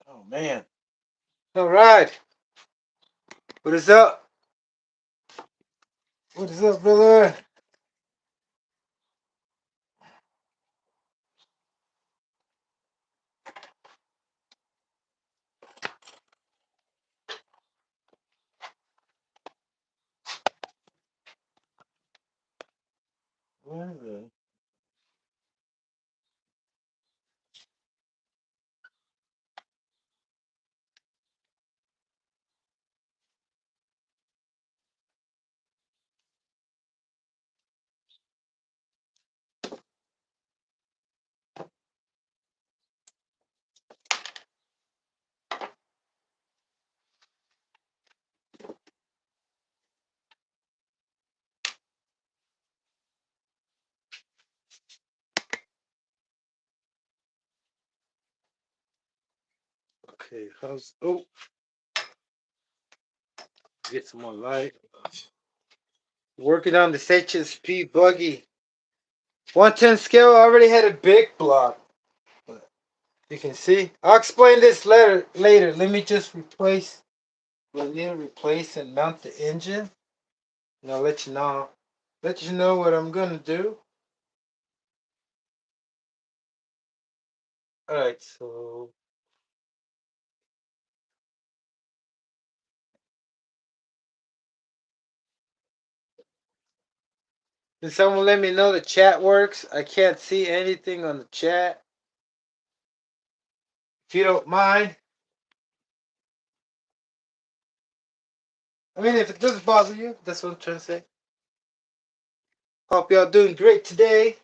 Oh man. All right. What is up? What is up, brother? Where the- Okay, how's get some more light. Working on this HSP buggy. 110 scale already had a big block. You can see. I'll explain this later. Let me just replace. We'll need to replace and mount the engine. And I'll let you know. Let you know what I'm gonna do. Alright, so can someone let me know the chat works? I can't see anything on the chat. If you don't mind. I mean, if it doesn't bother you, that's what I'm trying to say. Hope y'all doing great today.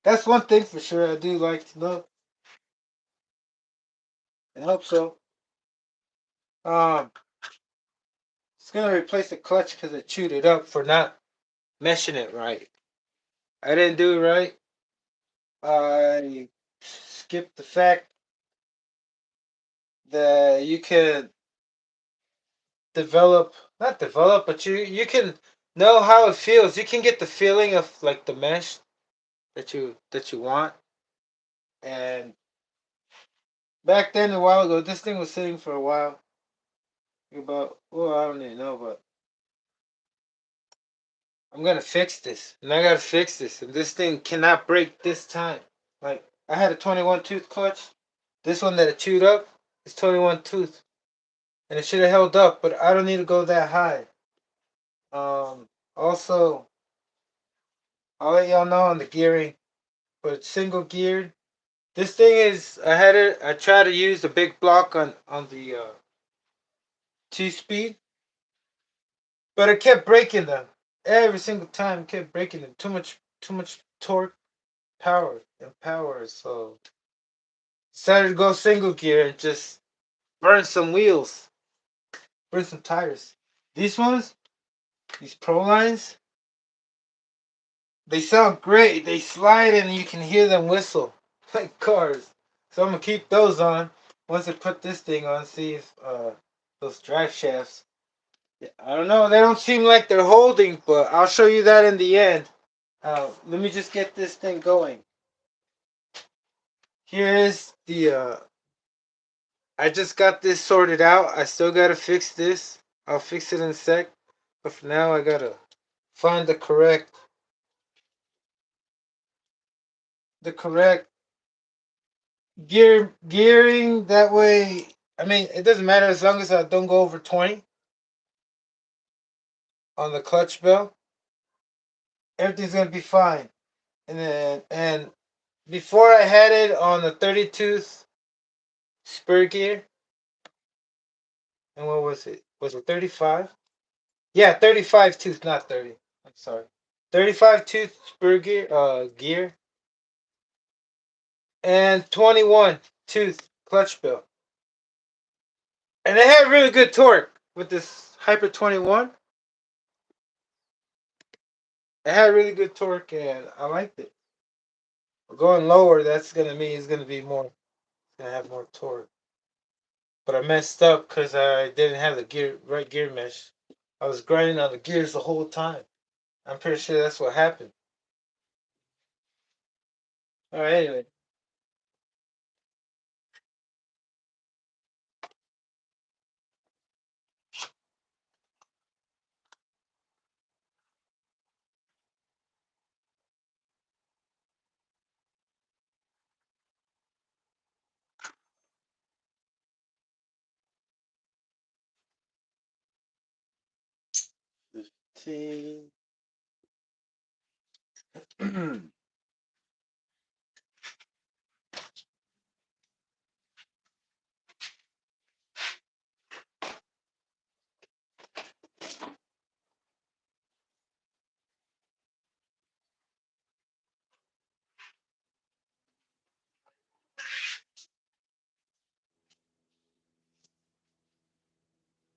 That's one thing for sure I do like to know. I hope so. Um, it's gonna replace the clutch because I chewed it up for not meshing it right. I didn't do it right. I skipped the fact that you can not develop, but you can know how it feels. You can get the feeling of like the mesh that you want. And back then, a while ago, this thing was sitting for a while. About, well, I don't even know, but I'm gonna fix this, and I gotta fix this, and this thing cannot break this time. Like I had a 21 tooth clutch. This one that I chewed up is 21 tooth, and it should have held up, but I don't need to go that high. Also, I'll let y'all know on the gearing, but it's single geared. This thing is, I had it. I tried to use the big block on the 2 speed, but it kept breaking them every single time. It kept breaking them. Too much torque, power. So decided to go single gear and just burn some wheels, burn some tires. These ones, these Pro lines, they sound great. They slide and you can hear them whistle like cars. So I'm gonna keep those on once I put this thing on. See if those drive shafts. Yeah, I don't know. They don't seem like they're holding, but I'll show you that in the end. Let me just get this thing going. Here is the. I just got this sorted out. I still gotta fix this. I'll fix it in a sec. But for now, I gotta find the correct gearing. That way, I mean, it doesn't matter as long as I don't go over 20 on the clutch belt. Everything's gonna be fine. And before I had it on the 30 tooth spur gear. And what was it? Was it 35? Yeah, 35 tooth, not 30. I'm sorry. 35 tooth spur gear and 21 tooth clutch belt. And it had really good torque with this Hyper 21. It had really good torque and I liked it. Going lower, that's gonna mean it's gonna be more, gonna have more torque. But I messed up because I didn't have the right gear mesh. I was grinding on the gears the whole time. I'm pretty sure that's what happened. All right, anyway. See.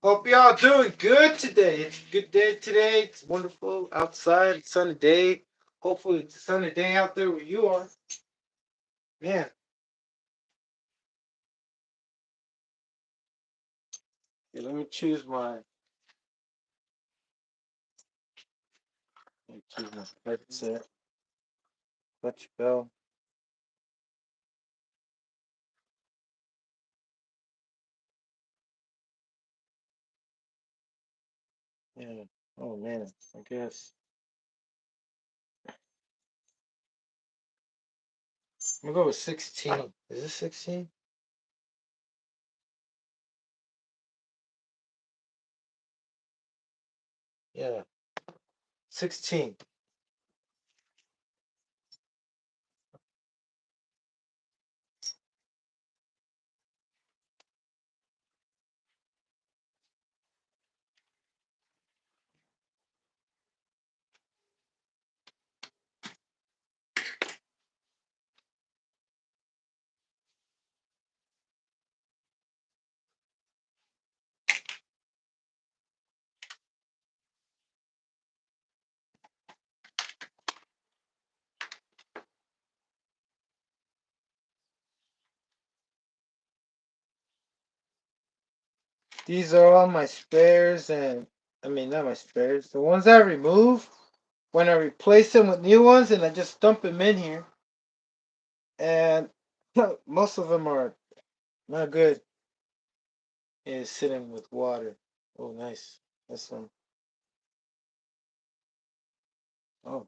Hope y'all doing good today. It's a good day today. It's wonderful outside. It's sunny day. Hopefully it's a sunny day out there where you are. Man, yeah, let me choose my headset. Clutch bell. Yeah. Oh man, I guess. I'm gonna go with 16. Is this 16? Yeah. 16. These are all my spares and I mean not my spares. The ones I remove when I replace them with new ones and I just dump them in here. And most of them are not good. Is sitting with water. Oh, nice. That's some. Oh.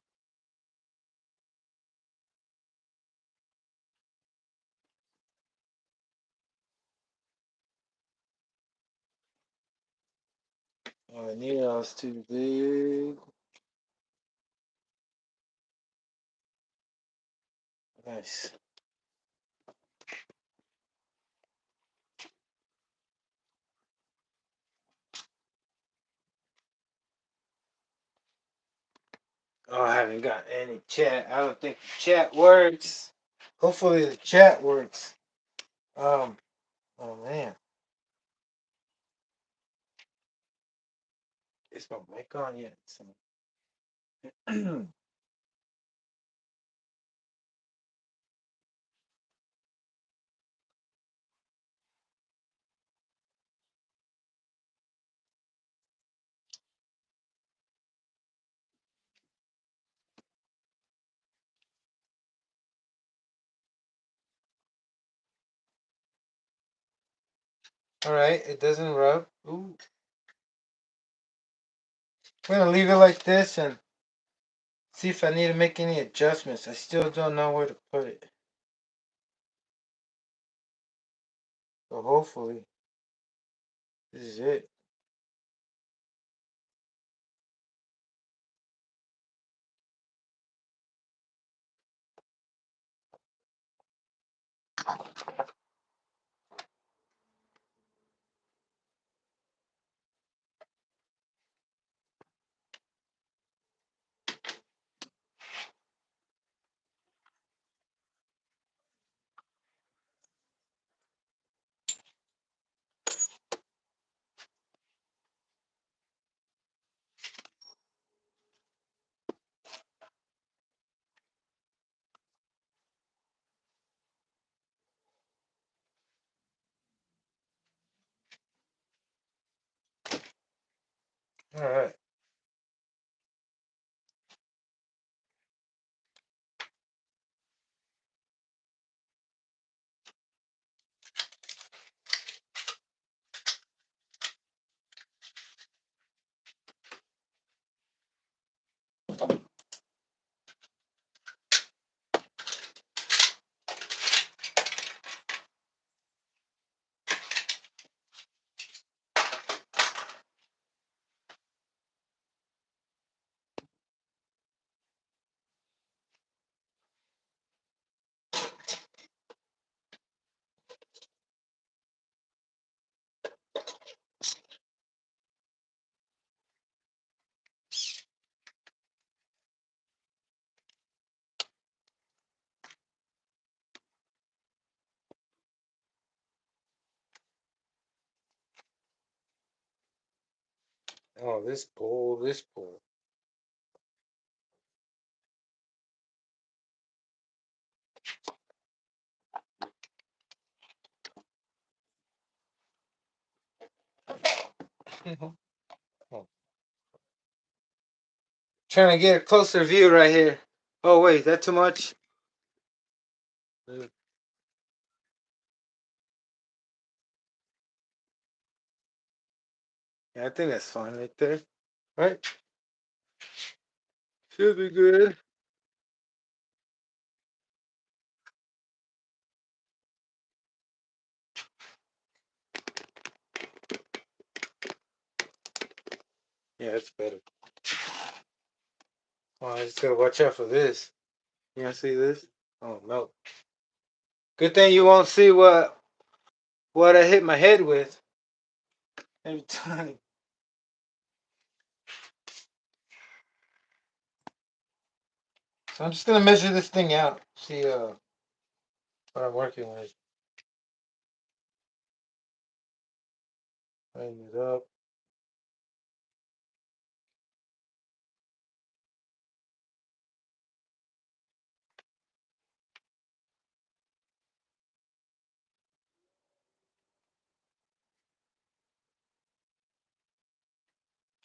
Oh, I knew I was too big. Nice. Oh, I haven't got any chat. I don't think the chat works. Hopefully the chat works. Um, oh man. Is my mic on yet? Alright, it doesn't rub. Ooh. I'm gonna leave it like this and see if I need to make any adjustments. I still don't know where to put it. So hopefully this is it. Alright. Oh, this bowl, this bowl. Oh, trying to get a closer view right here. Oh wait, is that too much? Yeah, I think that's fine right there. Right? Should be good. Yeah, it's better. Oh, I just gotta watch out for this. You gonna see this? Oh no. Good thing you won't see what I hit my head with every time. So I'm just gonna measure this thing out. See what I'm working with. Tighten it up.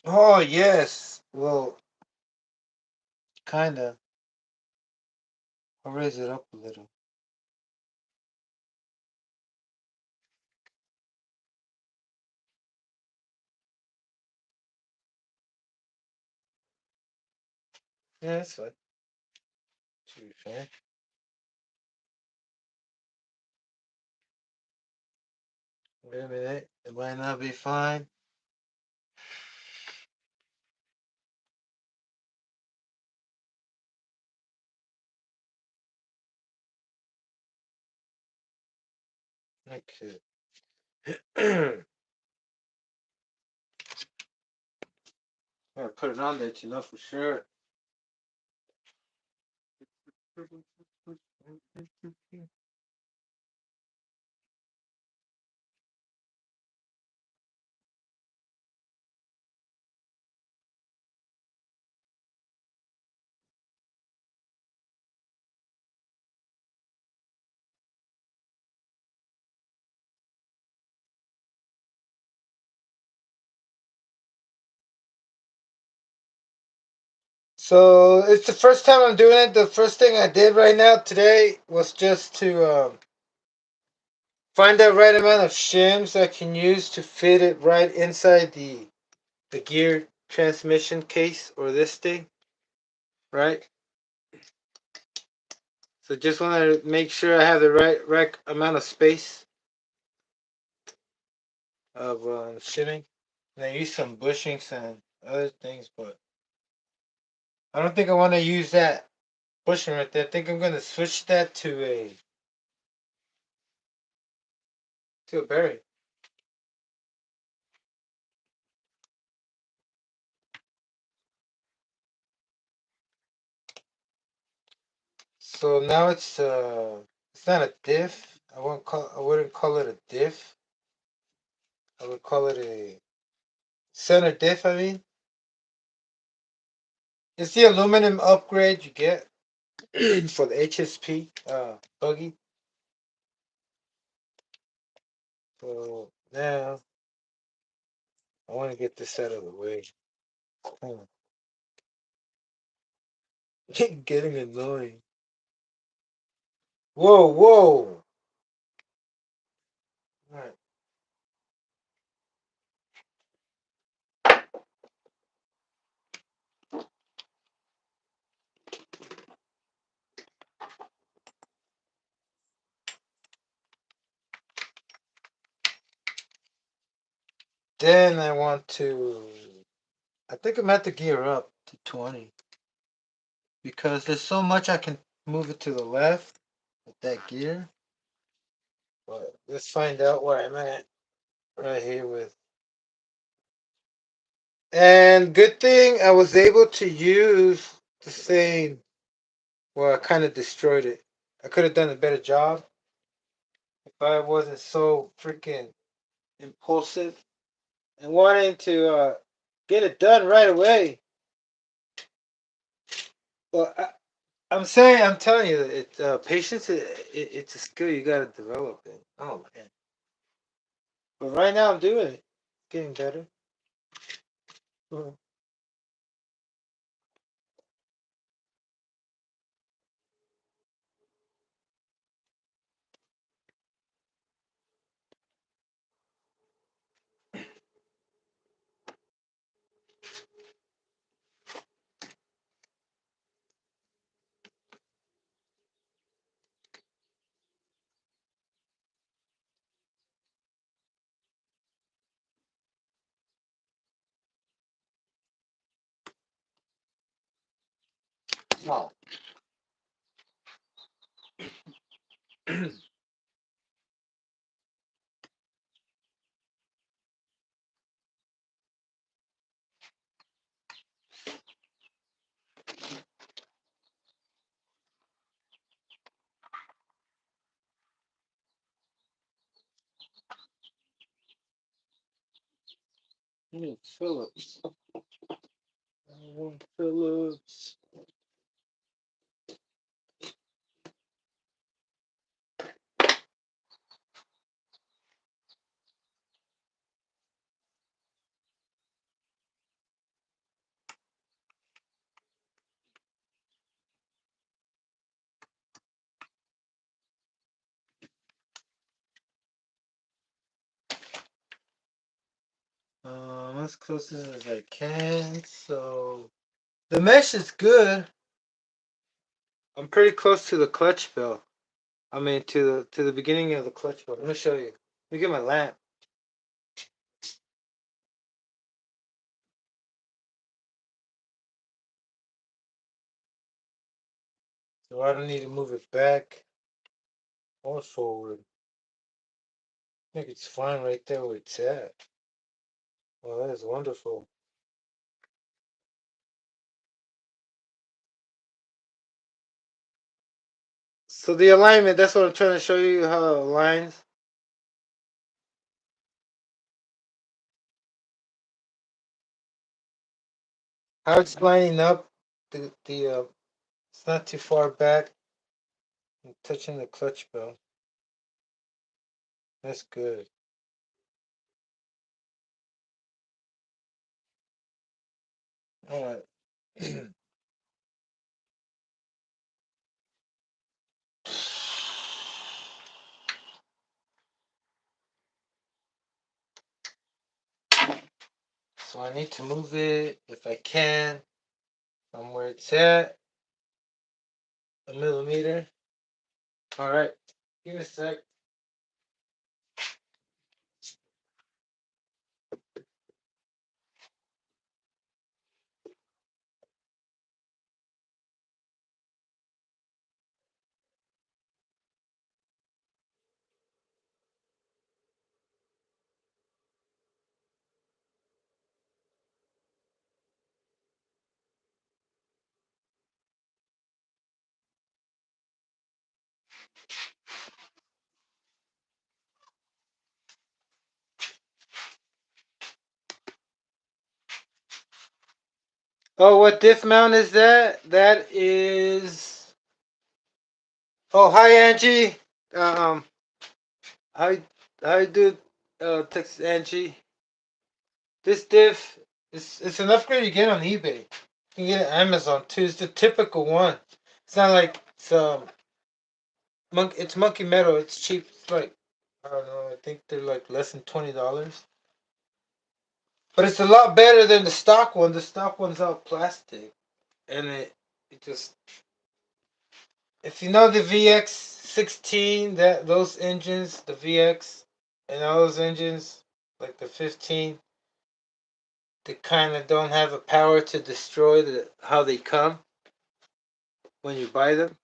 Oh yes. Well, kinda. I'll raise it up a little. Yeah, that's fine. To be fair. Wait a minute. It might not be fine. Okay. Gotta put it on there to know for sure. So it's the first time I'm doing it. The first thing I did right now today was just to find the right amount of shims I can use to fit it right inside the gear transmission case or this thing, right? So just want to make sure I have the right amount of space of shimming. And I use some bushings and other things, but I don't think I want to use that bushing right there. I think I'm gonna switch that to a bearing. So now it's not a diff. I wouldn't call it a diff. I would call it a center diff. I mean, it's the aluminum upgrade you get for the HSP buggy. So now I want to get this out of the way. Hmm. Getting annoying. Whoa, whoa. All right. Then I want to. I think I'm at the gear up to 20 because there's so much I can move it to the left with that gear. But let's find out where I'm at right here with. And good thing I was able to use the same. Well, I kind of destroyed it. I could have done a better job if I wasn't so freaking impulsive and wanting to get it done right away. Well, I'm telling you, patience. It's a skill you got to develop. In. Oh man! But right now I'm doing it, getting better. Mhm. Oh. Phillips. I want Phillips. As close as I can. So The mesh is good. I'm pretty close to the clutch bell. I mean to the beginning of the clutch bell. Let me show you. Let me get my lamp. So I don't need to move it back or forward. I think it's fine right there where it's at. Well, that is wonderful. So the alignment, that's what I'm trying to show you how it aligns. How it's lining up. The it's not too far back. I'm touching the clutch bell. That's good. All right. So I need to move it if I can from where it's at. A millimeter. All right. Give me a sec. Oh, what diff mount is that? That is. Oh, hi Angie. How how do text Angie? This diff it's an upgrade you get on eBay. You can get it on Amazon too. It's the typical one. It's not like it's monkey metal. It's cheap. It's like I don't know. I think they're like less than $20. But it's a lot better than the stock one. The stock one's all plastic, and it just if you know the VX16 that those engines, the VX and all those engines like the 15, they kind of don't have the power to destroy how they come when you buy them.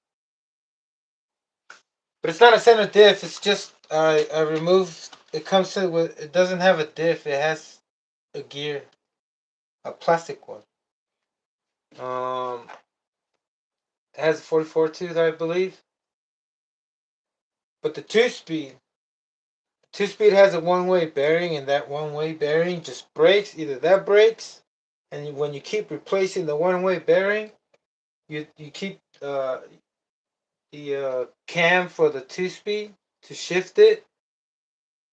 But it's not a center diff. It's just I removed. It comes with. It doesn't have a diff. It has a gear, a plastic one. It has a 44 tooth, I believe. But the two speed has a one-way bearing, and that one-way bearing just breaks. Either that breaks, and when you keep replacing the one-way bearing, you keep the cam for the two-speed to shift it.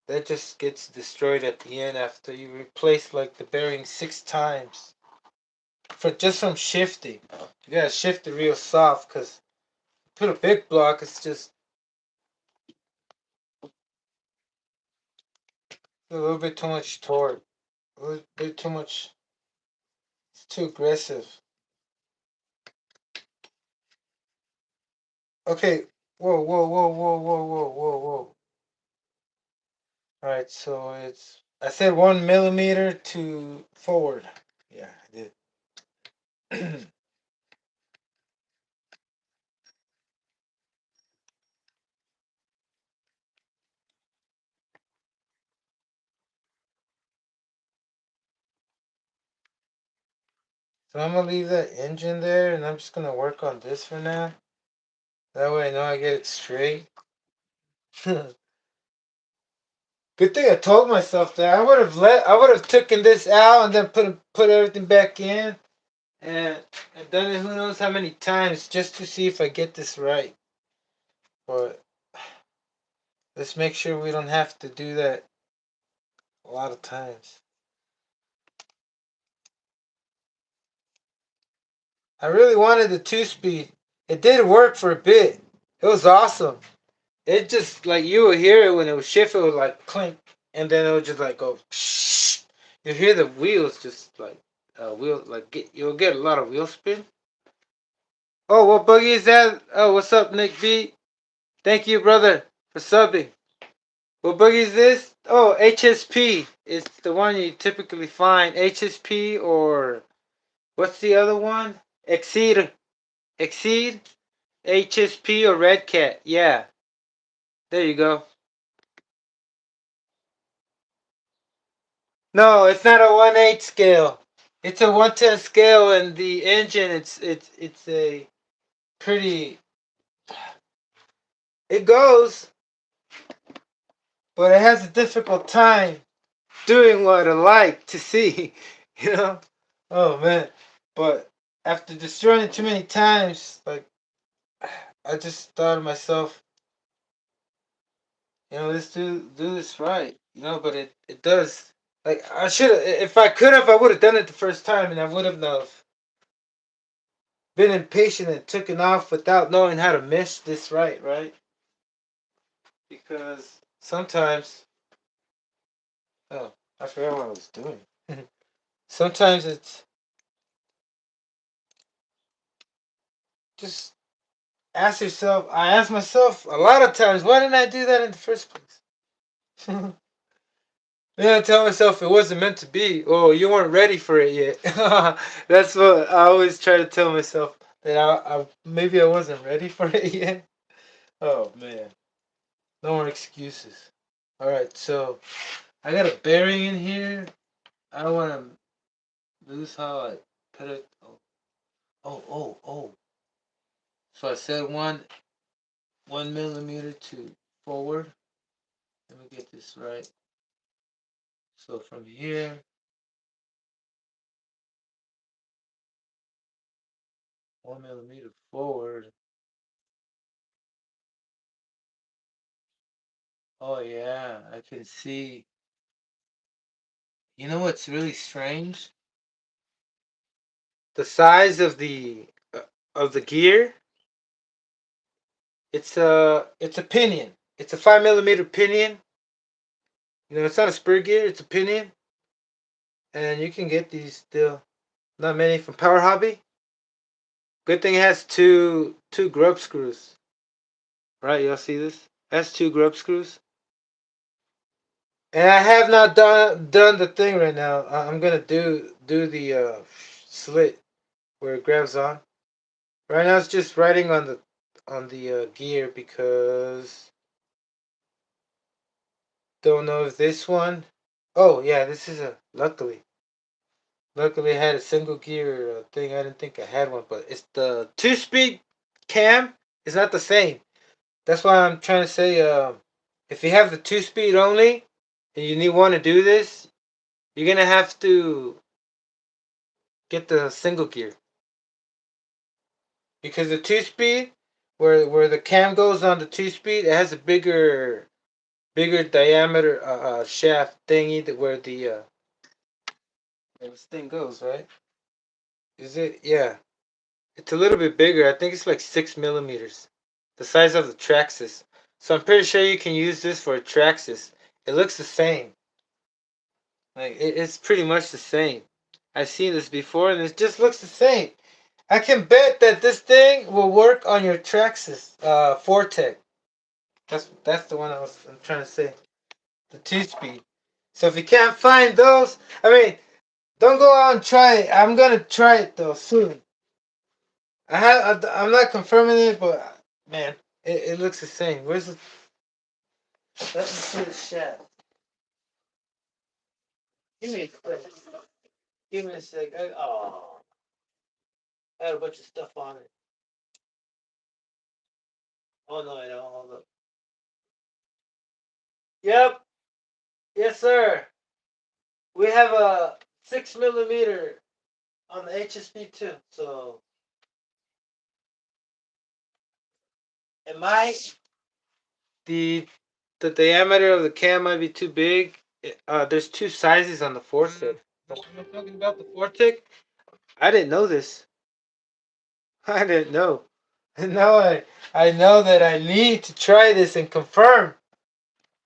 That just gets destroyed at the end after you replace like the bearing 6 times for just from shifting. You gotta shift it real soft because put a big block. It's just a little bit too much torque. A little bit too much. It's too aggressive. Okay. Whoa, whoa, whoa, whoa, whoa, whoa, whoa, whoa. All right. So I said 1 millimeter to forward. Yeah, I did. So I'm gonna leave that engine there, and I'm just gonna work on this for now. That way I know I get it straight. Good thing I told myself that. I would have taken this out and then put everything back in, and I've done it who knows how many times just to see if I get this right. But let's make sure we don't have to do that a lot of times. I really wanted the two-speed. It did work for a bit. It was awesome. It just like you would hear it when it would shift. It would like clink, and then it would just like go. You hear the wheels just like wheel, like you'll get a lot of wheel spin. Oh, what buggy is that? Oh, what's up, Nick B? Thank you, brother, for subbing. What buggy is this? Oh, HSP. It's the one you typically find. HSP or what's the other one? Exceed. Exceed. HSP or Red Cat. Yeah. There you go. No, it's not a 1/8 scale. It's a 1/10 scale, and the engine it's a pretty. It goes, but it has a difficult time doing what I like to see. You know. Oh man, but after destroying it too many times, like I just thought to myself, let's do this right. But it does. Like I should have, if I could have, I would have done it the first time, and I would have been impatient and took it off without knowing how to mesh this right? Because sometimes, oh, I forgot what I was doing. Sometimes it's just ask yourself. I ask myself a lot of times, why didn't I do that in the first place? Then I tell myself it wasn't meant to be. Oh, you weren't ready for it yet. That's what I always try to tell myself, that I maybe I wasn't ready for it yet. Oh man, no more excuses. All right, so I got a bearing in here. I don't want to lose how I put it. Oh. So I said 1 millimeter to forward. Let me get this right. So from here, 1 millimeter forward. Oh yeah, I can see. You know what's really strange? The size of the gear. It's a pinion. It's a 5 millimeter pinion. It's not a spur gear. It's a pinion, and you can get these still. Not many from Power Hobby. Good thing it has two grub screws. Right, y'all see this? It has two grub screws. And I have not done the thing right now. I'm gonna do the slit where it grabs on. Right now it's just riding on the gear because don't know if this one. Oh yeah, this is a luckily I had a single gear thing. I didn't think I had one, but it's the 2-speed cam. It's not the same. That's why I'm trying to say. If you have the 2-speed only and you need one to do this, you're gonna have to get the single gear because the 2-speed, where the cam goes on the 2-speed, it has a bigger diameter shaft thingy that where this thing goes, right? Is it? Yeah, it's a little bit bigger. I think it's like 6 millimeters, the size of the Traxxas. So I'm pretty sure you can use this for a Traxxas. It looks the same. Like it's pretty much the same. I've seen this before, and it just looks the same. I can bet that this thing will work on your Traxxas Fortec. That's the one I'm trying to say. The 2-speed. So if you can't find those, I mean, don't go out and try it. I'm gonna try it though soon. I'm not confirming it, but man, it looks the same. Where's the? Let's see the shaft. Give me a sec. Give me a sec. I had a bunch of stuff on it. Oh no, I don't. Hold up. Yep. Yes, sir. We have a 6 millimeter on the HSP too. So it might the diameter of the cam might be too big. There's two sizes on the Fortec. I'm talking about the Fortec. I didn't know this. I didn't know. And now I know that I need to try this and confirm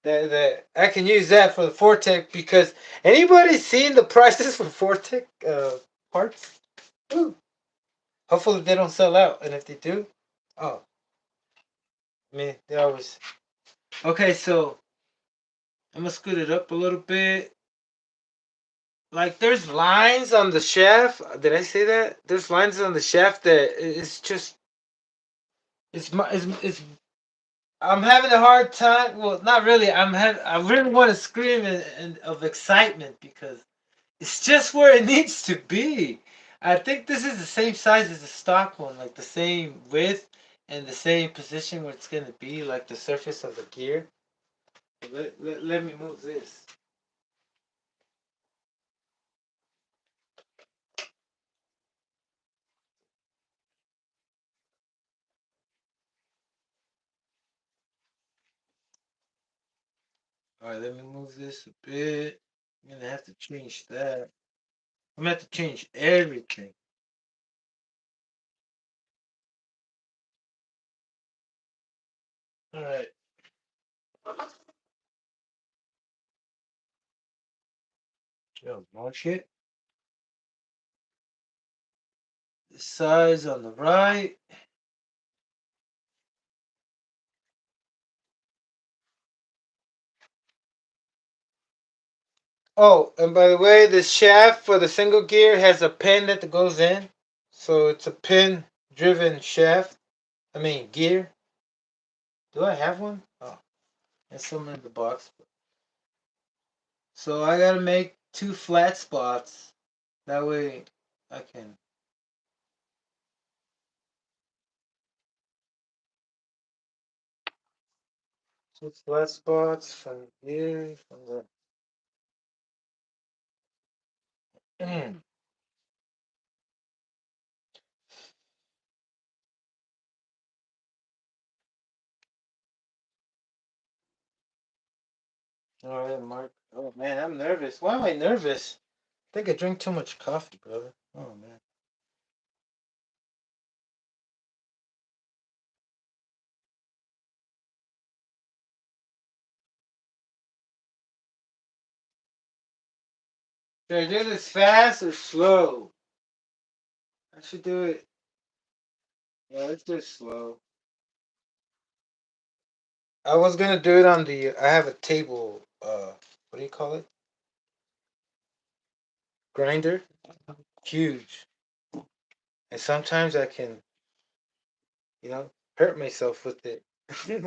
that I can use that for the Fortec because anybody seen the prices for Fortec? parts. Ooh. Hopefully they don't sell out, and if they do, oh, I mean they always. Okay, so I'm gonna scoot it up a little bit. Like there's lines on the shaft. Did I say that? There's lines on the shaft that it's just it's I'm having a hard time. Well, not really. I really want to scream of excitement because it's just where it needs to be. I think this is the same size as the stock one, like the same width and the same position where it's gonna be, like the surface of the gear. Let me move this. All right, let me move this a bit. I'm gonna have to change that. I'm gonna have to change everything. All right. Yo, mark it. The size on the right. Oh, and by the way, the shaft for the single gear has a pin that goes in. So it's a pin driven shaft. I mean, gear. Do I have one? Oh, there's some in the box. So I gotta make two flat spots. That way I can. Two flat spots from here, from the. All right, Mark. Oh man, I'm nervous. Why am I nervous? I think I drink too much coffee, brother. Oh man. Should I do this fast or slow? I should do it. Yeah, let's do it slow. I was gonna do it on the. I have a table. What do you call it? Grinder. Huge. And sometimes I can, hurt myself with it. I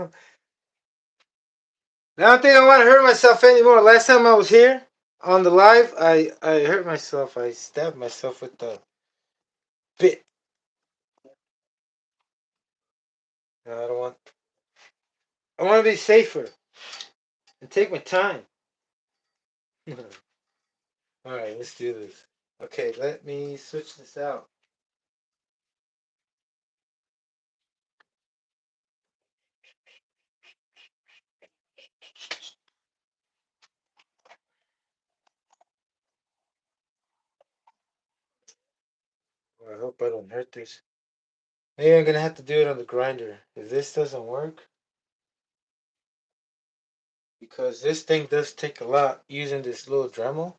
don't think I want to hurt myself anymore. Last time I was here on the live, I hurt myself. I stabbed myself with the bit. No, I don't want. I want to be safer and take my time. All right, let's do this. Okay, let me switch this out. I hope I don't hurt this. Maybe I'm gonna have to do it on the grinder. If this doesn't work, because this thing does take a lot using this little Dremel.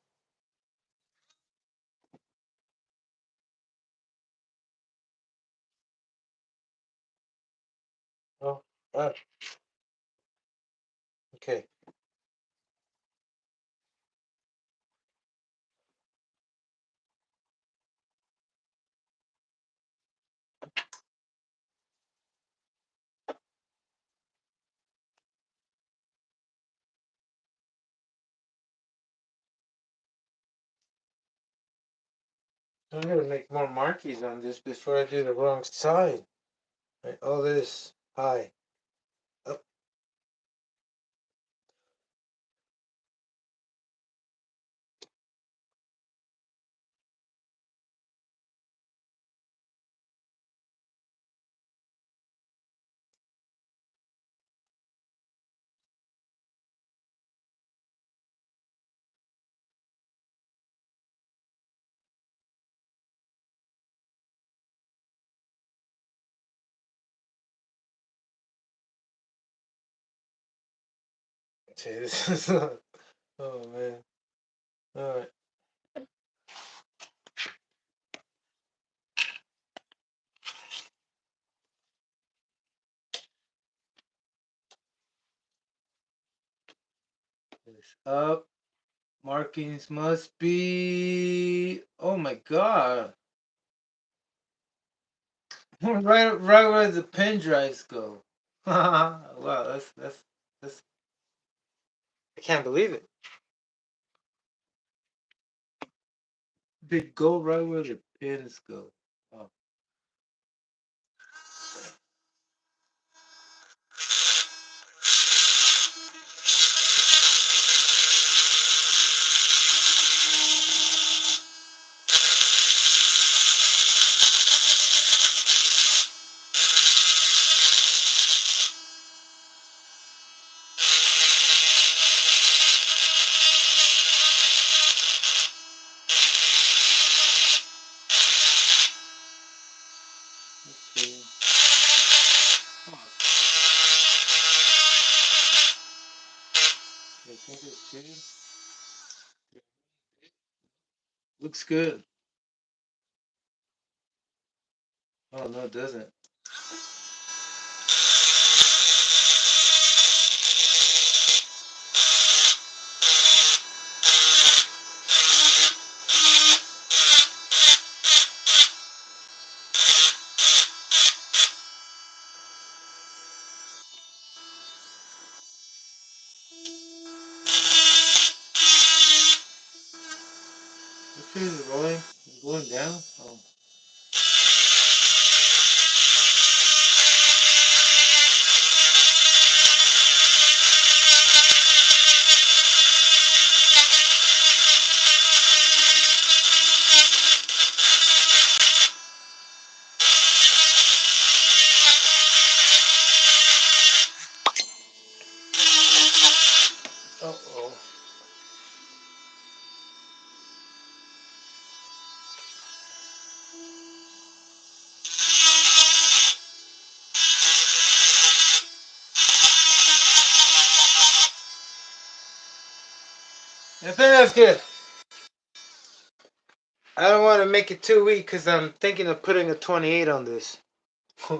Oh, ah, okay. I'm gonna make more markings on this before I do the wrong side. Right, all this high up. Okay, this is. Oh man. All right. this up. Markings must be. Oh my god! Right where the pen drives go. Wow, that's. I can't believe it. They go right where the pins go. Oh. Okay. I think it's good. Looks good. Oh no, it doesn't. Which way is it rolling? It's going down? Oh. Uh-oh. I think that's good. I don't want to make it too weak because I'm thinking of putting a 28 on this. I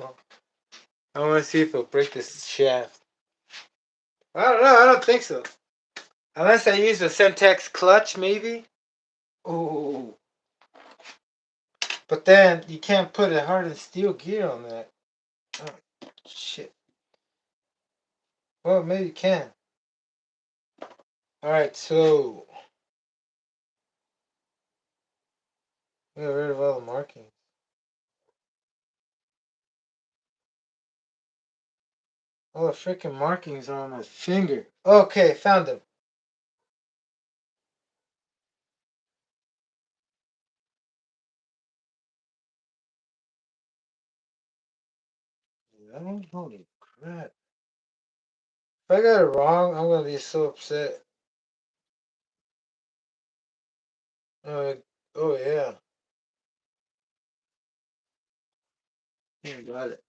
want to see if it'll break this shaft. I don't know. I don't think so. Unless I use a Semtex clutch, maybe. Oh. But then you can't put a hardened steel gear on that. Oh, shit. Well, maybe you can. Alright, so we got rid of all the markings. All the freaking markings are on my finger. Okay, found them. That one? Holy crap. If I got it wrong, I'm gonna be so upset. Uh, oh yeah. You got it.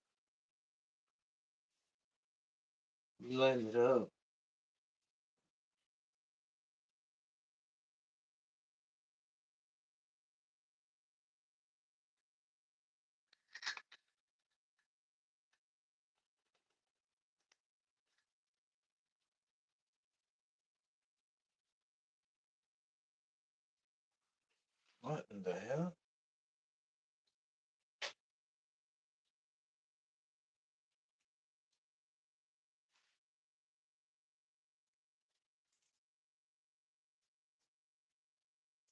You lined it up. What in the hell?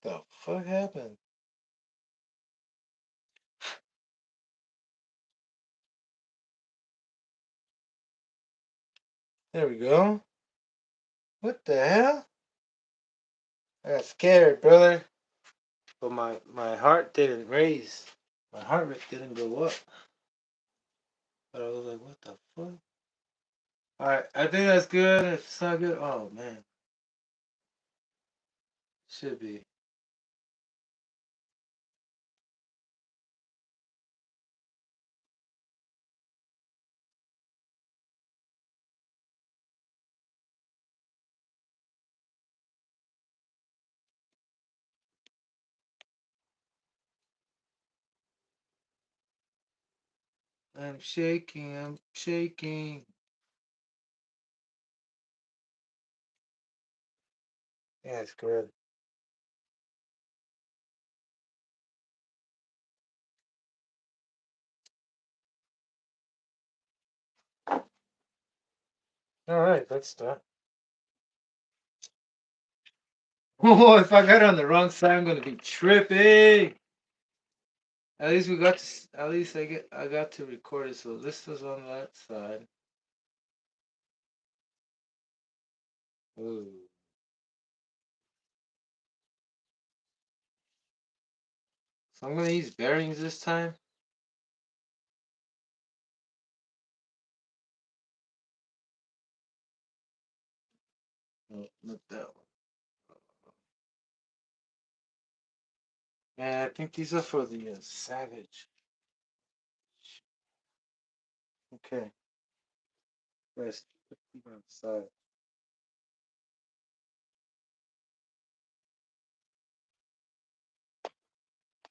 The fuck happened? There we go. What the hell? I got scared, brother. But my heart didn't raise. My heart rate didn't go up. But I was like, what the fuck? Alright, I think that's good. If it's not good, oh man. Should be. I'm shaking, I'm shaking. Yeah, it's good. All right, let's start. Oh, if I got it on the wrong side, I'm gonna be tripping. At least we got to. At least I got to record it. So this was on that side. Ooh. So I'm gonna use bearings this time. No, not that one. Man, I think these are for the Savage. Okay. Let's put them on the side.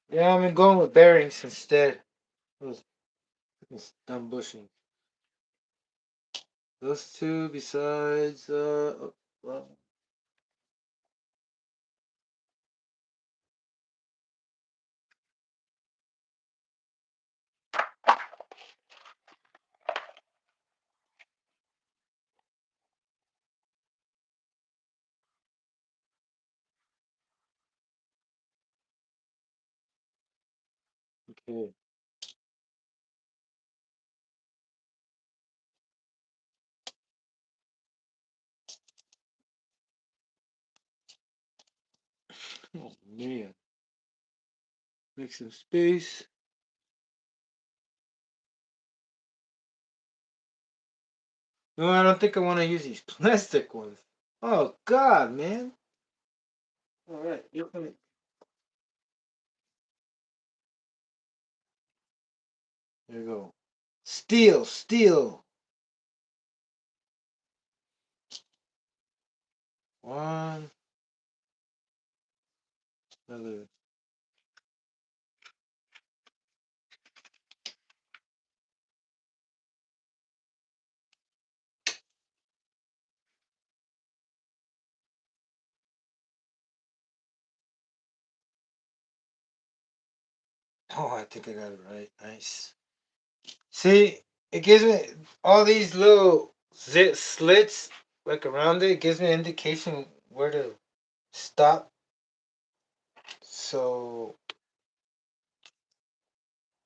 Yeah, I'm going with bearings instead. Those dumb bushing. Those two besides, well, okay. Oh, man. Make some space. No, I don't think I want to use these plastic ones. Oh, God, man. All right, you're gonna. There you go. Steel, steel. One, another. Oh, I think I got it right. Nice. See, it gives me all these little zit slits like around it. It gives me an indication where to stop. So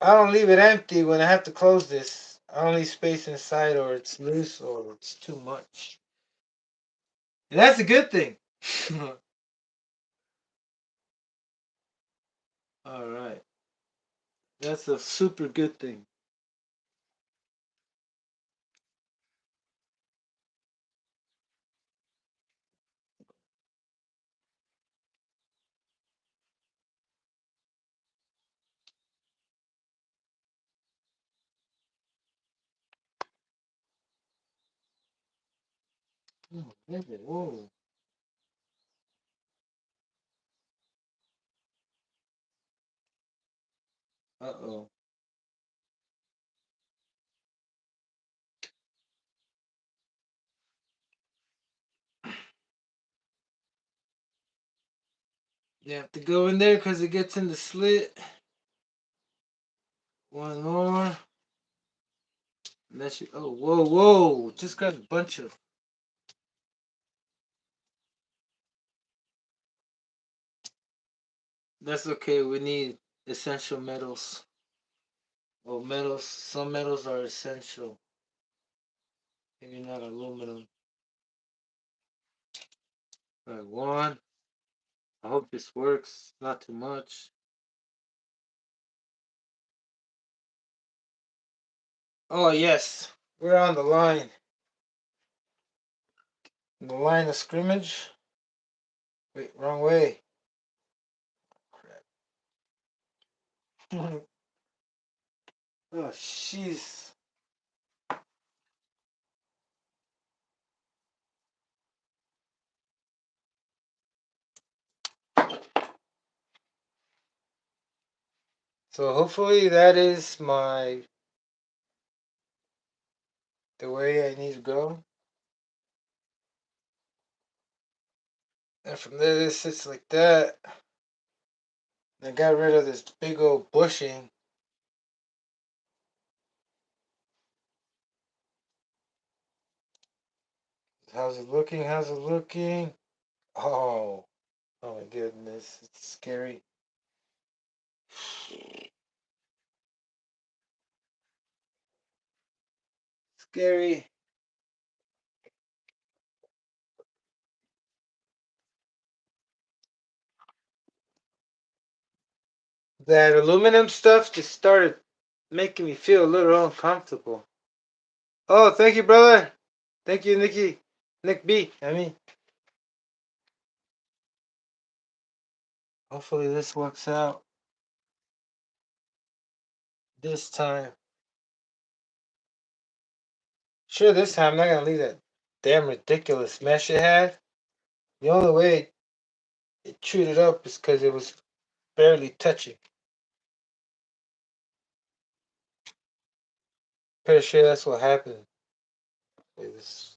I don't leave it empty when I have to close this. I don't leave space inside, or it's loose, or it's too much. And that's a good thing. All right, that's a super good thing. Oh, whoa. Uh oh. You have to go in there because it gets in the slit. One more. And that should. Oh, whoa, whoa. Just got a bunch of. That's okay. We need essential metals. Well, metals. Some metals are essential. Maybe not aluminum. All right, one. I hope this works. Not too much. Oh, yes. We're on the line. The line of scrimmage. Wait, wrong way. Crap. Oh, jeez. So hopefully that is the way I need to go. And from there, it sits like that. I got rid of this big old bushing. How's it looking? How's it looking? Oh, oh my goodness, it's scary. Scary. That aluminum stuff just started making me feel a little uncomfortable. Oh, thank you, brother. Thank you, Nikki. Nick B. I mean, hopefully this works out this time. Sure, this time I'm not gonna leave that damn ridiculous mesh it had. The only way it chewed it up is because it was barely touching. Pretty sure that's what happened. This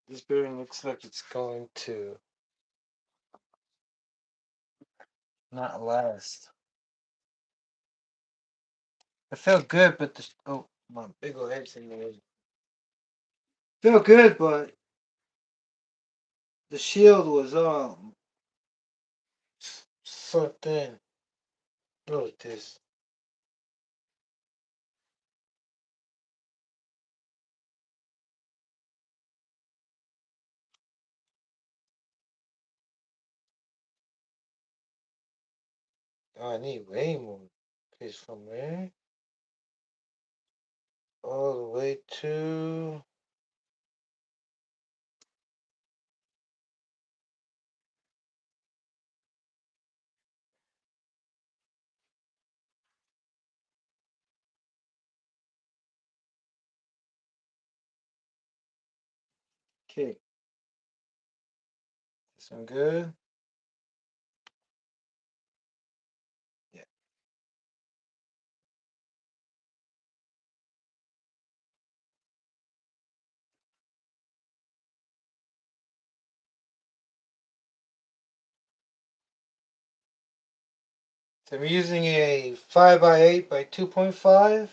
this bearing looks like it's going to not last. It felt good, but the oh my big old head's in there. Felt good, but the shield was so thin. Look at this. Oh, I need way more. Okay, from there all the way to okay. This one good. Yeah. So I'm using a 5x8 by 2.5,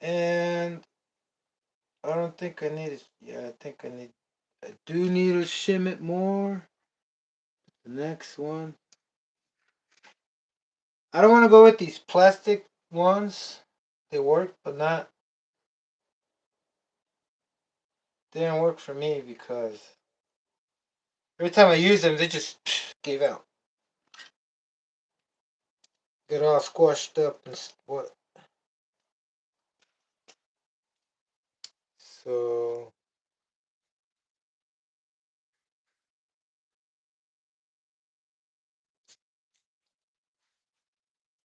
and I don't think I need it. Yeah, I think I do need to shim it more. The next one. I don't want to go with these plastic ones. They work, but not. They didn't work for me because every time I use them, they just gave out. Get all squashed up and what. So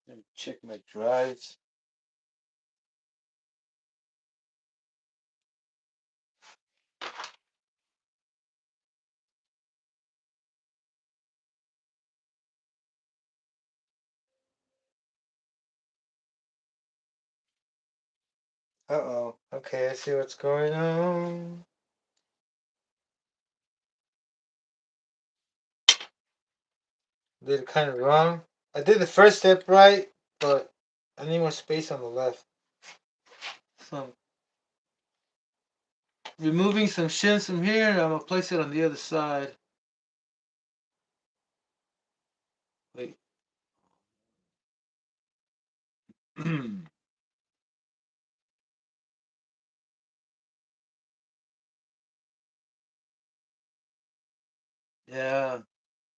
let me check my drives. Uh-oh. Okay, I see what's going on. Did it kind of wrong. I did the first step right, but I need more space on the left. So I'm removing some shims from here, and I'm gonna place it on the other side. Wait. Yeah,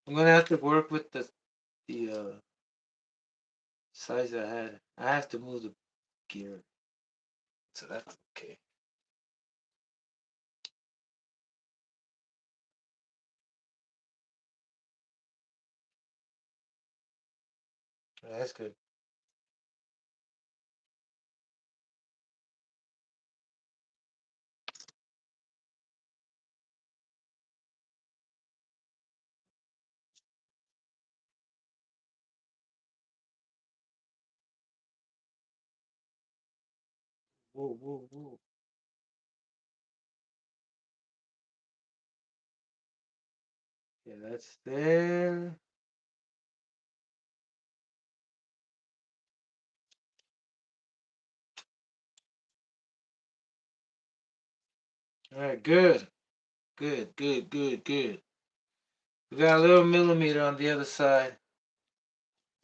I'm gonna have to work with the size I had. I have to move the gear, so that's okay. That's good. Whoa, whoa, whoa. Yeah, that's there. All right, good. Good, good, good, good. We got a little millimeter on the other side.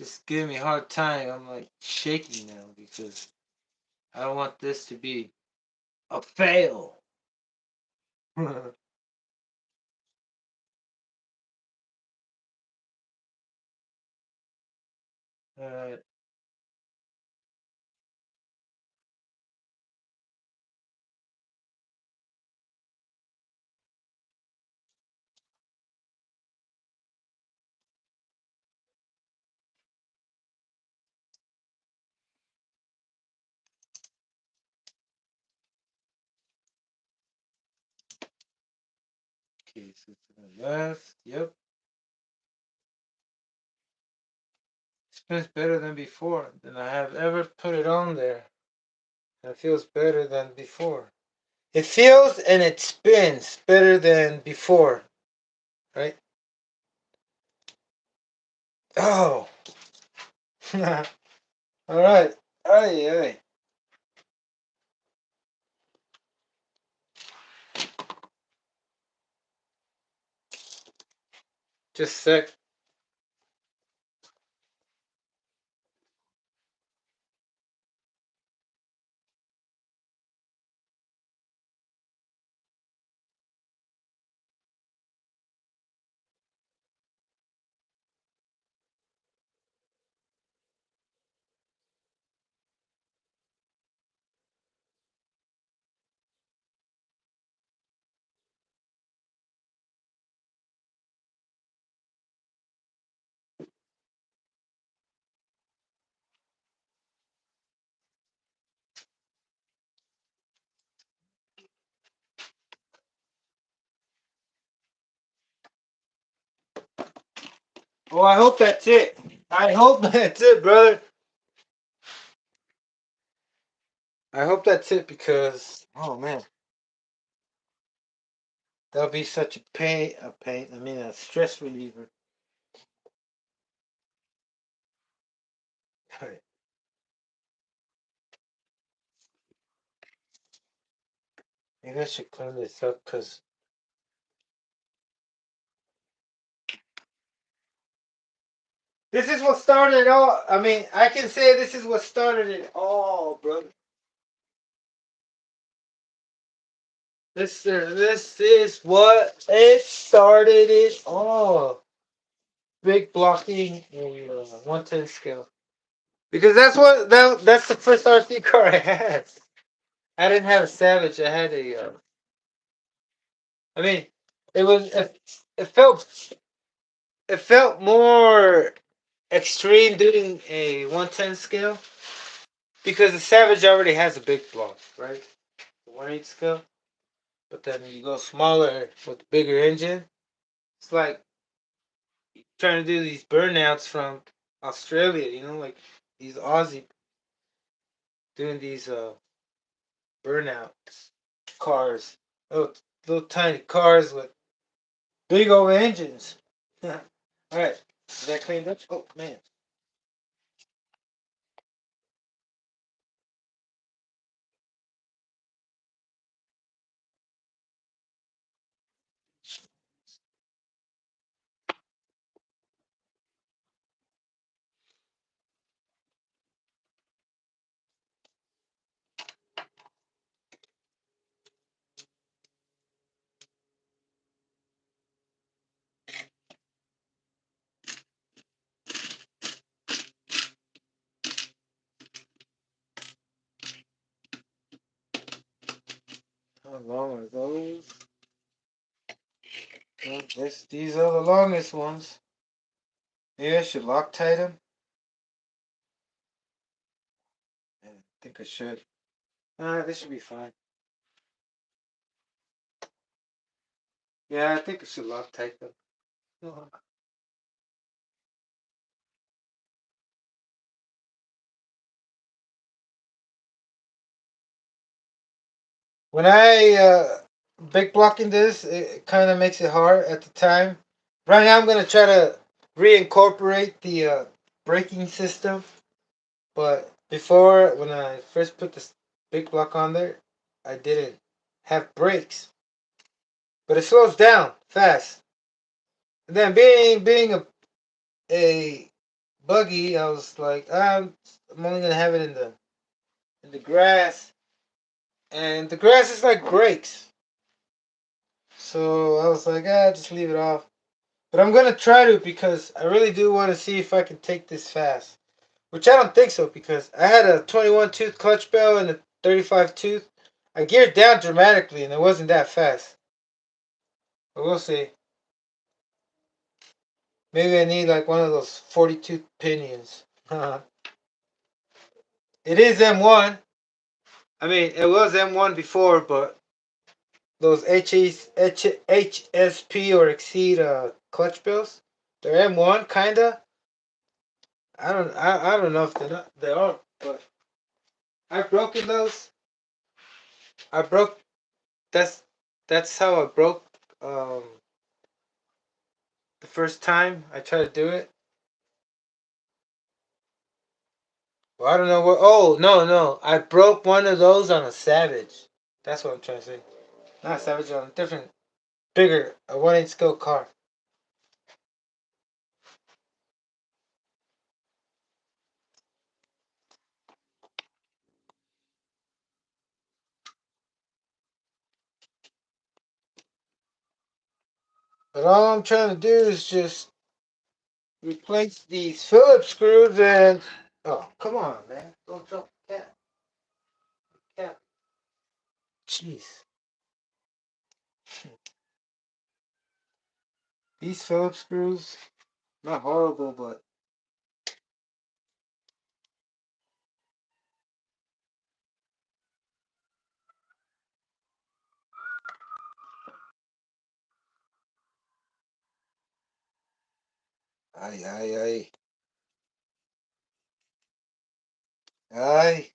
Just giving me a hard time. I'm like shaking now because I don't want this to be a fail. Alright. Okay, so to the left. Yep. Spins better than before. Than I have ever put it on there. It feels better than before. It feels and it spins better than before. Right? Oh. Alright. Alright. Just a sec. Oh, I hope that's it. I hope that's it, brother. I hope that's it because, oh man, that'll be such a stress reliever. Alright, maybe I should clean this up because this is what started it all. I mean, I can say this is what started it all, brother. This is what it started it all. Big blocking a 110 scale. Because that's the first RC car I had. I didn't have a Savage. I had a. I mean, it was it felt it felt more extreme doing a 110 scale because the Savage already has a big block, right? The 1/8 scale. But then you go smaller with the bigger engine. It's like trying to do these burnouts from Australia, like these Aussie doing these burnouts cars. Little tiny cars with big old engines. All right, is that cleaned up? Oh man. How long are those? Well, these are the longest ones. Maybe I should Loctite them. think I should. This should be fine. Yeah, I think it should Loctite though. When I big blocking this, it kind of makes it hard at the time. Right now, I'm gonna try to reincorporate the braking system. But before, when I first put this big block on there, I didn't have brakes. But it slows down fast. And then being a buggy, I was like, I'm only gonna have it in the grass, and the grass is like brakes. So I was like, just leave it off. But I'm gonna try to because I really do want to see if I can take this fast. Which I don't think so because I had a 21 tooth clutch bell and a 35 tooth. I geared down dramatically and it wasn't that fast. But we'll see. Maybe I need like one of those 40 tooth pinions. It is M1. I mean, it was M1 before, but those HSP or Exceed clutch bells, they're M1 kinda. I don't know if they're not, they are, but I've broken those. I broke that's that's how I broke um the first time I tried to do it. Well, I don't know what. Oh no, I broke one of those on a Savage. That's what I'm trying to say. Not a Savage, on a different, bigger, a 1/8 scale car. But all I'm trying to do is just replace these Phillips screws and. Oh, come on, man! Don't jump, cat, cat. Jeez, these Phillips screws, not horrible, but ay, ay, ay, ay.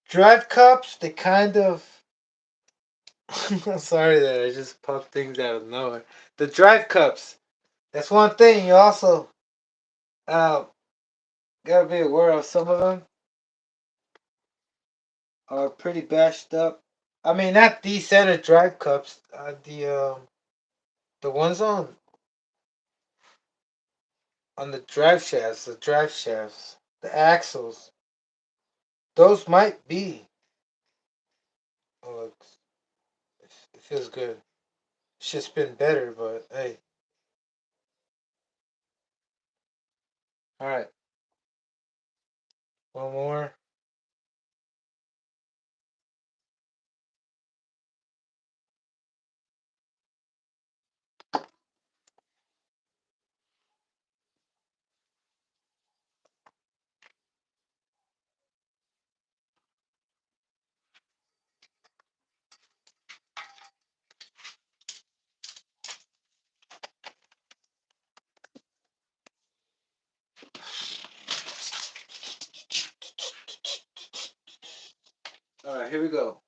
Drive cups, they kind of. I'm sorry that I just pop things out of nowhere. The drive cups. That's one thing you also uh, gotta be aware of. Some of them are pretty bashed up. I mean, not these center drive cups. The ones on the drive shafts, the axles. Those might be. Oh, it feels good. Should spin better, but hey. All right, one more. All right, here we go.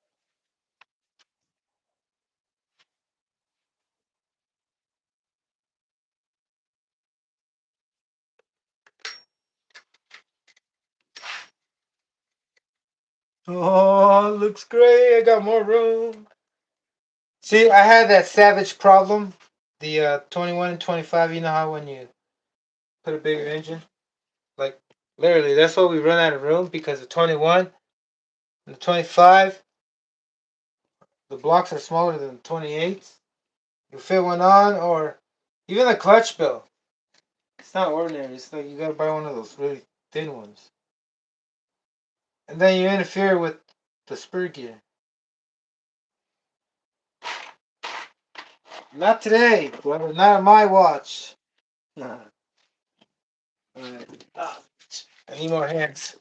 Oh, looks great. I got more room. See, I had that Savage problem. The 21 and 25, you know how when you put a bigger engine? Literally, that's why we run out of room, because the 21 and the 25, the blocks are smaller than the 28s. You fit one on, or even the clutch bell. It's not ordinary. It's like you gotta buy one of those really thin ones. And then you interfere with the spur gear. Not today, brother. Not on my watch. Nah. Alright. I need more hands.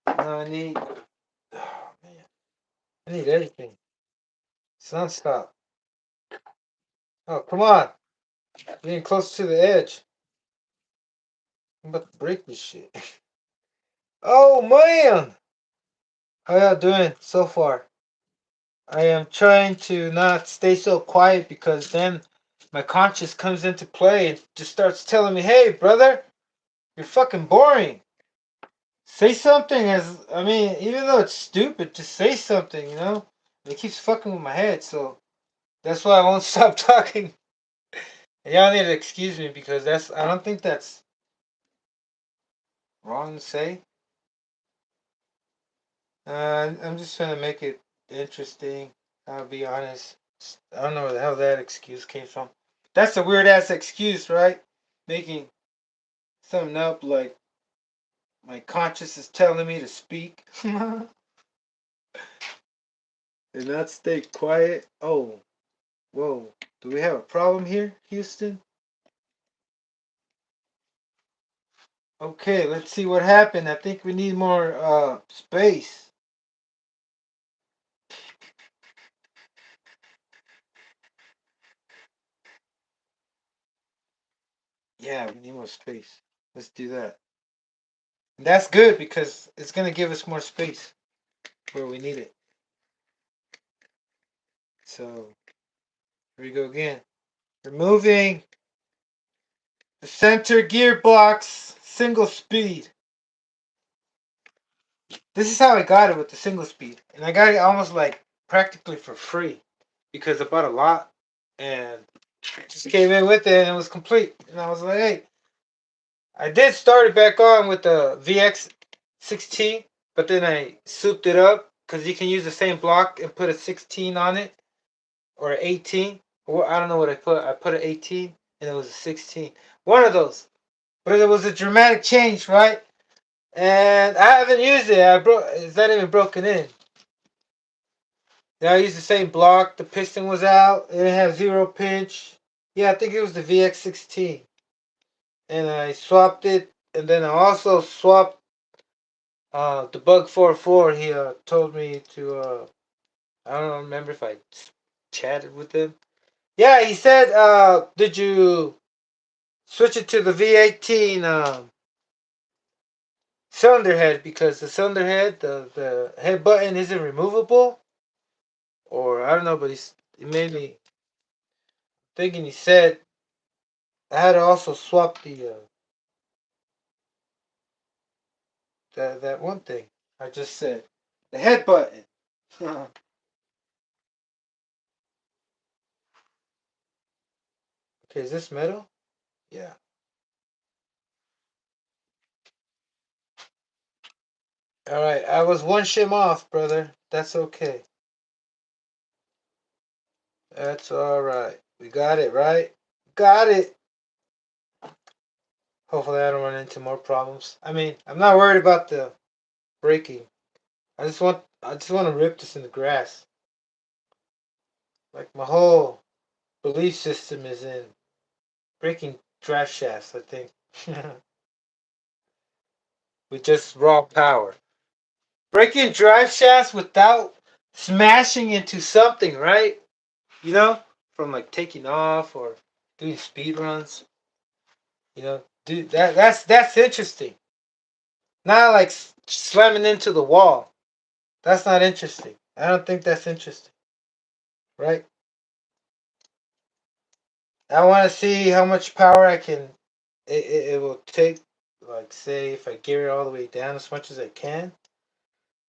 No, I need. Oh, man. I need everything. It's non-stop. Oh, come on. Getting close to the edge. I'm about to break this shit. Oh, man. How y'all doing so far? I am trying to not stay so quiet, because then my conscience comes into play and just starts telling me, hey, brother, you're fucking boring. Say something. I mean, even though it's stupid, just say something, you know? It keeps fucking with my head, so that's why I won't stop talking. And y'all need to excuse me, because I don't think that's wrong to say. I'm just trying to make it interesting. I'll be honest. I don't know where the hell that excuse came from. That's a weird ass excuse, right? Making something up like my conscience is telling me to speak and not stay quiet. Oh, whoa. Do we have a problem here, Houston? Okay, let's see what happened. I think we need more space. Yeah, we need more space. Let's do that. And that's good, because it's gonna give us more space where we need it. So here we go again. Removing the center gear blocks, single speed. This is how I got it with the single speed. And I got it almost like practically for free, because I bought a lot and just came in with it and it was complete. And I was like, hey, I did start it back on with the VX16, but then I souped it up, because you can use the same block and put a 16 on it, or an 18. Or I don't know what I put. I put an 18 and it was a 16. One of those. But it was a dramatic change, right? And I haven't used it. It's not even broken in. Then I used the same block. The piston was out. It didn't have zero pinch. Yeah, I think it was the VX16. And I swapped it. And then I also swapped the Bug 44. He told me to, I don't remember if I chatted with him. Yeah, he said, did you switch it to the V18 cylinder head, because the cylinder head, the head button isn't removable, or I don't know, but he made me thinking. He said I had to also swap the that one thing I just said, the head button. Okay, is this metal? Yeah. All right, I was one shim off, brother. That's okay. That's all right. We got it right. Got it. Hopefully, I don't run into more problems. I mean, I'm not worried about the braking. I just want to rip this in the grass. Like, my whole belief system is in breaking drive shafts, I think. With just raw power. Breaking drive shafts without smashing into something, right? You know? From like taking off or doing speed runs. You know, dude, that's interesting. Not like slamming into the wall. That's not interesting. I don't think that's interesting, right? I want to see how much power it will take. Like, say, if I gear it all the way down as much as I can.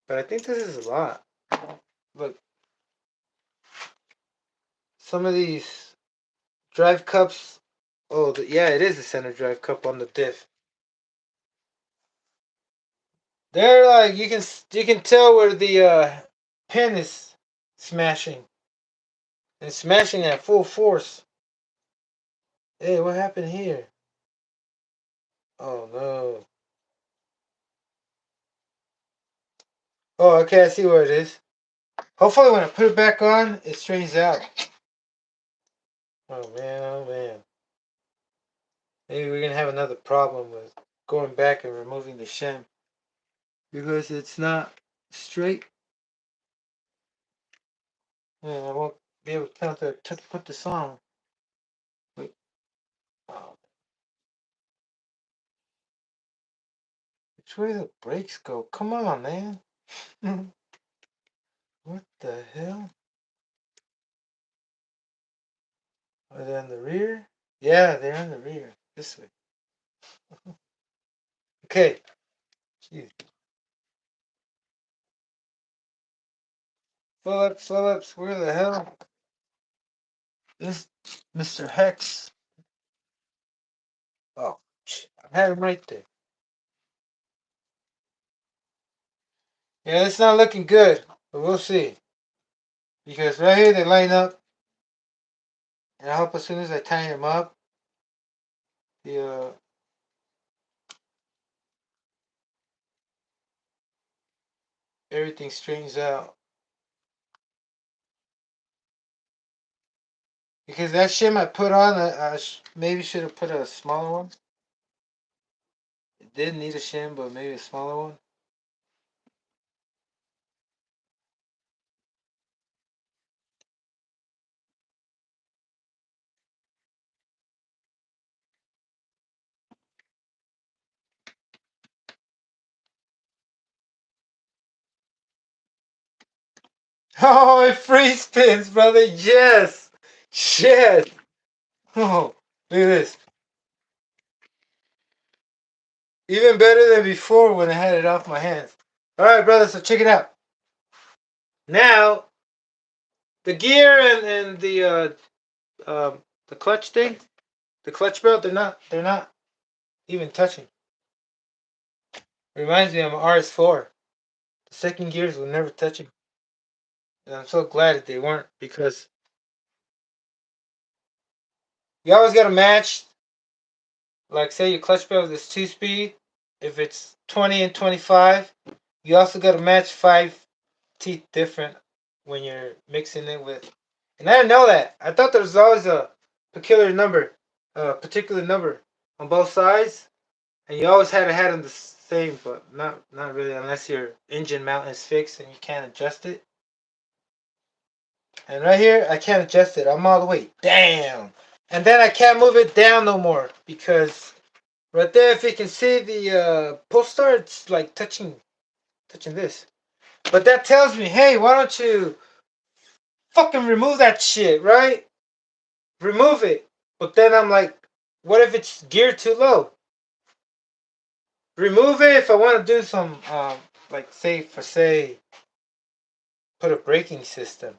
But I think this is a lot. Look, some of these drive cups. Oh, yeah, it is a center drive cup on the diff. They're like you can tell where the pin is smashing. It's smashing at full force. Hey, what happened here? Oh no. Oh, okay, I see where it is. Hopefully when I put it back on, it straightens out. Oh man, oh man. Maybe we're gonna have another problem with going back and removing the shim. Because it's not straight. And I won't be able to tell to put this on. Wait. Oh, which way the brakes go? Come on, man. What the hell? Are they in the rear? Yeah, they're in the rear. This way. Okay. Jeez. Phillips, where the hell? This Mr. Hex. Oh, I had him right there. Yeah, it's not looking good, but we'll see. Because right here they line up, and I hope as soon as I tighten them up, the everything straightens out. Because that shim I put on, I maybe should have put a smaller one. It did need a shim, but maybe a smaller one. Oh, it free spins, brother. Yes. Yes. Oh, look at this. Even better than before when I had it off my hands. All right, brother. So check it out. Now the gear and the clutch thing, the clutch belt, they're not even touching. Reminds me of an RS4. The second gears were never touching, and I'm so glad that they weren't because you always got to match. Like say your clutch belt is 2-speed. If it's 20 and 25, you also got to match 5 teeth different when you're mixing it with. And I didn't know that. I thought there was always a particular number on both sides, and you always had to have them the same, but not really unless your engine mount is fixed and you can't adjust it. And right here, I can't adjust it. I'm all the way down, and then I can't move it down no more because right there, if you can see the pull start, it's like touching this. But that tells me, hey, why don't you fucking remove that shit, right? Remove it. But then I'm like, what if it's geared too low? Remove it if I want to do some, like say, put a braking system.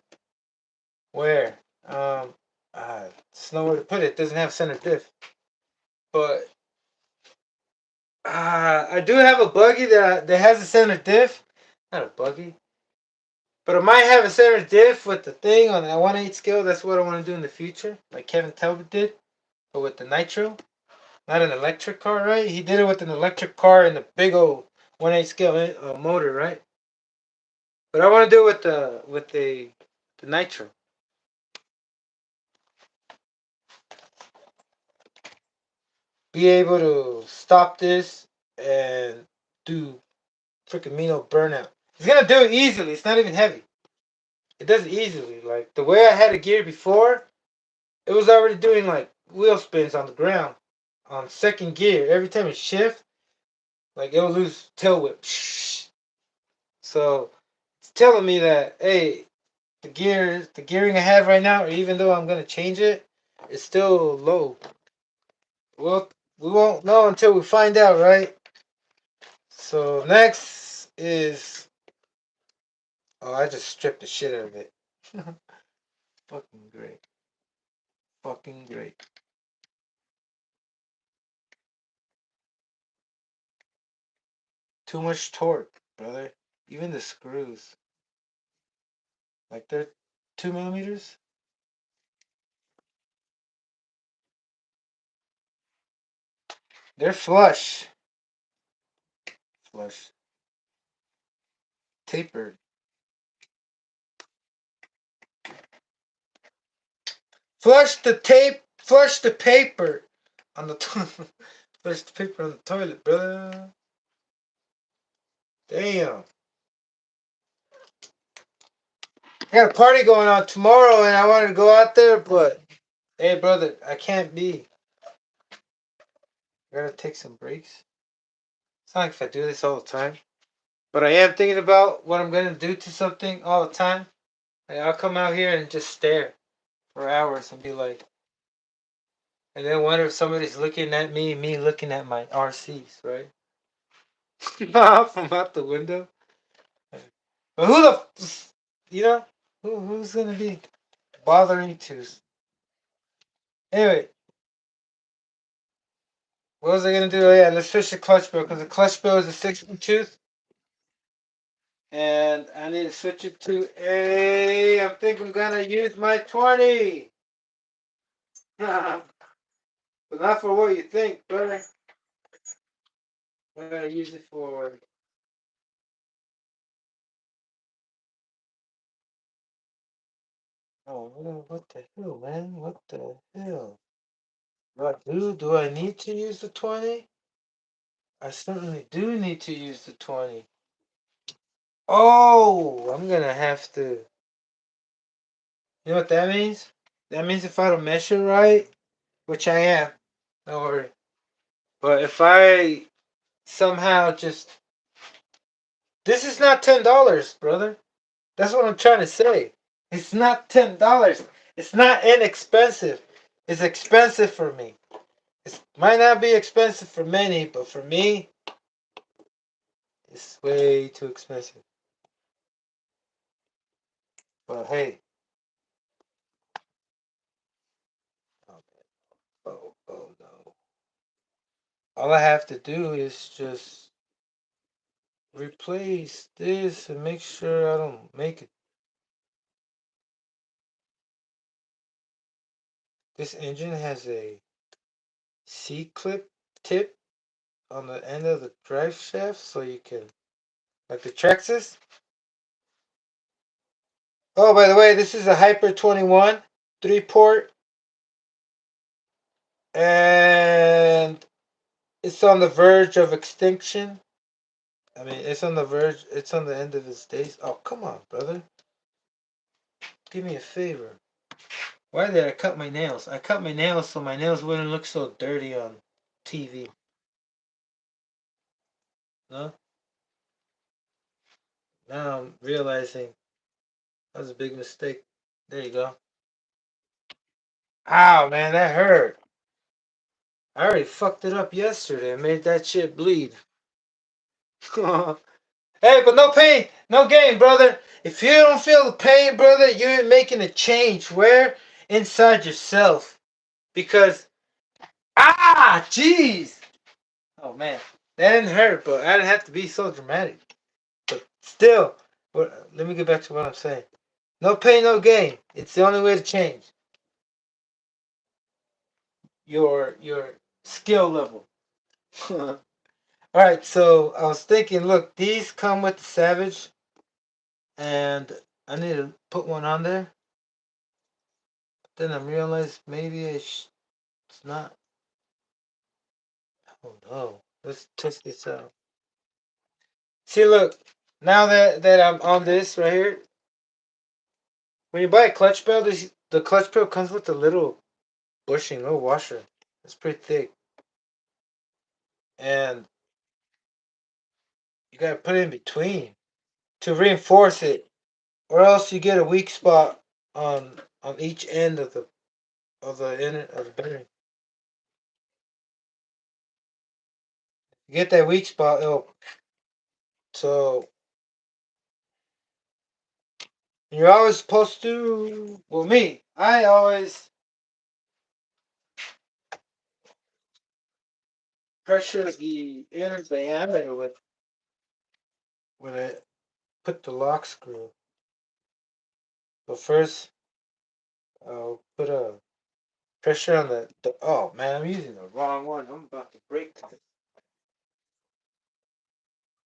Where? There's nowhere to put it. It doesn't have center diff. But I do have a buggy that has a center diff. Not a buggy. But I might have a center diff with the thing on that 1/8 scale. That's what I want to do in the future. Like Kevin Talbot did. But with the nitro. Not an electric car, right? He did it with an electric car and the big old 1/8 scale motor, right? But I want to do it with the nitro. Be able to stop this and do freaking Mino burnout. It's gonna do it easily. It's not even heavy. It does it easily. Like the way I had it geared before, it was already doing like wheel spins on the ground on second gear. Every time it shift, like it will lose tail whip. So it's telling me that hey, the gearing I have right now, even though I'm gonna change it, it's still low. Well, we won't know until we find out, right? So next is I just stripped the shit out of it. Fucking great. fucking great. Too much torque, brother. Even the screws. Like they're 2 millimeters. They're flush. Flush. Tapered. Flush the tape. Flush the paper on the toilet. Flush the paper on the toilet, brother. Damn. I got a party going on tomorrow, and I wanted to go out there, but hey, brother, I can't be. I gotta take some breaks. It's not like if I do this all the time, but I am thinking about what I'm gonna do to something all the time. Like, I'll come out here and just stare for hours and be like, and then wonder if somebody's looking at me looking at my RCs, right? From out the window. But who the, you know, who's gonna be bothering to? Anyway, what was I gonna do? Oh yeah, let's switch the clutch bill because the clutch bill is a 6-tooth, and I need to switch it to a. I think I'm gonna use my 20, but not for what you think, brother. I'm gonna use it for. Oh, what the hell, man? What the hell? Do I need to use the 20? I certainly do need to use the 20. Oh, I'm gonna have to. You know what that means? That means if I don't measure right, which I am, don't worry. But if I somehow just. This is not $10, brother. That's what I'm trying to say. It's not $10. It's not inexpensive. It's expensive for me. It might not be expensive for many, but for me, it's way too expensive. But hey. Oh no. All I have to do is just replace this and make sure I don't make it. This engine has a C-clip tip on the end of the drive shaft so you can, like the Traxxas. Oh, by the way, this is a Hyper 21 3-port, and it's on the verge of extinction. I mean, it's on the verge, it's on the end of its days. Oh, come on, brother. Give me a favor. Why did I cut my nails? I cut my nails so my nails wouldn't look so dirty on TV. No? Now I'm realizing that was a big mistake. There you go. Ow, man, that hurt. I already fucked it up yesterday. I made that shit bleed. Hey, but no pain, no gain, brother. If you don't feel the pain, brother, you ain't making a change. Where? Inside yourself. Because, jeez. Oh, man. That didn't hurt, but I didn't have to be so dramatic. But still, let me get back to what I'm saying. No pain, no gain. It's the only way to change your skill level. All right, so I was thinking, look, these come with the Savage, and I need to put one on there. Then I realized maybe it's not. Oh no, let's test this out. See, look, now that I'm on this right here, when you buy a clutch belt, the clutch belt comes with a little bushing, little washer. It's pretty thick, and you gotta put it in between to reinforce it, or else you get a weak spot on each end of the bearing. You get that weak spot, so you're always supposed to. Well, me, I always pressure the inner diameter with when I put the lock screw. But first, I'll put a pressure on the. Oh man, I'm using the wrong one. I'm about to break this.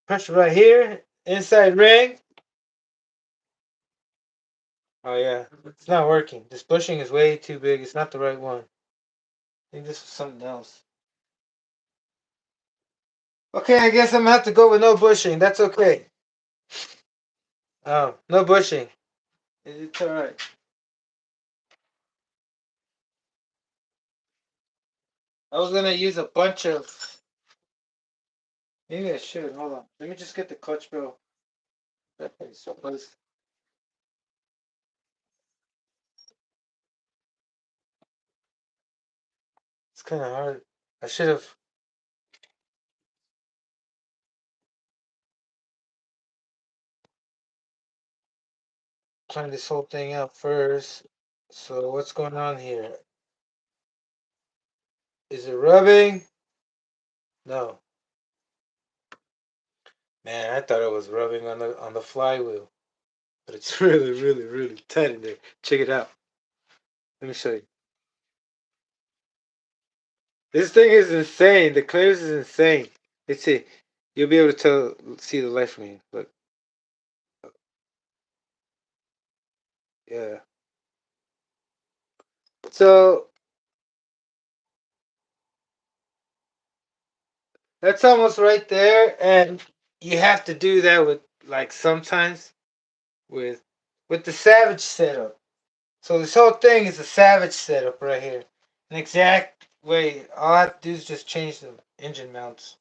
Pressure right here, inside ring. Oh yeah, it's not working. This bushing is way too big. It's not the right one. I think this was something else. Okay, I guess I'm gonna have to go with no bushing. That's okay. Oh, no bushing. It's alright. I was gonna use a bunch of. Maybe I should. Hold on. Let me just get the clutch bro. So close. It's kind of hard. I should have planned this whole thing out first. So what's going on here? Is it rubbing? No. Man, I thought it was rubbing on the flywheel, but it's really, really, really tight in there. Check it out. Let me show you. This thing is insane. The clearance is insane. Let's see. You'll be able to see the light from here. Look. Yeah. So that's almost right there, and you have to do that with like sometimes with the Savage setup. So this whole thing is a Savage setup right here. An exact way. All I have to do is just change the engine mounts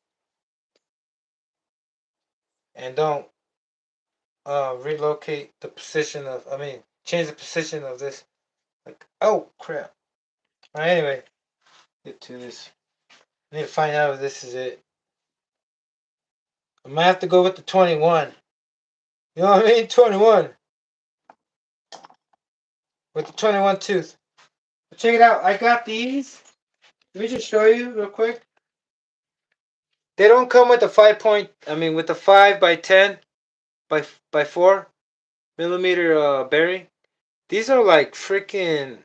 and don't relocate the position of. I mean, change the position of this. Like, oh crap. All right, anyway, get to this. I need to find out if this is it. I might have to go with the 21. You know what I mean? 21 with the 21 tooth. But check it out. I got these. Let me just show you real quick. They don't come with the 5 point. I mean, with the 5x10 by 4 millimeter bearing. These are like freaking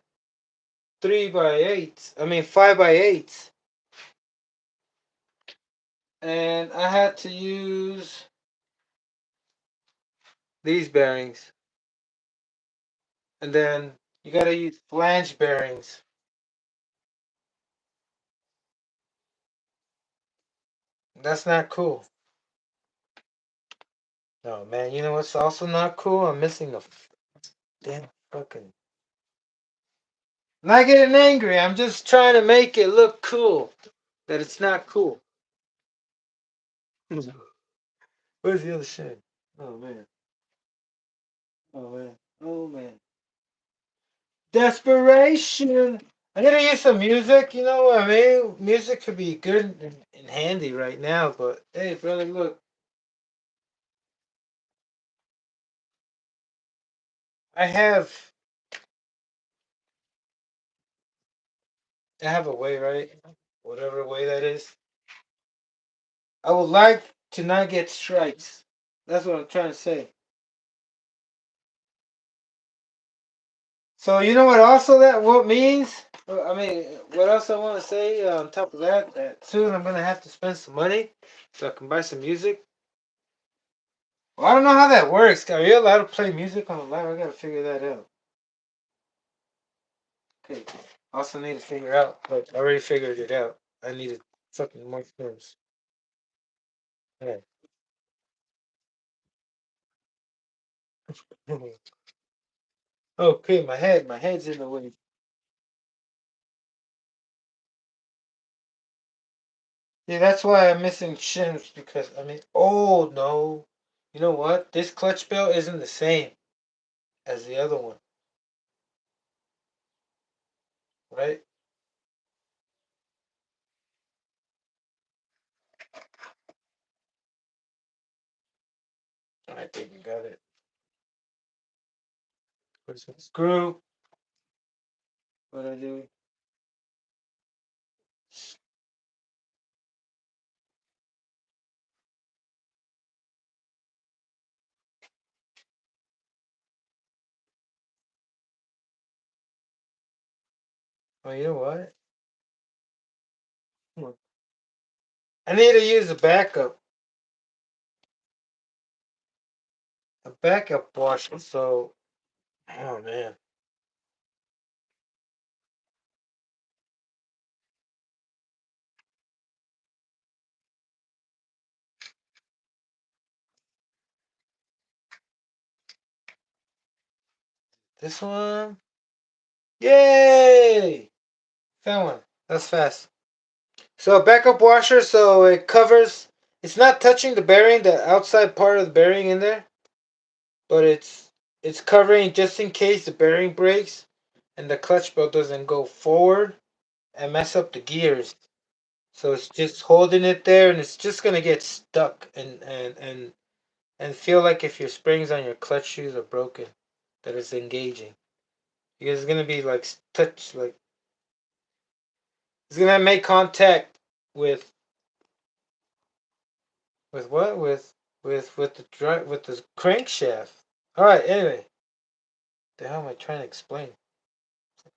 3x8s. I mean 5x8s. And I had to use these bearings. And then you gotta use flange bearings. That's not cool. No, man, you know what's also not cool? I'm missing the damn fucking. I'm not getting angry. I'm just trying to make it look cool. That it's not cool. Where's the other shit? Oh man. Oh man. Oh man. Desperation. I gotta use some music. You know what I mean? Music could be good and handy right now, but hey, brother, look. I have I have a way, right? Whatever way that is. I would like to not get strikes. That's what I'm trying to say. So you know what also that what means? I mean, what else I want to say on top of that? That soon I'm gonna have to spend some money so I can buy some music. Well, I don't know how that works. Are you allowed to play music on the live? I gotta figure that out. Okay. Also need to figure out, but I already figured it out. I needed fucking more films. Yeah. Okay, my head's in the way. Yeah, that's why I'm missing shims because I mean, oh no, you know what? This clutch belt isn't the same as the other one, right? I think you got it. Where's the screw? What I do? Oh, you know what? I need to use a backup washer. So, oh man, this one. Yay! Found one. That's fast. So a backup washer, so it covers. It's not touching the bearing, the outside part of the bearing in there, but it's covering just in case the bearing breaks and the clutch belt doesn't go forward and mess up the gears. So it's just holding it there, and it's just gonna get stuck and feel like if your springs on your clutch shoes are broken, that it's engaging. Because it's gonna be like touch, like it's gonna make contact with what? With the with the crankshaft. All right. Anyway, the hell am I trying to explain?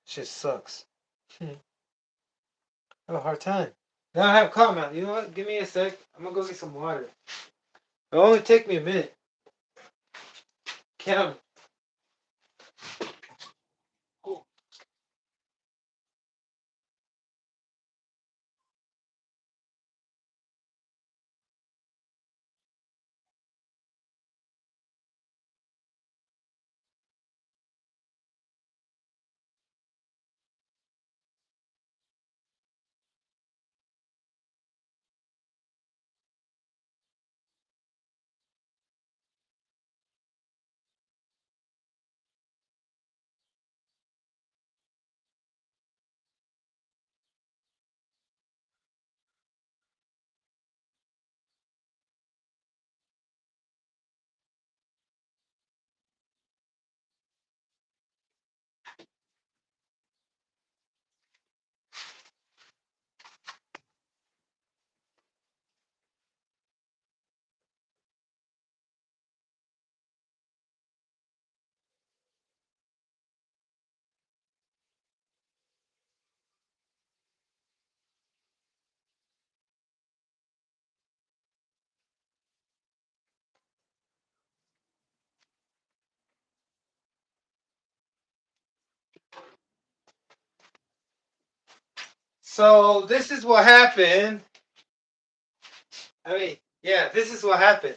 Shit sucks. I have a hard time. Now I have calm out. You know what? Give me a sec. I'm gonna go get some water. It'll only take me a minute. Count. So this is what happened. I mean, yeah, this is what happened.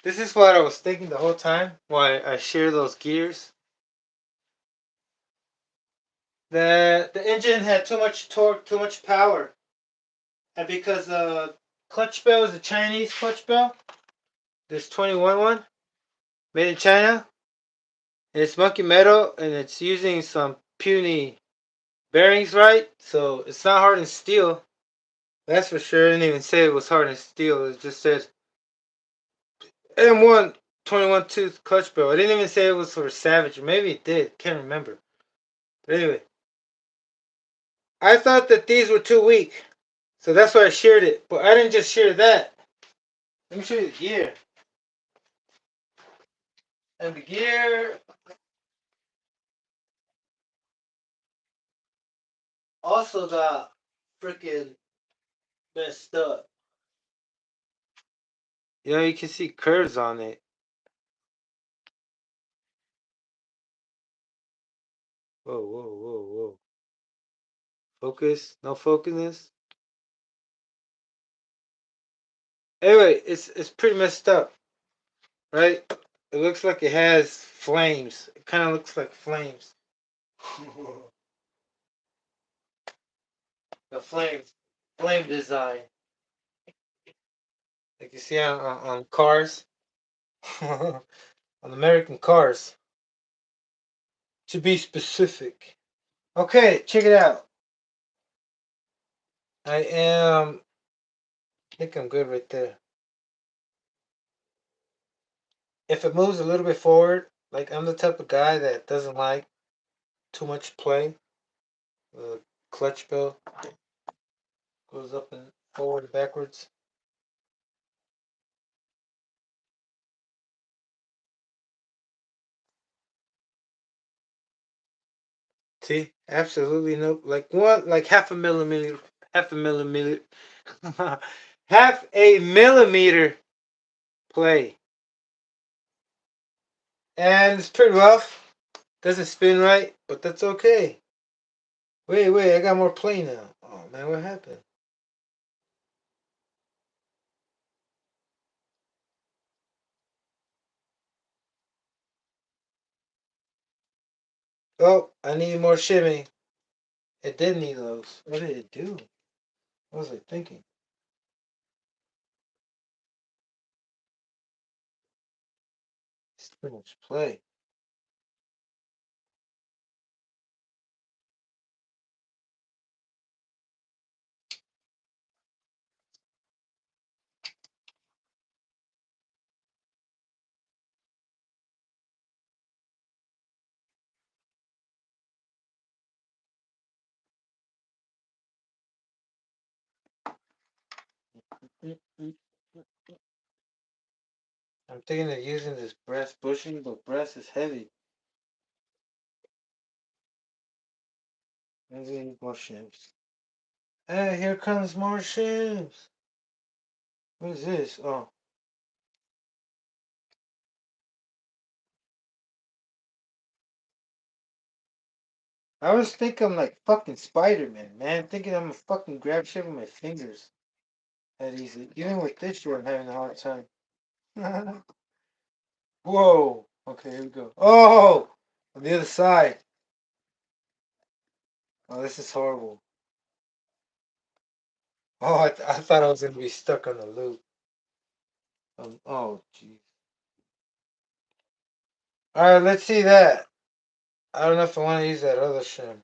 This is what I was thinking the whole time while I shear those gears. The engine had too much torque, too much power, and because the clutch bell is a Chinese clutch bell, this 21 one made in China, and it's monkey metal, and it's using some puny bearings, right? So it's not hardened steel. That's for sure. It didn't even say it was hardened steel. It just said M1 21 tooth clutch bell. It didn't even say it was for Savage. Maybe it did. Can't remember. But anyway, I thought that these were too weak. So that's why I sheared it. But I didn't just shear that. Let me show you the gear. And the gear also got freaking messed up. You know, you can see curves on it. Whoa, whoa, whoa, whoa. Focus? No focus? Anyway, it's pretty messed up, right? It looks like it has flames. It kind of looks like flames. The flame design. Like you see on cars. On American cars. To be specific. Okay, check it out. I think I'm good right there. If it moves a little bit forward, like I'm the type of guy that doesn't like too much play. The clutch bell goes up and forward and backwards. See, absolutely no, like what, like half a millimeter, half a millimeter play, and it's pretty rough. Doesn't spin right, but that's okay. Wait, I got more play now. Oh man, what happened? Oh, I need more shimmy. It did need those. What did it do? What was I thinking? It's too much play. I'm thinking of using this breast bushing, but breast is heavy. I need more shims. Hey, here comes more shims. What is this? Oh, I was thinking I'm like fucking Spider-Man, man. Thinking I'm gonna fucking grab shit with my fingers that easily. Even with this shit, I'm having a hard time. Whoa. Okay, here we go. Oh, on the other side. Oh, this is horrible. Oh, I thought I was gonna be stuck on a loop. Oh, jeez. All right, let's see that. I don't know if I want to use that other shim.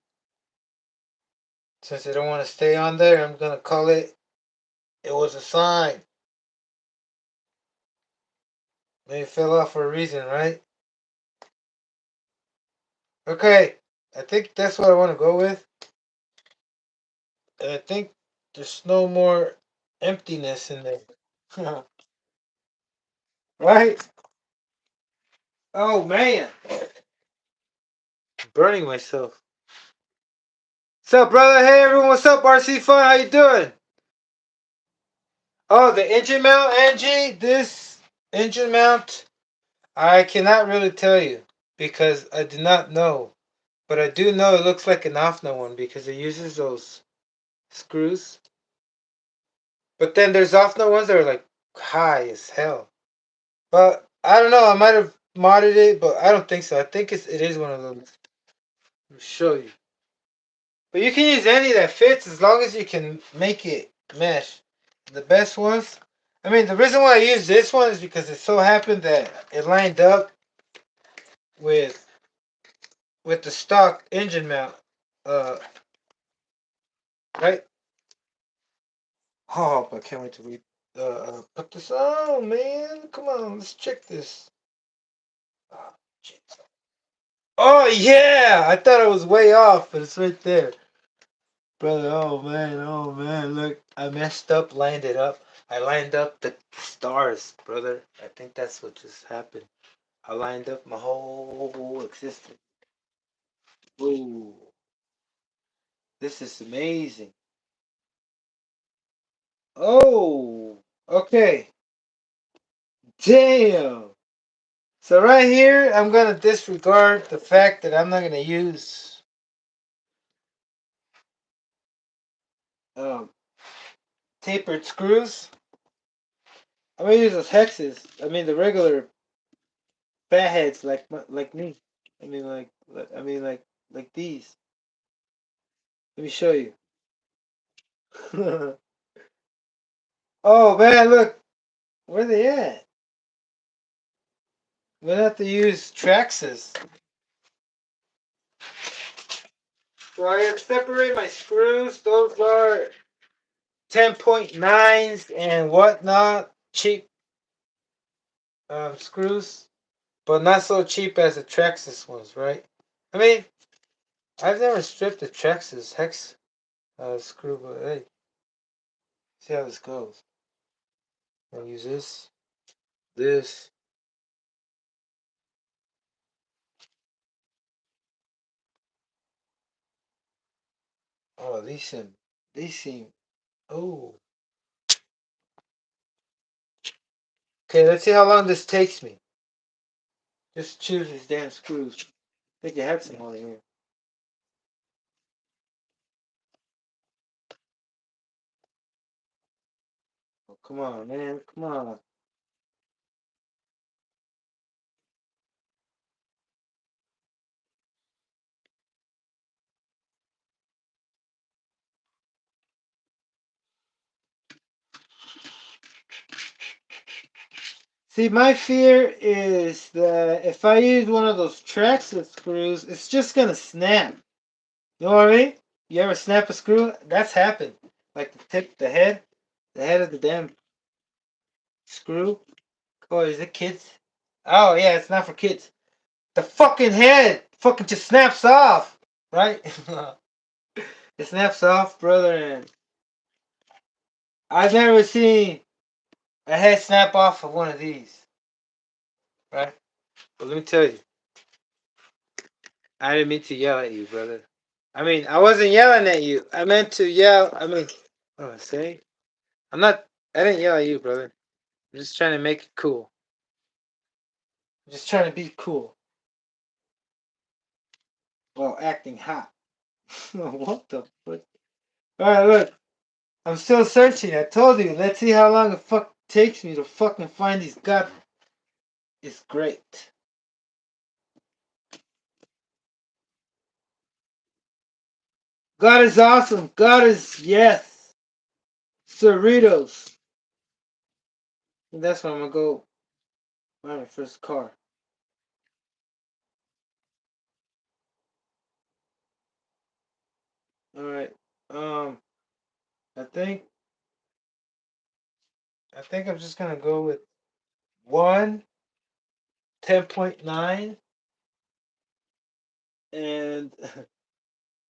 Since I don't want to stay on there, I'm gonna call it. It was a sign. Maybe it fell off for a reason, right? Okay, I think that's what I want to go with. And I think there's no more emptiness in there. Right? Oh man, I'm burning myself. What's up, brother? Hey everyone, what's up, RC Fun? How you doing? Oh, the engine mount, Angie. This engine mount, I cannot really tell you because I do not know. But I do know it looks like an Afna one because it uses those screws. But then there's Afna ones that are like high as hell. But I don't know. I might have modded it, but I don't think so. I think it is one of those. I'll show you. But you can use any that fits as long as you can make it mesh. The best ones. I mean, the reason why I use this one is because it so happened that it lined up with with the stock engine mount. Uh, right. Oh, but I can't wait to read. Put this on, man. Come on, let's check this. Oh, oh yeah, I thought I was way off, but it's right there. Brother, oh man, look, I messed up, lined it up. I lined up the stars, brother. I think that's what just happened. I lined up my whole existence. Ooh, this is amazing. Oh, okay. Damn. So right here, I'm gonna disregard the fact that I'm not gonna use um, tapered screws. I'm gonna use those hexes. I mean the regular fatheads like me. I mean like these. Let me show you. Oh man, look, where they at? I'm gonna have to use Traxxas. So I have separate my screws. Those are 10.9s and whatnot. Cheap screws, but not so cheap as the Traxxas ones, right? I mean, I've never stripped the Traxxas hex screw, but hey, see how this goes. I'll use this. Oh, these seem. Oh. Okay, let's see how long this takes me. Just choose these damn screws. I think you have some on here. Oh, come on, man. Come on. See, my fear is that if I use one of those traction screws, it's just gonna snap. You know what I mean? You ever snap a screw? That's happened. Like the head of the damn screw. Oh, is it kids? Oh yeah, it's not for kids. The fucking head fucking just snaps off, right? It snaps off, brother, and I've never seen a head snap off of one of these, right? But let me tell you, I didn't mean to yell at you, brother. I mean, I wasn't yelling at you. I meant to yell. I mean, what do I say? I'm not. I didn't yell at you, brother. I'm just trying to make it cool. I'm just trying to be cool while acting hot. What the fuck? All right, look. I'm still searching. I told you. Let's see how long it fuck takes me to fucking find these god. It's great. God is awesome. God is yes. Cerritos. And that's where I'm gonna go buy my first car. All right. Um, I think I'm just gonna go with one 10.9, and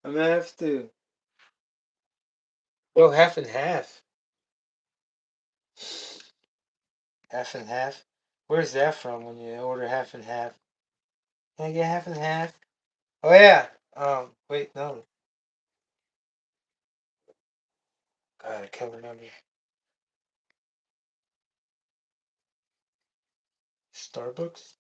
I'm gonna have to go half and half. Half and half. Where's that from when you order half and half? Can I get half and half? Oh yeah. Wait, no. God, I can't remember. Starbucks.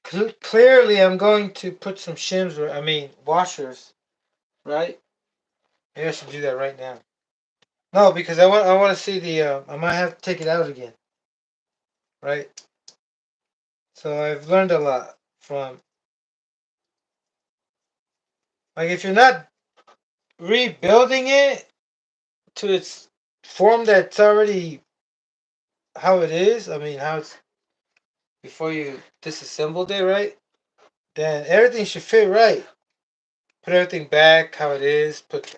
Clearly, I'm going to put some shims. I mean, washers. Right? Maybe I should do that right now. No, because I want to see the. I might have to take it out again. Right? So I've learned a lot from. Like, if you're not rebuilding it to its form that's already how it is, I mean, how it's before you disassembled it, right? Then everything should fit right. Put everything back how it is, put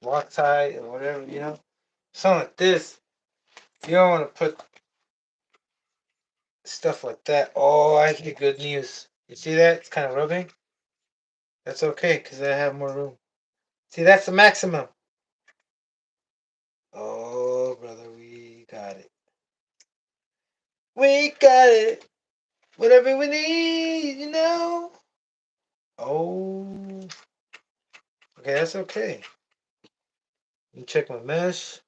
Loctite or whatever, Something like this. You don't want to put stuff like that. Oh, I get good news. You see that? It's kind of rubbing. That's okay because I have more room. See, that's the maximum. Oh, brother, we got it. We got it. Whatever we need. Oh, okay, that's okay. Let me check my mesh.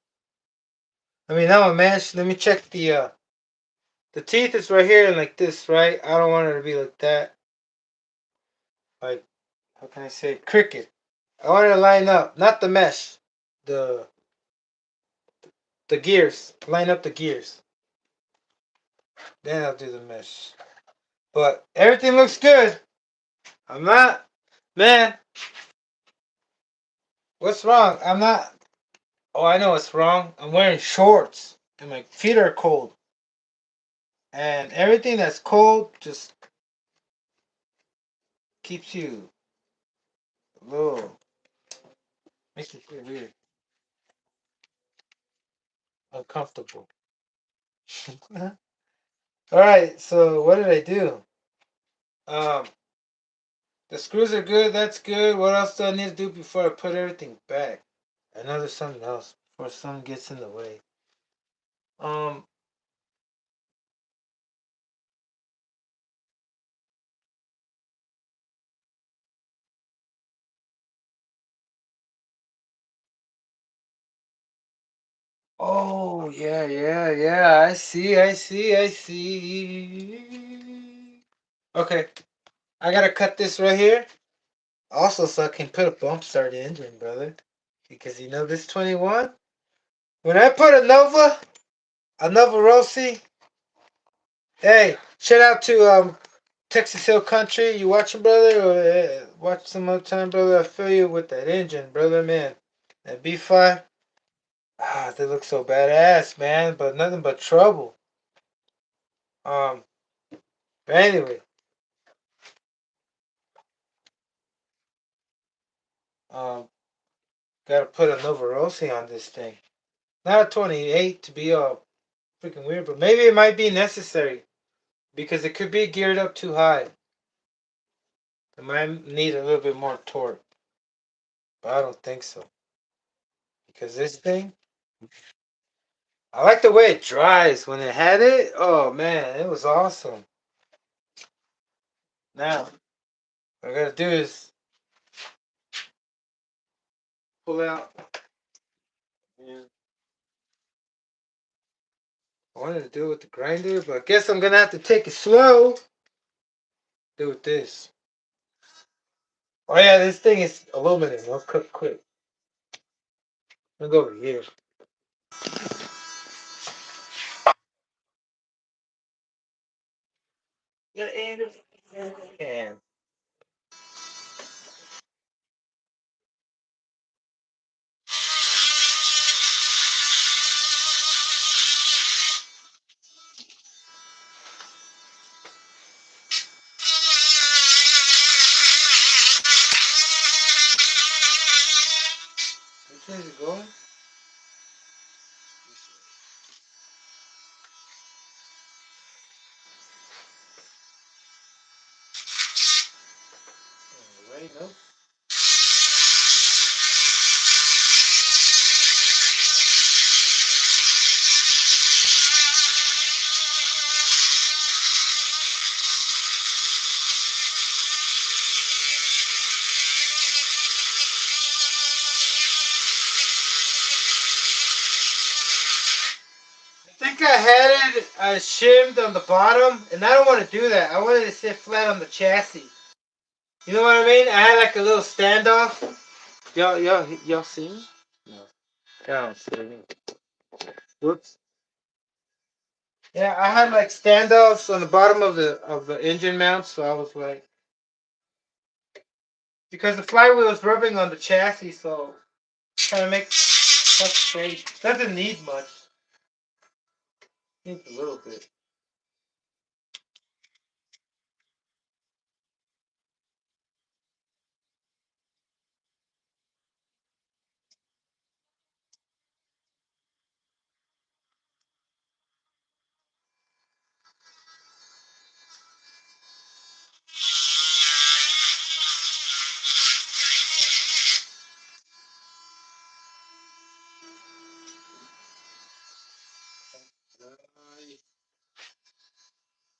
I mean, not my mesh. Let me check the teeth is right here and like this, right? I don't want it to be like that. Like, how can I say cricket? I want it to line up, not the mesh. The the gears. Line up the gears. Then I'll do the mesh. But everything looks good. I'm not, man. What's wrong? I'm not. Oh, I know what's wrong. I'm wearing shorts and my feet are cold. And everything that's cold just keeps you a little, makes you feel weird, uncomfortable. All right, so what did I do? Um, the screws are good. That's good. What else do I need to do before I put everything back? I know there's something else before something gets in the way. Um, Oh, yeah, yeah, yeah. I see, I see, I see. Okay, I gotta cut this right here. Also, so I can put a bump start engine, brother. Because you know this 21. When I put a Nova Rossi. Hey, shout out to Texas Hill Country. You watching, brother? Or, watch some other time, brother. I feel you with that engine, brother, man. That B5. Ah, they look so badass, man. But nothing but trouble. Um, but anyway, um, gotta put a Nova Rossi on this thing. Not a 28 to be all freaking weird, but maybe it might be necessary because it could be geared up too high. It might need a little bit more torque, but I don't think so because this thing. I like the way it dries when it had it. Oh man, it was awesome. Now, what I gotta do is pull out. Yeah. I wanted to do it with the grinder, but I guess I'm gonna have to take it slow. Do it with this. Oh yeah, this thing is aluminum. It'll cook quick. I'll go over here. Yeah, and which way is it going? Right, no. I think I had it shimmed on the bottom, and I don't want to do that. I wanted to sit flat on the chassis. You know what I mean? I had like a little standoff. Y'all see me? No. I don't see me. Whoops. Yeah, I had like standoffs on the bottom of the engine mount, so I was like, because the flywheel is rubbing on the chassis, so trying to make much space. Doesn't need much. Needs a little bit.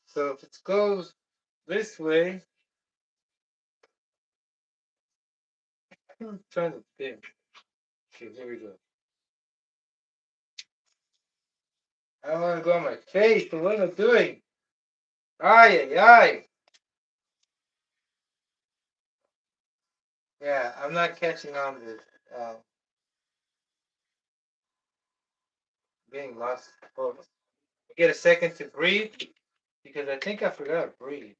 So if it goes this way, I'm trying to think. Okay, here we go. I don't want to go on my face, but what am I doing? Ay, ay, ay. Yeah, I'm not catching on to this. Being lost. Oh, get a second to breathe because I think I forgot to breathe.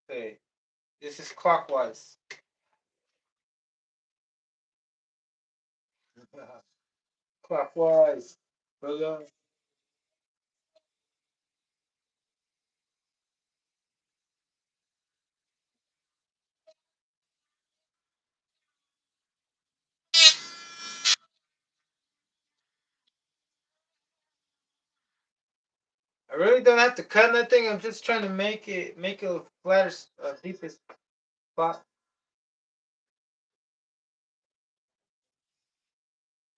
Okay, this is clockwise. Clockwise. Brother. I really don't have to cut nothing. I'm just trying to make it a flatter, deepest spot.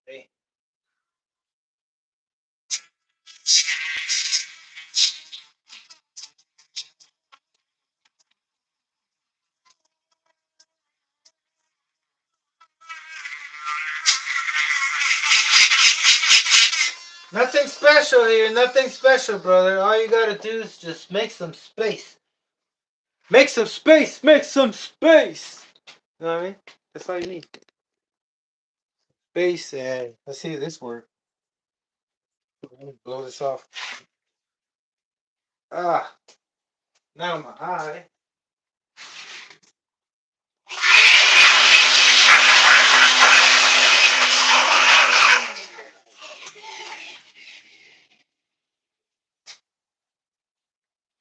Hey. Nothing special here. Nothing special, brother. All you gotta do is just make some space. Make some space. Make some space. You know what I mean? That's all you need. Space and let's see if this works. Blow this off. Ah, now my eye.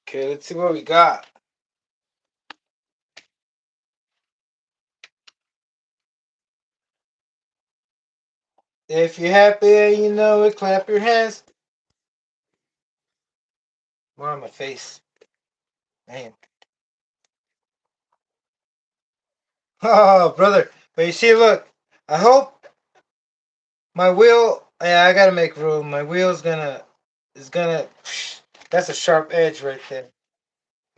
Okay, let's see what we got. If you're happy and you know it, clap your hands. More on my face. Man. Oh, brother. But you see, look. I hope my wheel. Yeah, I gotta make room. My wheel's gonna. Is gonna. That's a sharp edge right there.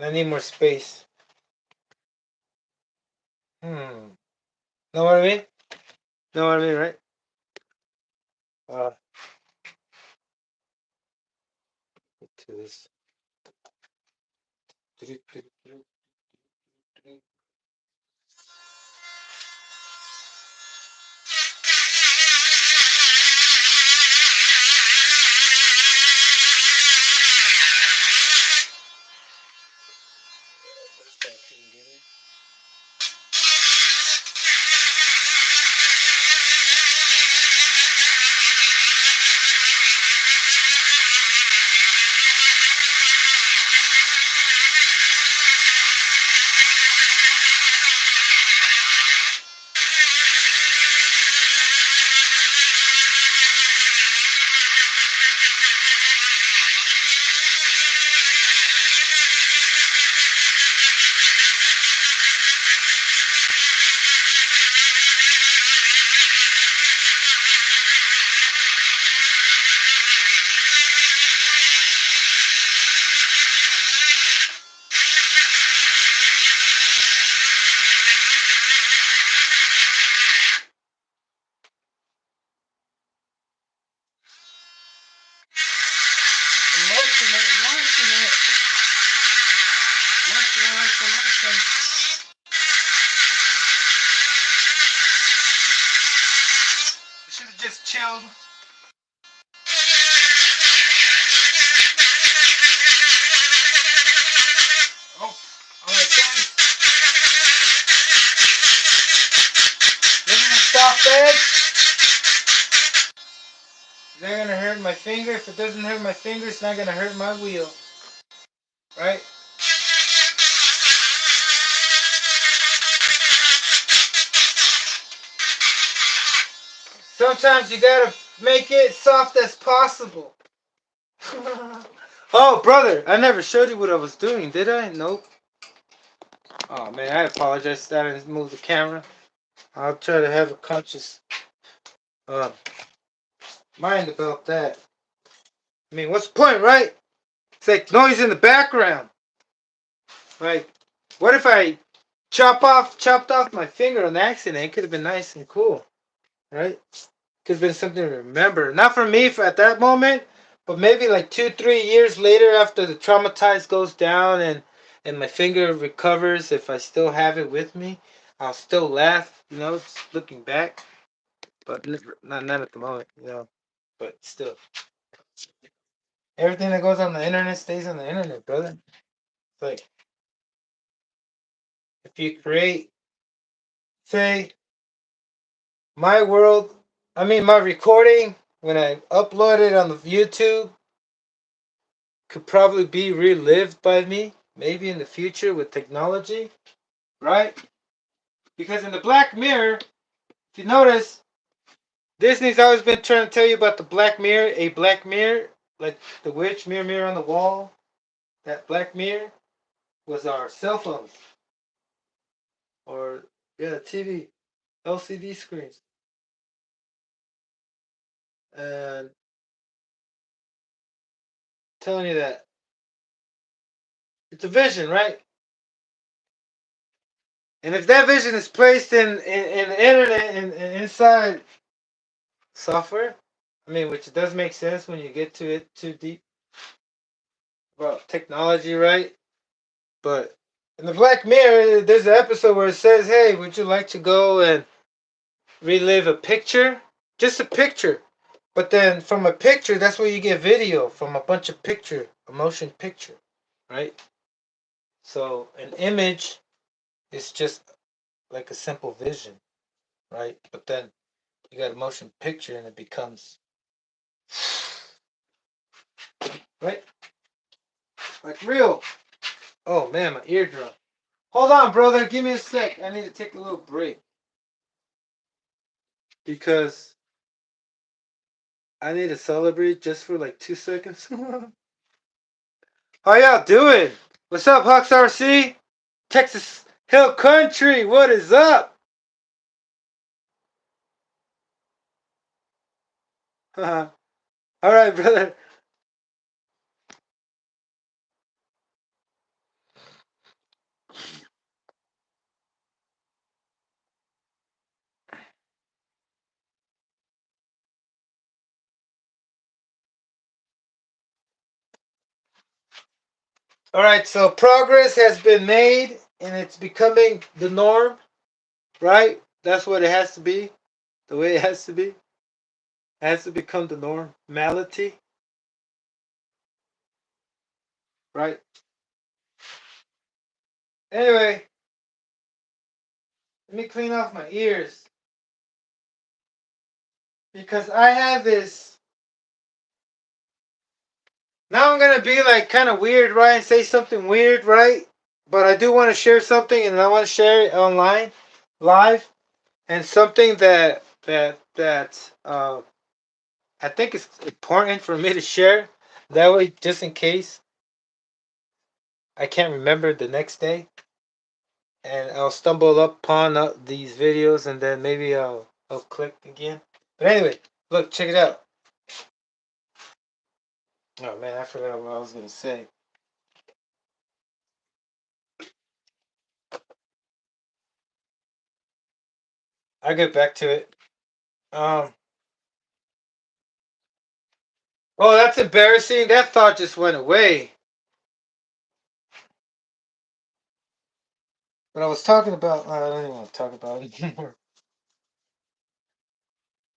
I need more space. Hmm. Know what I mean? Know what I mean, right? Uh. To this. Should have just chilled. Oh, alright, guys. Living a soft edge. Is that gonna hurt my finger? If it doesn't hurt my finger, it's not gonna hurt my wheel. Right? Sometimes you gotta make it soft as possible. Oh, brother, I never showed you what I was doing, did I? Nope. Oh, man, I apologize that I didn't move the camera. I'll try to have a conscious uh, mind about that. I mean, what's the point, right? It's like noise in the background. Like, what if I chopped off my finger on accident? It could have been nice and cool, right? Could have been something to remember. Not for me at that moment, but maybe like 2, 3 years later after the traumatized goes down and my finger recovers, if I still have it with me, I'll still laugh, just looking back. But not at the moment, But still. Everything that goes on the internet stays on the internet, brother. It's like if you create, say, my world, my recording, when I upload it on the YouTube, could probably be relived by me, maybe in the future with technology, right? Because in the Black Mirror, if you notice, Disney's always been trying to tell you about the Black Mirror, a Black Mirror, like the witch, mirror, mirror on the wall. That Black Mirror was our cell phones, or yeah, TV, LCD screens, and telling you that it's a vision, right? And if that vision is placed in the internet and inside software, I mean, which does make sense when you get to it too deep about technology, right? But in the Black Mirror, there's an episode where it says, "Hey, would you like to go and relive a picture? Just a picture." But then from a picture, that's where you get video from a bunch of picture, a motion picture, right? So an image is just like a simple vision, right? But then you got a motion picture and it becomes, right? Like real. Oh man, my eardrum. Hold on, brother. Give me a sec. I need to take a little break because I need to celebrate just for like 2 seconds. How y'all doing? What's up, Hawks RC? Texas Hill Country, what is up? All right, brother. All right, so progress has been made and it's becoming the norm, right? That's what it has to be, the way it has to be. It has to become the normality, right? Anyway, let me clean off my ears because I have this. Now I'm gonna be like kind of weird, right? And say something weird, right? But I do want to share something, and I want to share it online, live, and something that I think is important for me to share. That way, just in case I can't remember the next day, and I'll stumble upon these videos, and then maybe I'll click again. But anyway, look, check it out. Oh man, I forgot what I was gonna say. I'll get back to it. Um. Oh, that's embarrassing. That thought just went away. What I was talking about, I don't even want to talk about it anymore.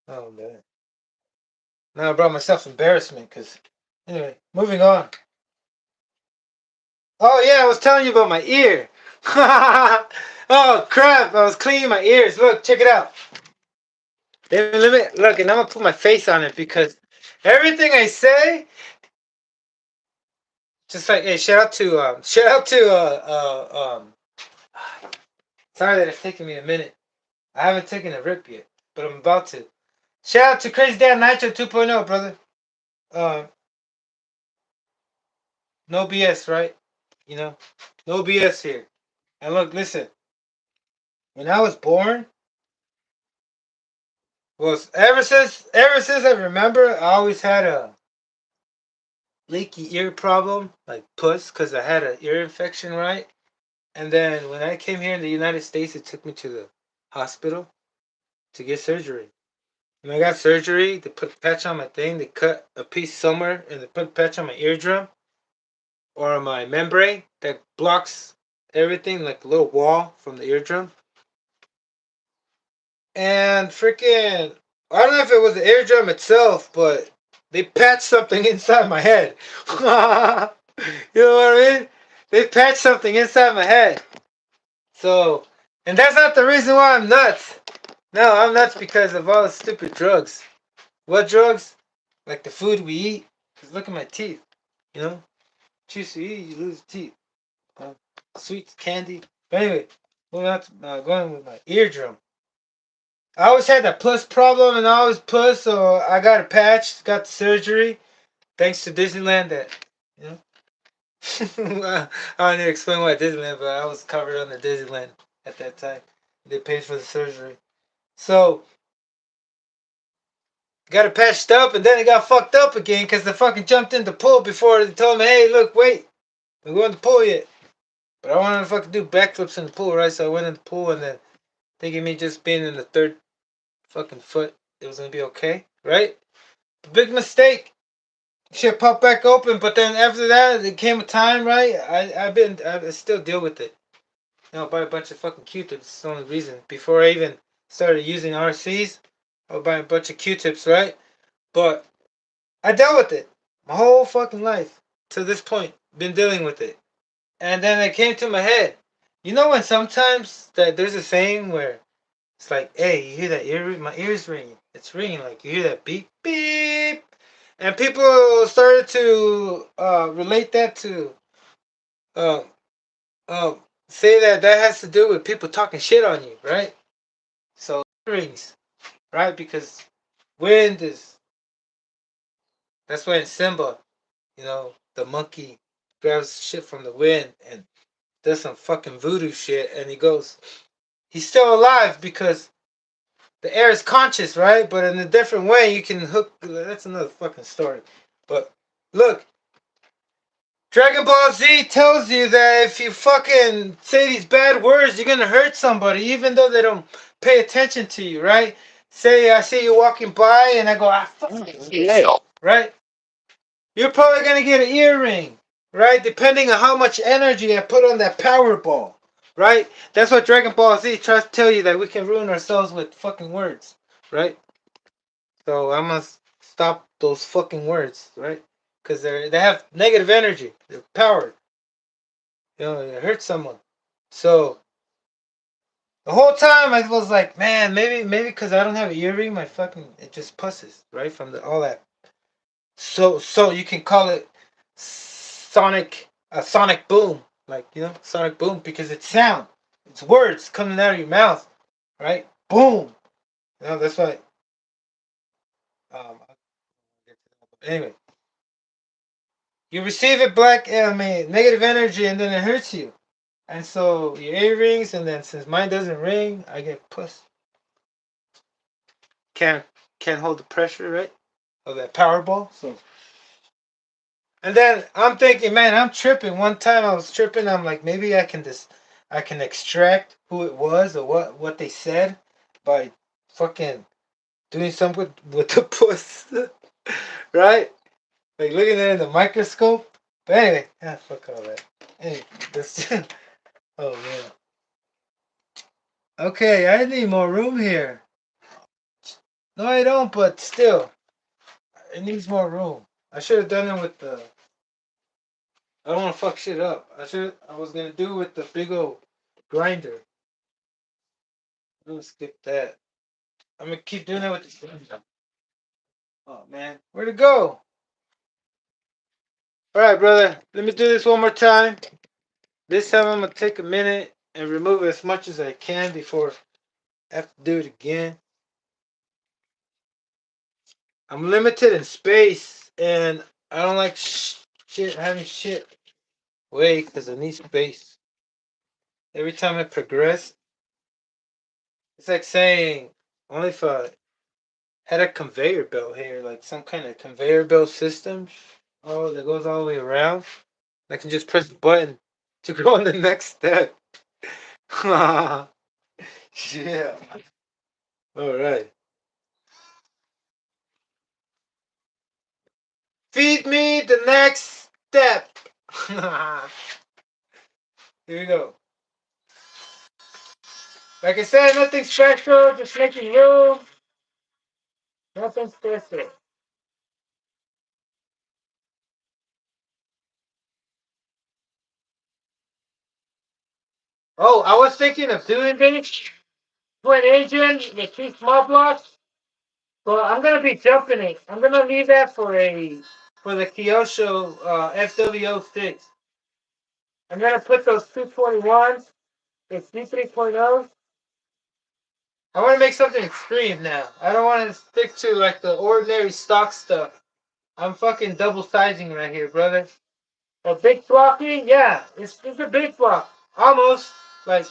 Oh man. Now I brought myself embarrassment because. Anyway, moving on. Oh yeah, I was telling you about my ear. Oh crap! I was cleaning my ears. Look, check it out. Look, and I'm gonna put my face on it because everything I say, just like hey, Sorry that it's taking me a minute. I haven't taken a rip yet, but I'm about to. Shout out to Crazy Dan Nitro 2.0, brother. Um, no BS, right? You know, no BS here. And look, listen. When I was born, was ever since I remember, I always had a leaky ear problem, like puss, because I had an ear infection, right? And then when I came here in the United States, it took me to the hospital to get surgery. When I got surgery, they put patch on my thing. They cut a piece somewhere, and they put patch on my eardrum or my membrane that blocks everything, like a little wall from the eardrum. And freaking, I don't know if it was the eardrum itself, but they patched something inside my head. You know what I mean? They patched something inside my head. So, and that's not the reason why I'm nuts. No, I'm nuts because of all the stupid drugs. What drugs? Like the food we eat. Cause look at my teeth. You know, choose to eat, you lose teeth. Sweets, candy. But anyway, moving on to, going with my eardrum. I always had that puss problem, and I always puss, so I got a patch, got the surgery, thanks to Disneyland. That you know, I don't need to explain why Disneyland, but I was covered under Disneyland at that time. They paid for the surgery, so got it patched up, and then it got fucked up again because they fucking jumped in the pool before they told me, "Hey, look, wait, we're going to the pool yet." But I wanted to fucking do backflips in the pool, right? So I went in the pool, and then thinking me just being in the third fucking foot, it was gonna be okay, right? Big mistake. Shit popped back open, but then after that, it came a time, right? I still deal with it. You know, buy a bunch of fucking Q-tips. It's the only reason. Before I even started using RCs, I would buy a bunch of Q-tips, right? But I dealt with it my whole fucking life to this point. Been dealing with it, and then it came to my head. You know when sometimes that there's a saying where it's like, hey, you hear that ear? My ear's ringing. It's ringing. Like you hear that beep beep, and people started to relate that to uh, uh, say that that has to do with people talking shit on you, right? So rings, right? Because wind is that's when Simba, you know, the monkey grabs shit from the wind and does some fucking voodoo shit, and he goes, he's still alive because the air is conscious, right? But in a different way, you can hook. That's another fucking story. But look, Dragon Ball Z tells you that if you fucking say these bad words, you're gonna hurt somebody, even though they don't pay attention to you, right? Say I see you walking by, and I go, ah, fuck you, right? You're probably gonna get an earring, right? Depending on how much energy I put on that power ball, right? That's what Dragon Ball Z tries to tell you, that we can ruin ourselves with fucking words, right? So I must stop those fucking words, right? Because they have negative energy. They're powered. You know, it hurts someone. So the whole time I was like, man, maybe because I don't have an earring, my fucking it just pusses, right, from the all that. So you can call it sonic boom, like sonic boom, because it's sound, it's words coming out of your mouth, right? Boom. That's why. Um, anyway, you receive it black, I mean, negative energy, and then it hurts you. And so your earrings, and then since mine doesn't ring, I get puss. Can't can't hold the pressure, right? Of that Powerball. So, and then I'm thinking, man, I'm tripping. One time I was tripping. I'm like, maybe I can extract who it was or what they said by fucking doing something with the puss, right? Like looking at it in the microscope. But anyway, fuck all that. Anyway, this. Oh man. Okay, I need more room here. No, I don't. But still, it needs more room. I should have done it with the. I don't want to fuck shit up. I was gonna do it with the big old grinder. I'm gonna skip that. I'm gonna keep doing it with the grinder. Oh man, where'd it go? All right, brother. Let me do this one more time. This time I'm gonna take a minute and remove as much as I can before I have to do it again. I'm limited in space, and I don't like shit having shit away because I need space. Every time I progress, it's like saying only if I had a conveyor belt here, like some kind of conveyor belt system. Oh, that goes all the way around. I can just press the button to go on the next step. Yeah. All right. Feed me the next step. Here we go. Like I said, nothing special, just making room. Nothing special. Oh, I was thinking of doing this for an agent, the two small blocks. Well, I'm gonna be jumping it. I'm gonna leave that for the Kyosho FW06. I'm gonna put those 221s, the C3.0s. I want to make something extreme now. I don't want to stick to like the ordinary stock stuff. I'm fucking double sizing right here, brother. A big blocking, yeah, it's a big block. Almost like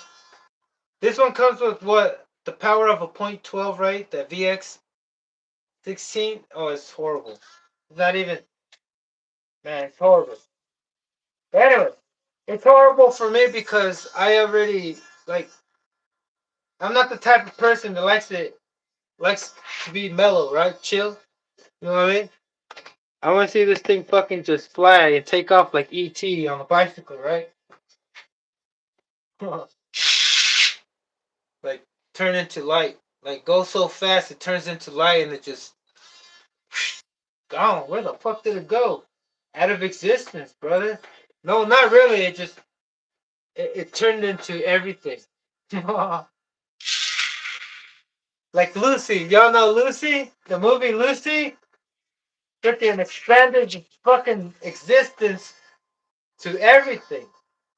this one comes with what the power of a .12, right? That VX16. Oh, it's horrible. It's not even. Man, it's horrible. But anyway, it's horrible for me because I already like. I'm not the type of person that likes to be mellow, right? Chill. You know what I mean? I want to see this thing fucking just fly and take off like ET on a bicycle, right? Like turn into light. Like go so fast it turns into light and it just gone. Where the fuck did it go? Out of existence, brother. No, not really. It just it turned into everything. Like Lucy. Y'all know Lucy? The movie Lucy? Freaking expanded fucking existence to everything.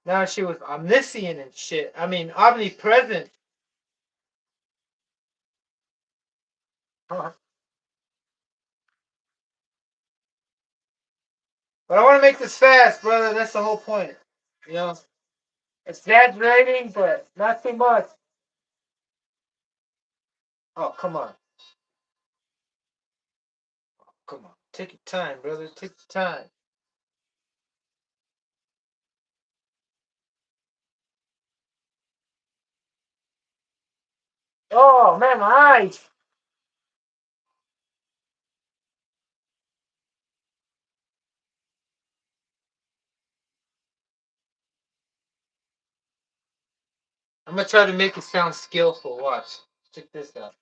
Now she was omniscient and shit. I mean, omnipresent. But I want to make this fast, brother. That's the whole point. You know, exaggerating, but not too much. Oh, come on. Come on. Take your time, brother. Take your time. Oh, man, my eyes. I'm going to try to make it sound skillful. Watch. Check this out.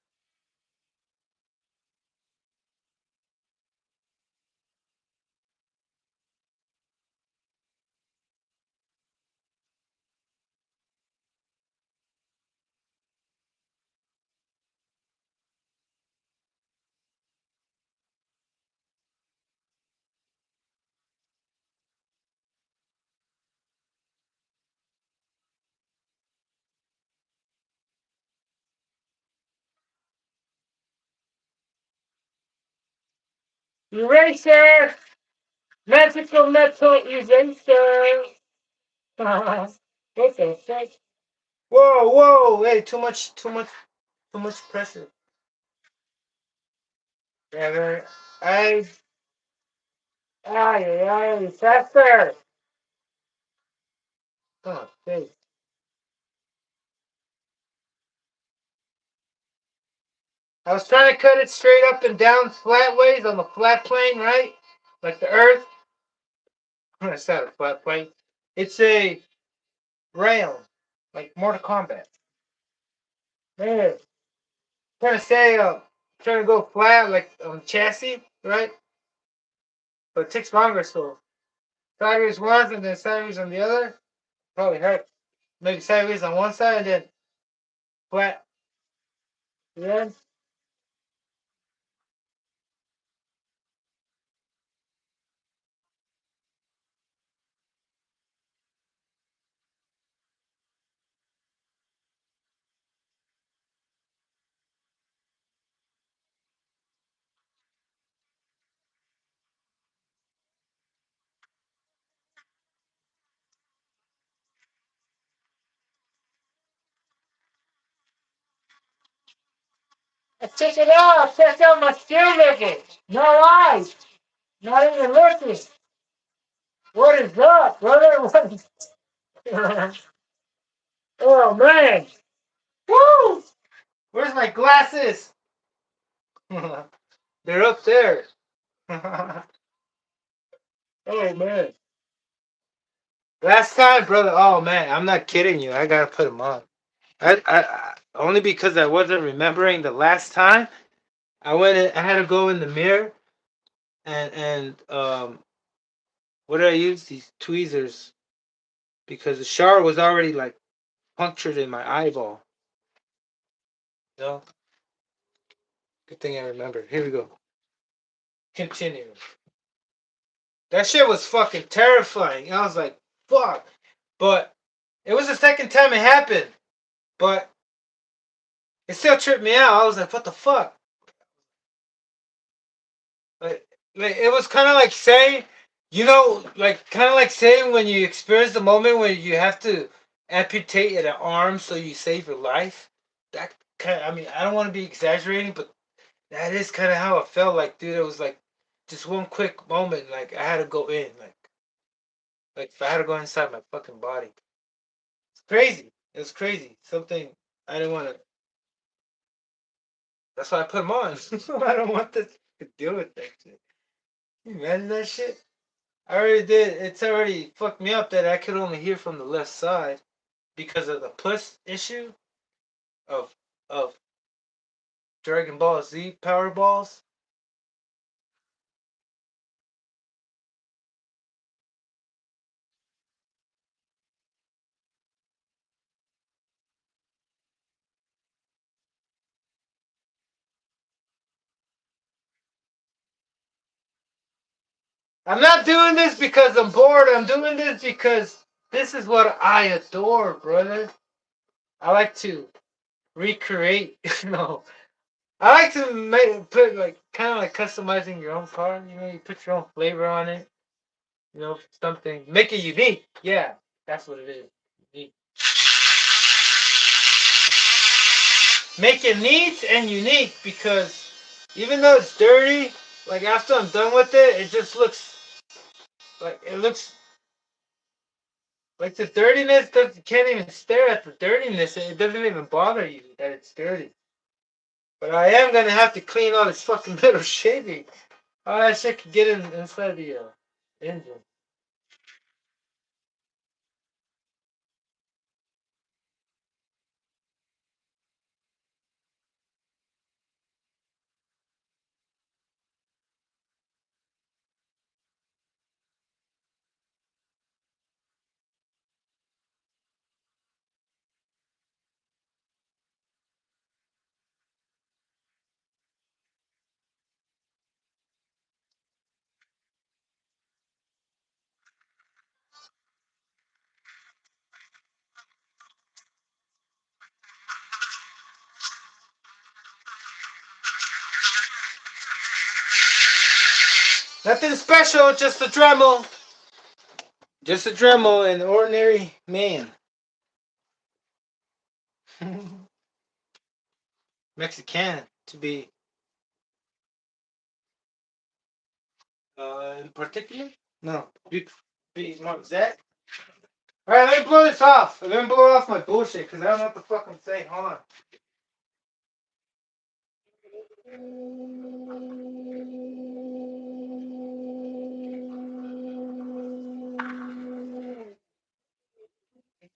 Eraser! Magical metal eraser! What the fuck? Whoa, whoa! Hey, too much pressure. Yeah, man. I, ay, faster! Come on, hey. I was trying to cut it straight up and down flat ways on the flat plane, right? Like the Earth. It's not a flat plane. It's a rail, like Mortal Kombat. Man, trying to say, trying to go flat like on chassis, right? But it takes longer, so sideways once and then sideways on the other. Probably hurt. Maybe sideways on one side and then flat. Yeah. Check it out. Check out my skill level. No eyes. Not even looking. What is up, brother? What is... Oh, man. Woo! Where's my glasses? They're up there. Oh, man. Last time, brother. Oh, man. I'm not kidding you. I gotta put them on. Only because I wasn't remembering the last time. I had to go in the mirror and what did I use? These tweezers because the shower was already like punctured in my eyeball. You know? Good thing I remember. Here we go. Continue. That shit was fucking terrifying. I was like, fuck. But it was the second time it happened. But it still tripped me out. I was like, what the fuck? Like it was kind of like saying, like kind of like saying when you experience the moment when you have to amputate an arm so you save your life. That kind of, I mean, I don't want to be exaggerating, but that is kind of how it felt like, dude. It was like just one quick moment. Like I had to go in, like if I had to go inside my fucking body. It's crazy. It was crazy. Something I didn't want to. That's why I put them on. I don't want this. could deal with that shit. Can you imagine that shit? I already did. It's already fucked me up that I could only hear from the left side because of the puss issue of of Dragon Ball Z Power Balls. I'm not doing this because I'm bored. I'm doing this because this is what I adore, brother. I like to recreate. No, I like to put like kind of like customizing your own car. You know, you put your own flavor on it. You know, something make it unique. Yeah, that's what it is. Unique. Make it neat and unique because even though it's dirty, like after I'm done with it, it just looks like it looks like the dirtiness. You can't even stare at the dirtiness. It doesn't even bother you that it's dirty. But I am gonna have to clean all this fucking little shitty. All that shit could get inside the engine. Nothing special, just a Dremel. Just a Dremel, an ordinary man. Mexican to be in particular? No. Be more exact. Alright, let me blow this off. Let me blow off my bullshit because I don't know what the fuck I'm saying. Hold on.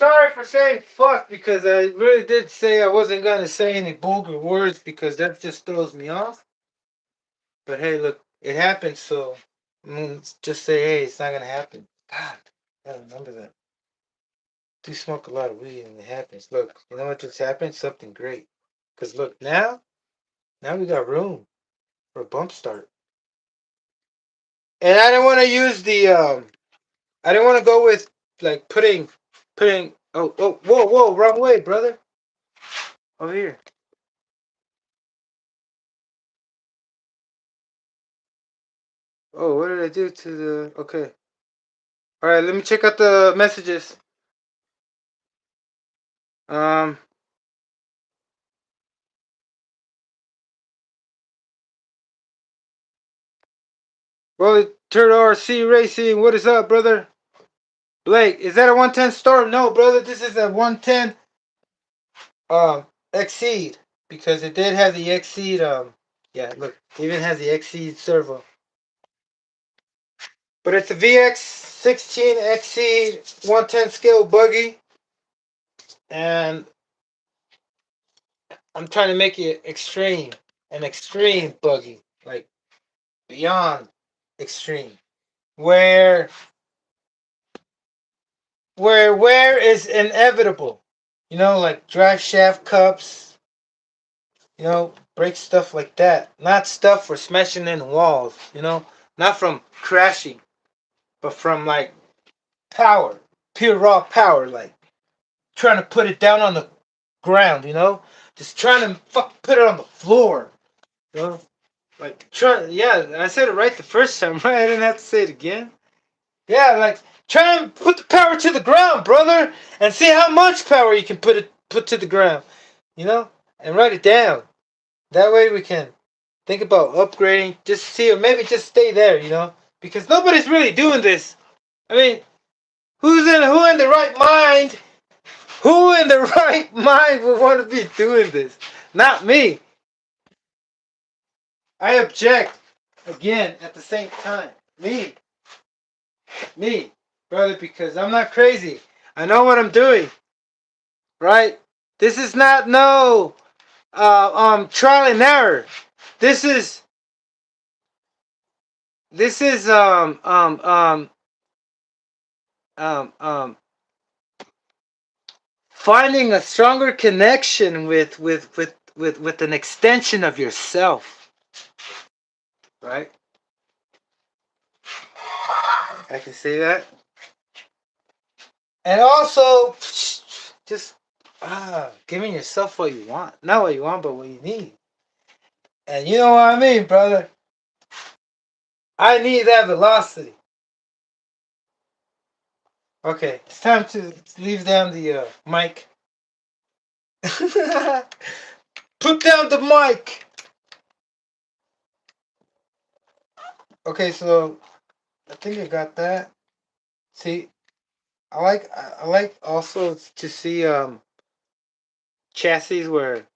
Sorry for saying fuck because I really did say I wasn't gonna say any vulgar words because that just throws me off. But hey, look, it happened, so just say hey, it's not gonna happen. God, I remember that. Do smoke a lot of weed and it happens. Look, you know what just happened? Something great. Cause look now we got room for a bump start. And I didn't want to use the I didn't want to go with like putting whoa wrong way, brother. Over here. Oh, what did I do to the okay. Alright, let me check out the messages. Um Roy Turtle RC Racing, what is up, brother? Blake, is that a 110 storm? No, brother, this is a 110 Exceed. Because it did have the Exceed yeah, look, it even has the Exceed servo. But it's a VX16 Exceed 110 scale buggy. And I'm trying to make it extreme. An extreme buggy. Like beyond extreme. Where wear is inevitable. You know, like drive shaft cups, you know, break stuff like that. Not stuff for smashing in walls, you know, not from crashing, but from like power, pure raw power, like trying to put it down on the ground, you know, just trying to put it on the floor, you know, like trying. Yeah, I said it right the first time, right? I didn't have to say it again. Yeah, like try and put the power to the ground, brother, and see how much power you can put to the ground, you know, and write it down. That way we can think about upgrading, just see, or maybe just stay there, you know, because nobody's really doing this. I mean, who in the right mind? Who in the right mind would want to be doing this? Not me. I object. again at the same time. Me, brother, because I'm not crazy. I know what I'm doing, right? This is not no trial and error. This is this is um um finding a stronger connection with an extension of yourself, right? I can say that. And also just giving yourself what you want. Not what you want, but what you need. And you know what I mean, brother? I need that velocity. Okay, it's time to leave down the mic. Put down the mic. Okay, so I think I got that. See, I like also to see chassis where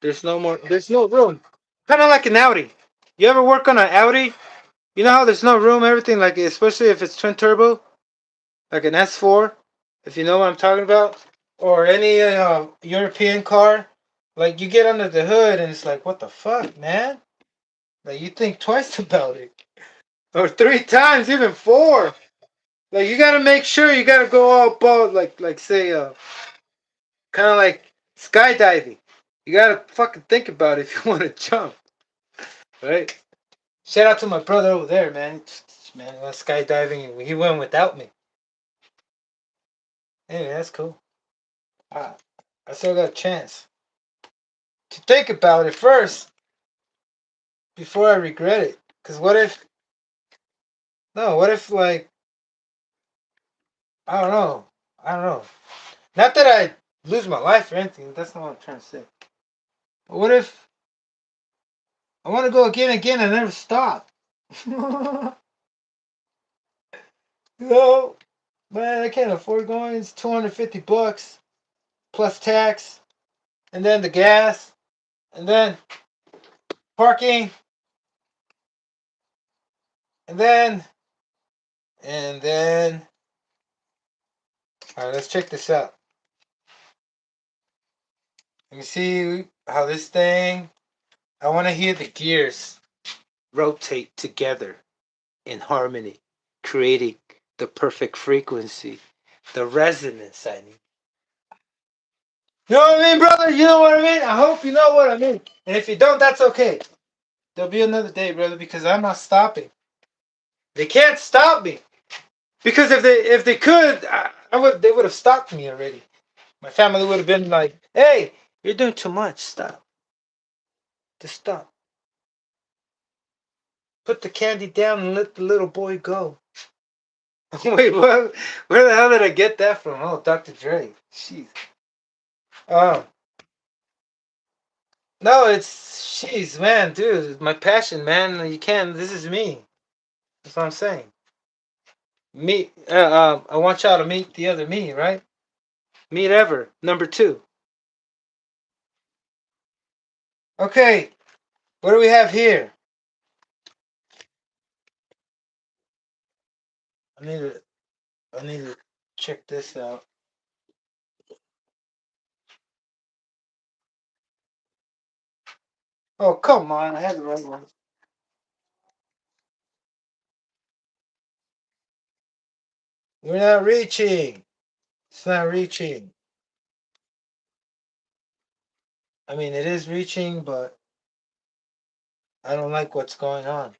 there's no room. Kind of like an Audi. You ever work on an Audi? You know how there's no room, everything, like especially if it's twin turbo, like an S4, if you know what I'm talking about, or any European car. Like you get under the hood and it's like, what the fuck, man? Like you think twice about it, or three times, even four. Like you gotta make sure you gotta go all about like say kind of like skydiving. You gotta fucking think about it if you want to jump, right? Shout out to my brother over there, man. Man, he went skydiving and he went without me. Anyway, that's cool. I, I still got a chance to think about it first before I regret it. Cause what if? No, what if like I don't know. I don't know. Not that I lose my life or anything. That's not what I'm trying to say. But what if I want to go again, again, and never stop? No, man, I can't afford going. It's $250 plus tax, and then the gas, and then parking, and then and then. All right, let's check this out. Let me see how this thing. I want to hear the gears rotate together in harmony, creating the perfect frequency, the resonance I need. You know what I mean, brother? You know what I mean? I hope you know what I mean. And if you don't, that's okay. There'll be another day, brother, because I'm not stopping. They can't stop me. Because if they could, I would they would have stopped me already. My family would have been like, "Hey, you're doing too much. Stop. Just stop. Put the candy down and let the little boy go." Wait, what? Where the hell did I get that from? Oh, Dr. Dre. Jeez. Oh, no, it's jeez, man, dude. It's my passion, man. You can't. This is me. That's what I'm saying. Me. I want y'all to meet the other me, right? Meet ever number two. Okay, what do we have here? I need to. I need to check this out. Oh, come on. I had the right one. We're not reaching. It's not reaching. I mean, it is reaching, but I don't like what's going on.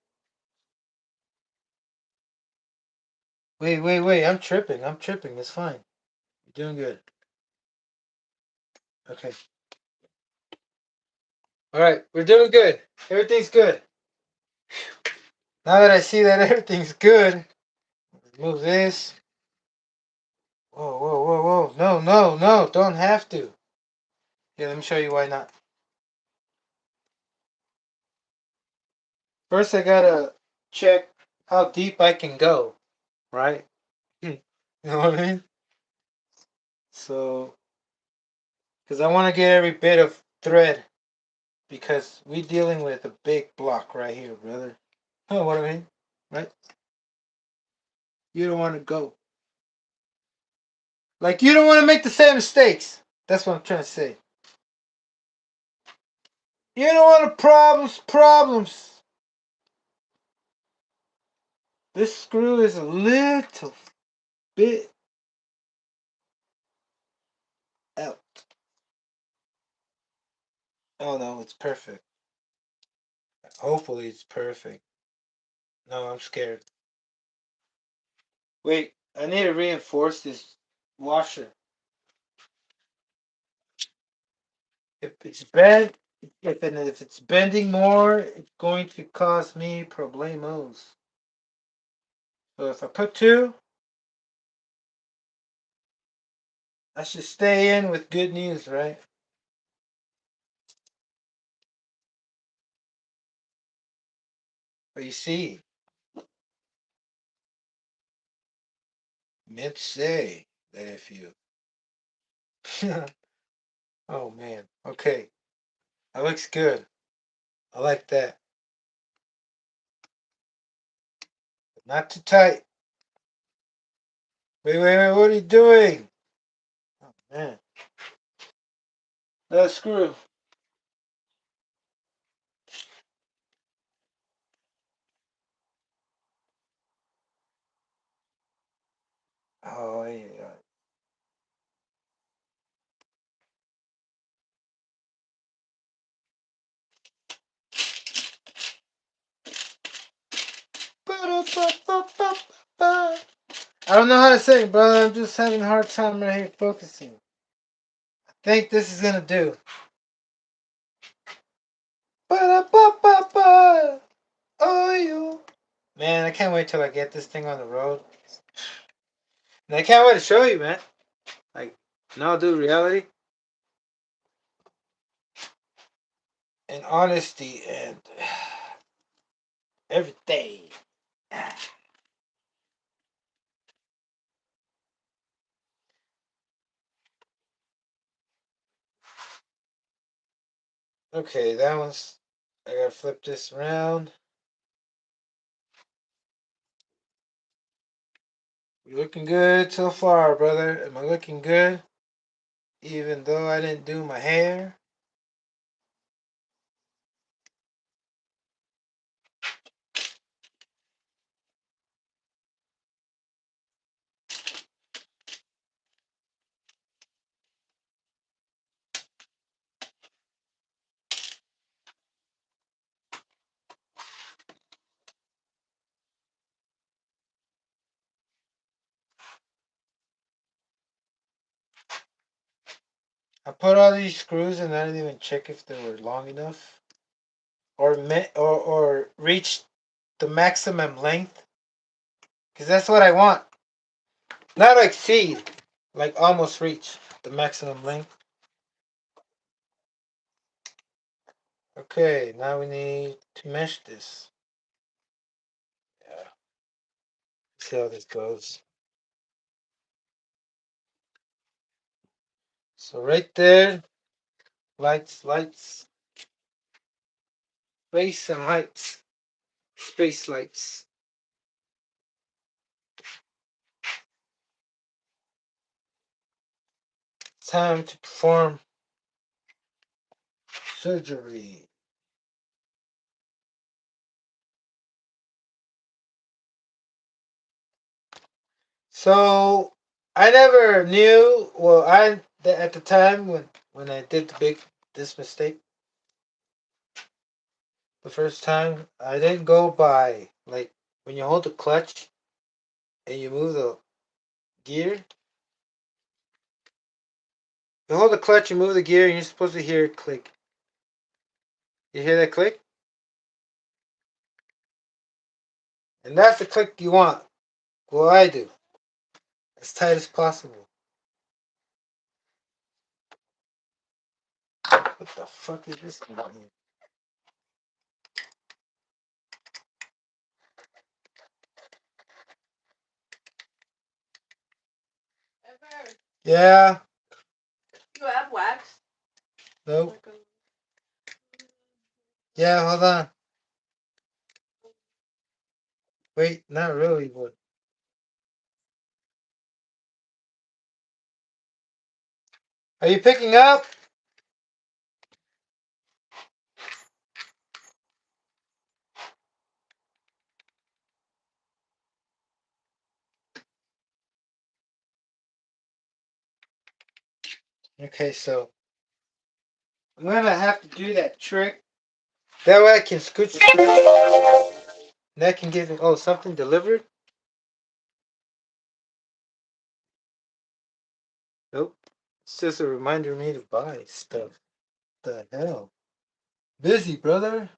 Wait. I'm tripping. I'm tripping. It's fine. You're doing good. Okay. All right. We're doing good. Everything's good. Now that I see that everything's good, move this. Whoa. No. Don't have to. Yeah, let me show you why not. First, I gotta check how deep I can go, right? You know what I mean? So, because I want to get every bit of thread, because we dealing with a big block right here, brother. know what I mean? Right? You don't want to go. Like, you don't want to make the same mistakes. That's what I'm trying to say. You don't want to problems. This screw is a little bit out. Oh no, it's perfect. Hopefully it's perfect. No, I'm scared. Wait, I need to reinforce this washer. If it's bent, if it's bending more, it's going to cause me problemos. So if I put two, I should stay in with good news, right? But you see, myths say that if you oh man, okay. That looks good. I like that. Not too tight. Wait, what are you doing? Oh man. That screw. Oh yeah. I don't know how to sing, brother. I'm just having a hard time right here focusing. I think this is gonna do. Ba-da-ba-ba-ba. Oh, you. Man, I can't wait till I get this thing on the road. And I can't wait to show you, man. Like, now, dude, reality and honesty and everything. Okay, that one's. I gotta flip this around. You're looking good so far, brother. Am I looking good? Even though I didn't do my hair? I put all these screws and I didn't even check if they were long enough or reached the maximum length. Because that's what I want. Not exceed, like almost reach the maximum length. Okay, now we need to mesh this. Yeah, see how this goes. So right there, lights, space and lights, space lights. Time to perform surgery. So I never knew. Well, I at the time when I did this mistake the first time, I didn't go by like when you hold the clutch and you move the gear. You hold the clutch, you move the gear, and you're supposed to hear it click. You hear that click, and that's the click you want. Well, I do as tight as possible. What the fuck is this thing here? Yeah. You have wax? Nope. Yeah, hold on. Wait, not really, but are you picking up? Okay, so I'm gonna have to do that trick. That way I can scooch through. And that can give me something delivered. Nope. It's just a reminder me to buy stuff. The hell? Busy, brother.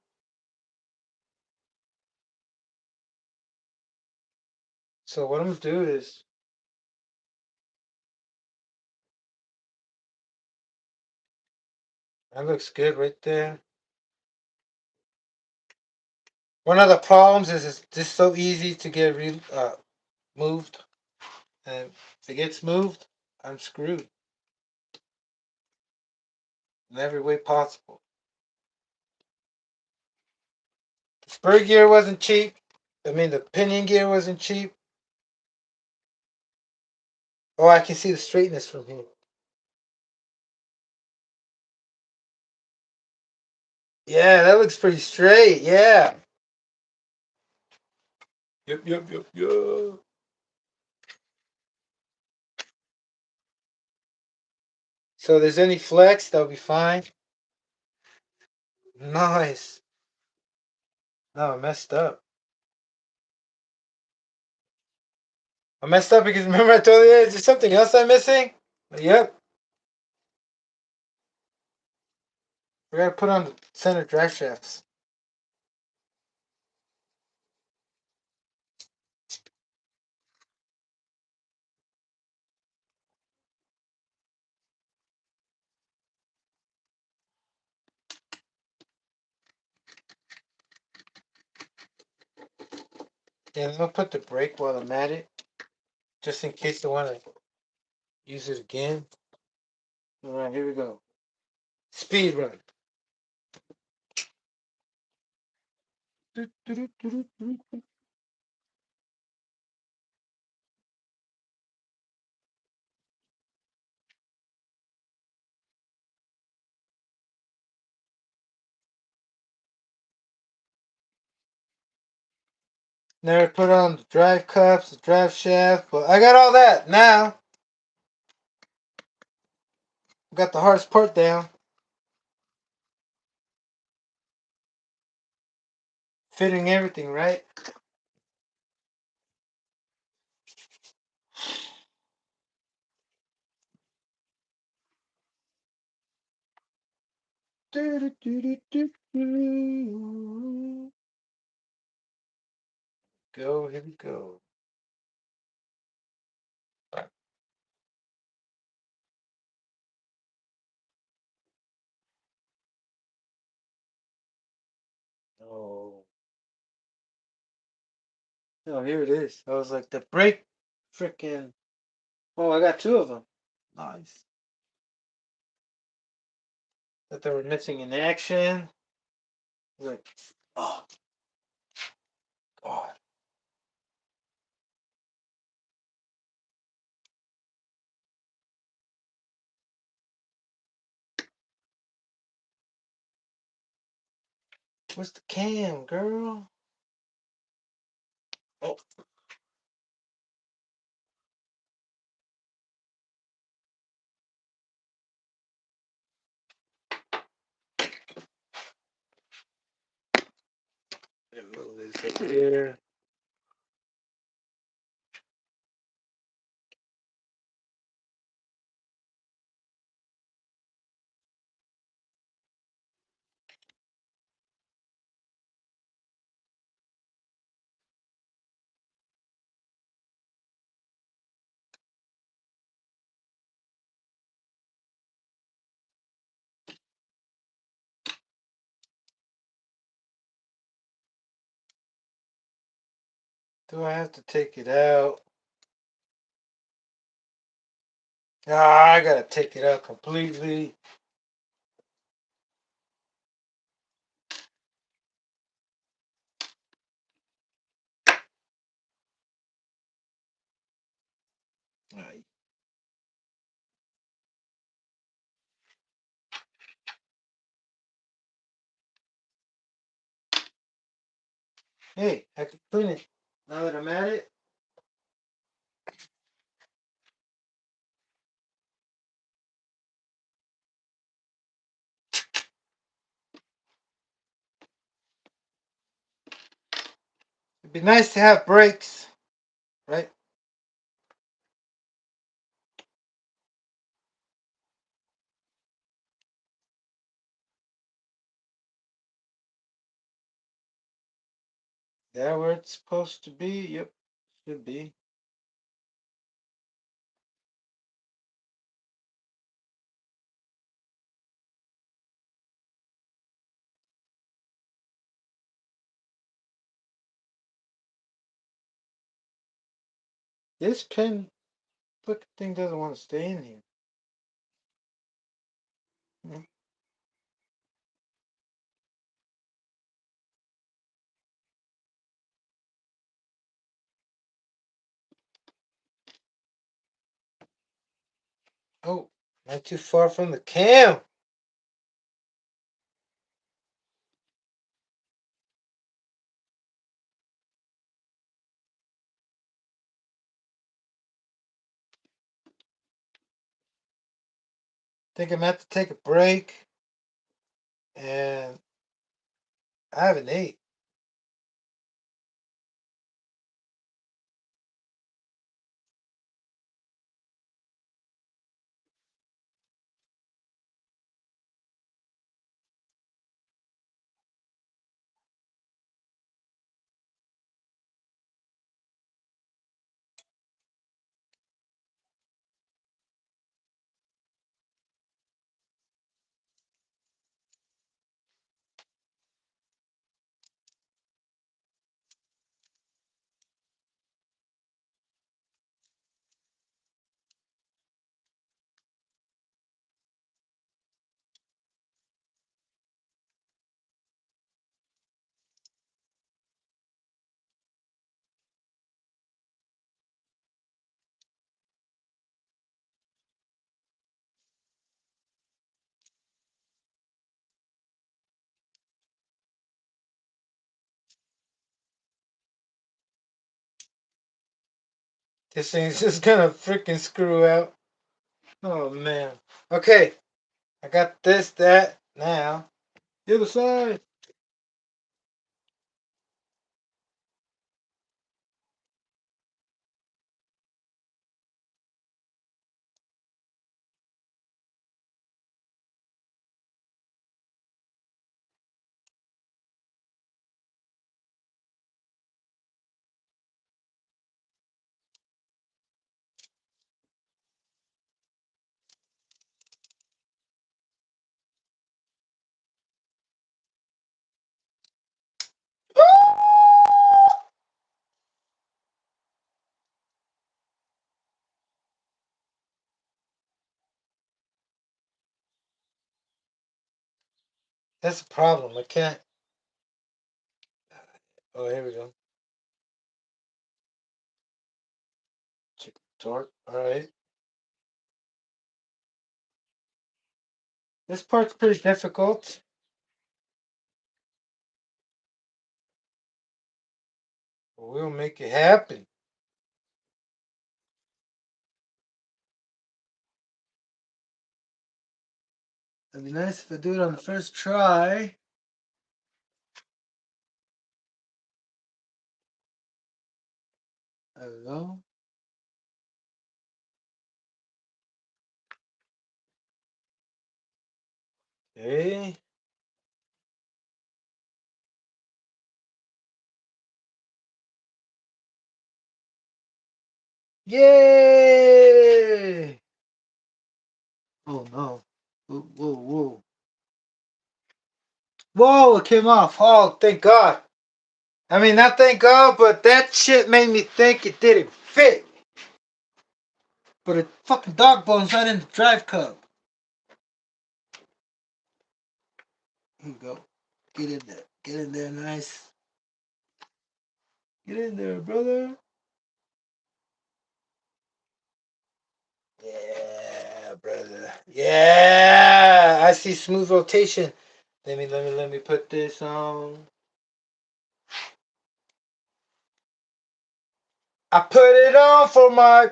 So what I'm gonna do is that looks good right there. One of the problems is it's just so easy to get moved, and if it gets moved, I'm screwed in every way possible. The spur gear wasn't cheap. I mean, the pinion gear wasn't cheap. Oh, I can see the straightness from here. Yeah, that looks pretty straight. Yeah. Yep, yep, yep, yep. So if there's any flex, that'll be fine. Nice. No, I messed up. I messed up because remember I told you, is there something else I'm missing? Yep. We gotta put on the center drive shafts. Yeah, I'm gonna put the brake while I'm at it, just in case I wanna use it again. Alright, here we go. Speed run. Never put on the drive cups, the drive shaft, but I got all that now. Got the hardest part down. Fitting everything right. Go, here we go. Oh, no, here it is. I was like, the brake freaking. Oh, I got two of them. Nice. That they were missing in action. Like, oh, God. Where's the cam, girl? Oh, there it is right there. Do I have to take it out? Ah, I gotta take it out completely. Alright. Hey, I can clean it. Now that I'm at it. It'd be nice to have breaks, right? That where it's supposed to be? Yep, should be. This pen fucking thing doesn't want to stay in here. Hmm. Oh, not too far from the cam. Think I'm gonna have to take a break, and I haven't ate. This thing's just gonna freaking screw out. Oh man. Okay, I got this, that, now. The other side. That's a problem. I can't. Oh, here we go. Check the torque. Alright. This part's pretty difficult. But we'll make it happen. It'd be nice if I do it on the first try. There we go. Okay. Yay! Oh no. Whoa, whoa, whoa. Whoa, it came off. Oh, thank God. I mean, not thank God, but that shit made me think it didn't fit. But a fucking dog bone's right in the drive cup. Here we go. Get in there. Get in there, nice. Get in there, brother. Yeah, brother. Yeah, I see smooth rotation. Let me put this on. I put it on for my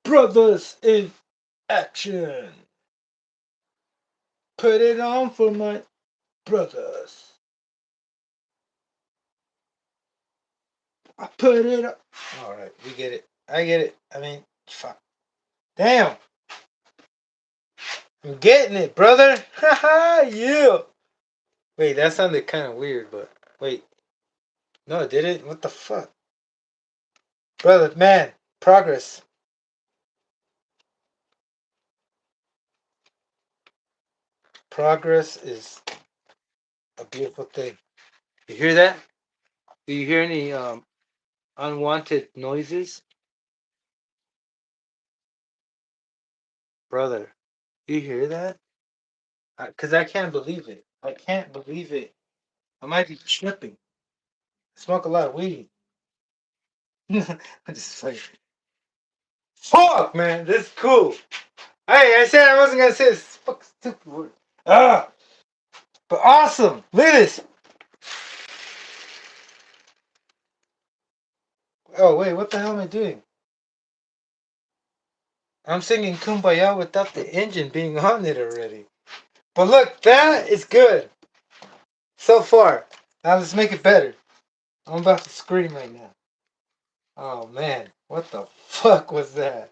brothers in action. Put it on for my brothers. I put it on. All right, we get it. I get it. I mean, fuck. Damn. I'm getting it, brother. Haha, yeah. Wait, that sounded kind of weird, but wait. No, it didn't. What the fuck? Brother, man, progress. Progress is a beautiful thing. You hear that? Do you hear any unwanted noises? Brother, do you hear that? Because I can't believe it. I can't believe it. I might be tripping. I smoke a lot of weed. I just like, fuck, man, this is cool. Hey, I said I wasn't gonna say this fucking stupid word. Ah, but awesome. Look at this. Oh wait, what the hell am I doing? I'm singing Kumbaya without the engine being on it already. But look, that is good so far. Now let's make it better. I'm about to scream right now. Oh man, what the fuck was that?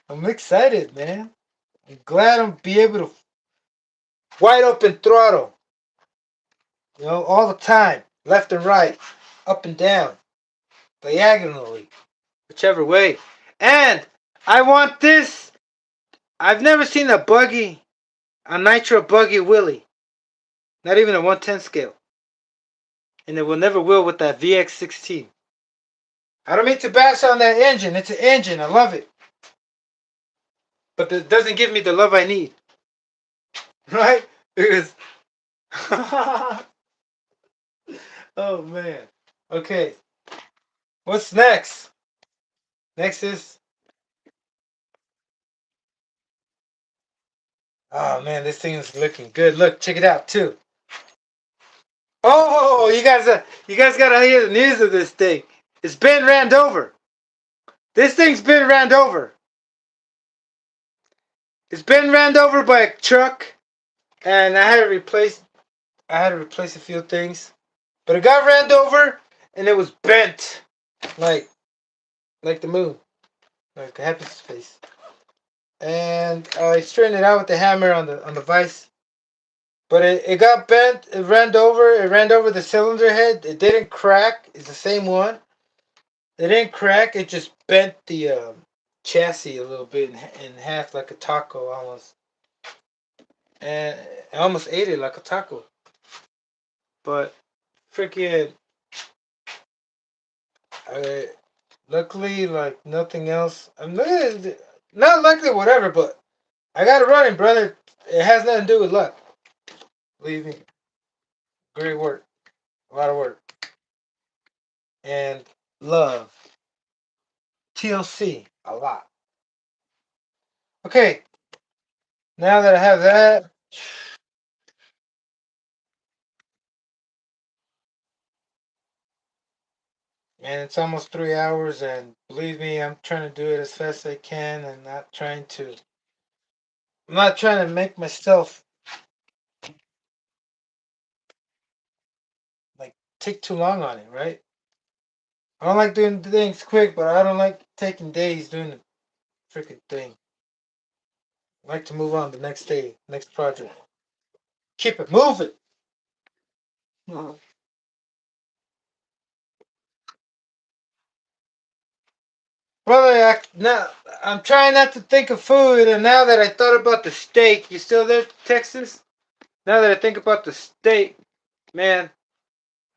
I'm excited, man. I'm glad I'm be able to wide open throttle. You know, all the time, left and right, up and down, diagonally, whichever way. And I want this. I've never seen a nitro buggy wheelie, not even a 110 scale, and it will never will with that VX16. I don't mean to bash on that engine. It's an engine. I love it, but it doesn't give me the love I need, right? Because oh man. Okay, what's next? Next is oh man, this thing is looking good. Look, check it out too. Oh, you guys gotta hear the news of this thing. It's been ran over. This thing's been ran over. It's been ran over by a truck, and I had to replace a few things, but it got ran over, and it was bent, like like the moon, like a happy face. And I straightened it out with the hammer on the vise. But it got bent. It ran over. It ran over the cylinder head. It didn't crack. It's the same one. It didn't crack. It just bent the chassis a little bit in half, like a taco almost. And I almost ate it like a taco. But freaking, I, luckily, like nothing else. I'm not luckily, whatever. But I got it running, brother. It has nothing to do with luck. Believe me. Great work. A lot of work. And love. TLC. A lot. Okay, now that I have that, and it's almost 3 hours, and believe me, I'm trying to do it as fast as I can, and I'm not trying to make myself like take too long on it, right? I don't like doing things quick, but I don't like taking days doing the freaking thing. I like to move on to the next day, next project. Keep it moving. Mhm. Brother, now I'm trying not to think of food, and now that I thought about the steak, you still there, Texas? Now that I think about the steak, man,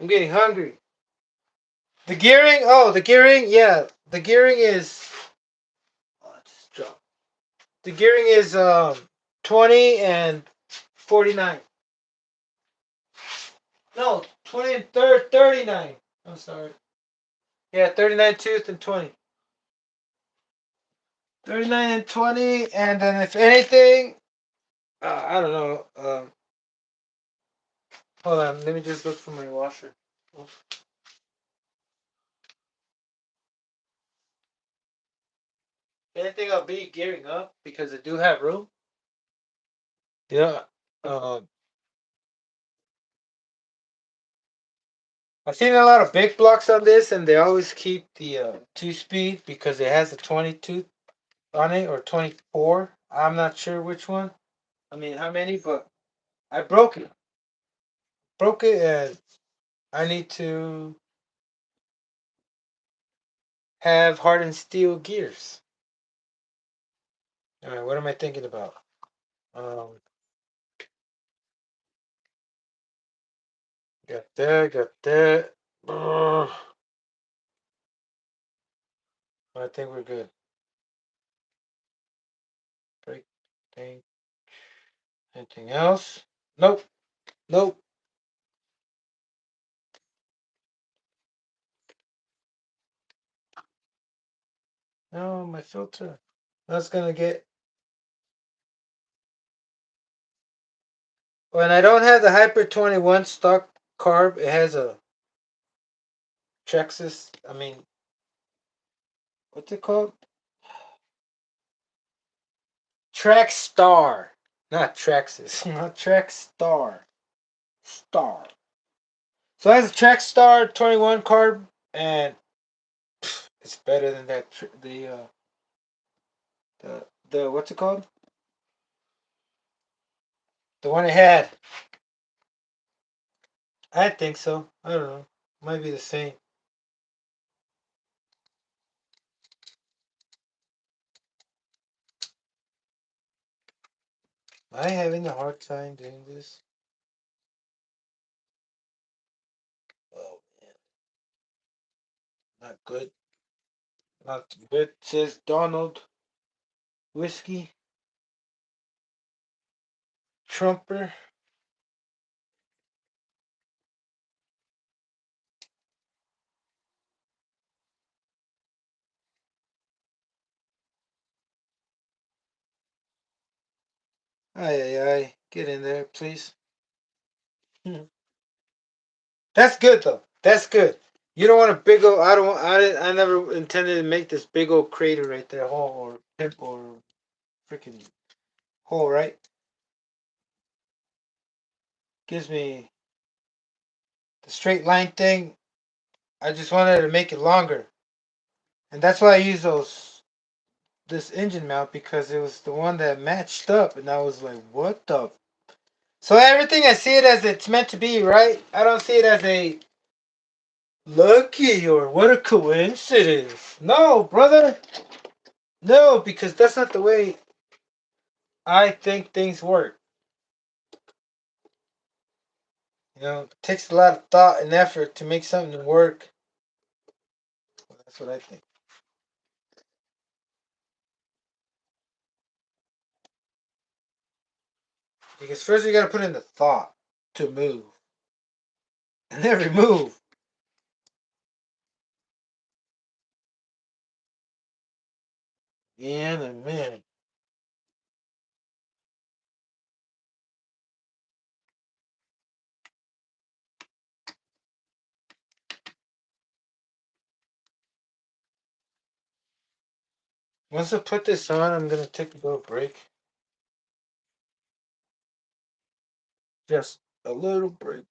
I'm getting hungry. The gearing? Oh, the gearing? Yeah. The gearing is oh, just drop. The gearing is 20 and 49. No, 20 and 39. I'm sorry. Yeah, 39 tooth and 20. 39 and 20, and then if anything, I don't know. Hold on, let me just look for my washer. Anything, I'll be gearing up because I do have room. Yeah. Uh, I've seen a lot of big blocks on this, and they always keep the 2 speed because it has a 22 on it or 24. I'm not sure which one. I mean, how many, but I broke it. Broke it, and I need to have hardened steel gears. All right, what am I thinking about? Um, got that, got that. I think we're good. Break thing. Anything else? Nope. Nope. No, my filter. That's gonna get. When I don't have the Hyper 21 stock carb, it has a Traxxas. I mean, what's it called? Trackstar. Not Traxxas. Not Trackstar. Star. So it has a Trackstar 21 carb, and it's better than that. The what's it called? The one it had. I think so. I don't know. Might be the same. Am I having a hard time doing this? Oh man, not good. Not good, says Donald. Whiskey. Trumper. Ay, ay, ay. Get in there, please. That's good though. That's good. You don't want a big old. I don't. I never intended to make this big old crater right there, hole or pimp or freaking hole. Right? Gives me the straight line thing. I just wanted to make it longer, and that's why I use those this engine mount because it was the one that matched up, and I was like, what the. So everything I see it as it's meant to be, right? I don't see it as a lucky or what a coincidence. No, brother. No, because that's not the way I think things work. It takes a lot of thought and effort to make something work. That's what I think. Because first you got to put in the thought to move. And every move. In a minute. Once I put this on, I'm going to take a little break. Just a little break.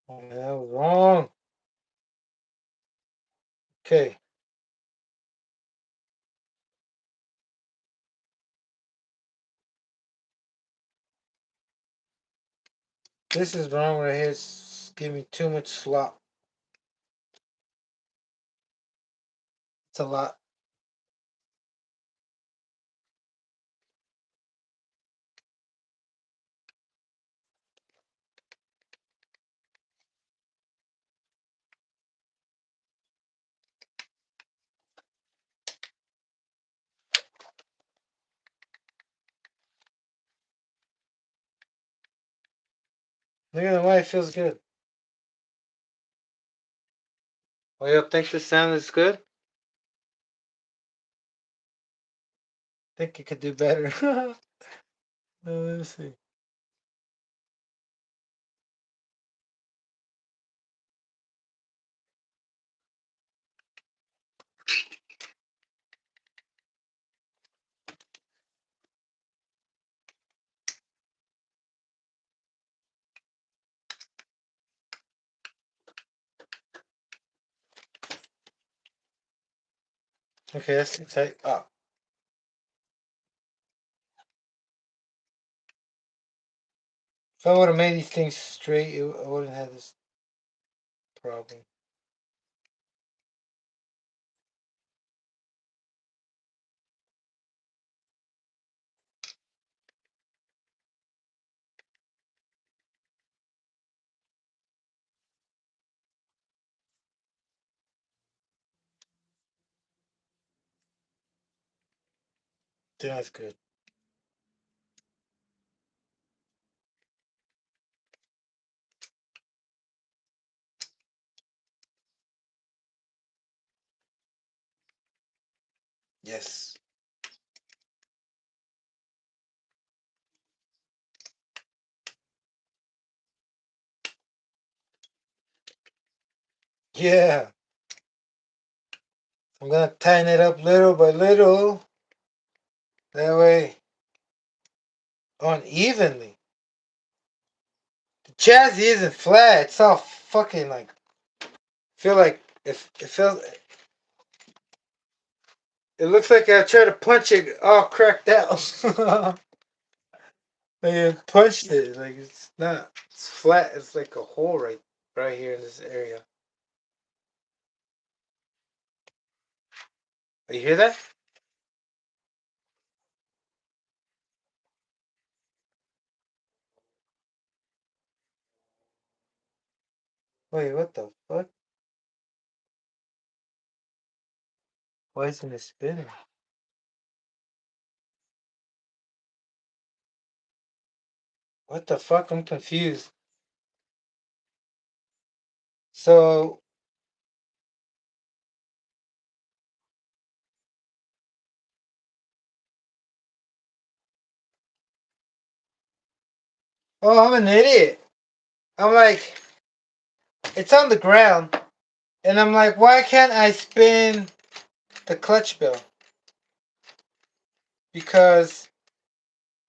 Oh, that was wrong. Okay. This is wrong right here. It's giving me too much slop. It's a lot. Look at the way it feels good. Oh, you think the sound is good? think it could do better. Let's see. Okay, that's tight. Oh. If I would have made these things straight, I wouldn't have this problem. That's good. Yes. Yeah. I'm gonna tighten it up little by little. That way, unevenly. The chassis isn't flat. It's all fucking like. Feel like if it feels. It looks like I tried to punch it all cracked out. Like I punched it. Like it's not. It's flat. It's like a hole right here in this area. You hear that? Wait, what the fuck? Why isn't it spinning? What the fuck? I'm confused. So, oh, I'm an idiot. I'm like, it's on the ground, and I'm like, why can't I spin the clutch bell? Because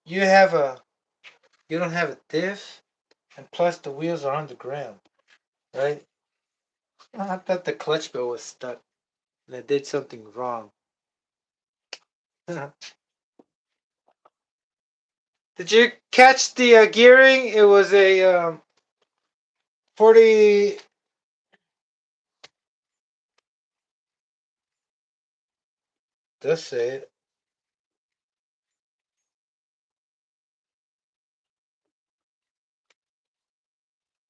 you have a, you don't have a diff, and plus the wheels are on the ground, right? I thought the clutch bell was stuck, and I did something wrong. Did you catch the gearing? It was a 40. Does say it.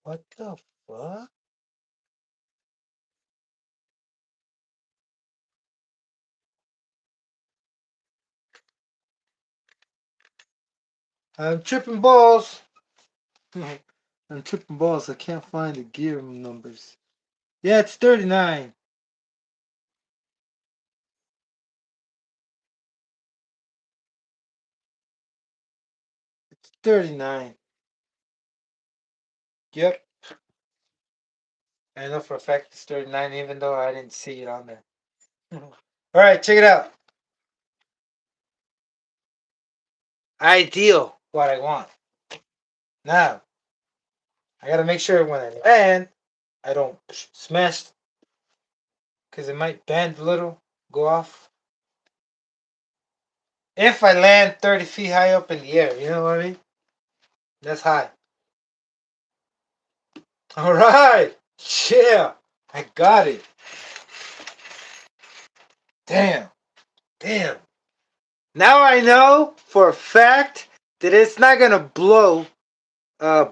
What the fuck? I'm tripping balls. I'm tripping balls. I can't find the gear numbers. Yeah, it's 39. It's 39. Yep. I know for a fact it's 39, even though I didn't see it on there. All right, check it out. Ideal. What I want. Now, I gotta make sure when I land, I don't smash, because it might bend a little, go off. If I land 30 feet high up in the air, you know what I mean? That's high. All right. Yeah. I got it. Damn. Damn. Now I know for a fact that it's not going to blow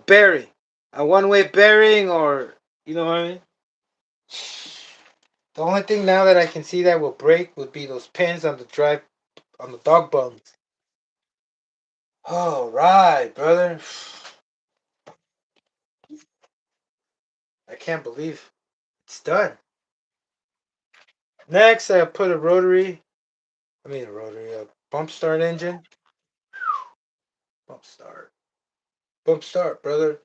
bearing. A one-way bearing, or, you know what I mean? The only thing now that I can see that will break would be those pins on the on the dog bones. All right, brother. I can't believe it's done. Next, I put a rotary. I mean a rotary, Bump start engine. Bump start. Bump start, brother.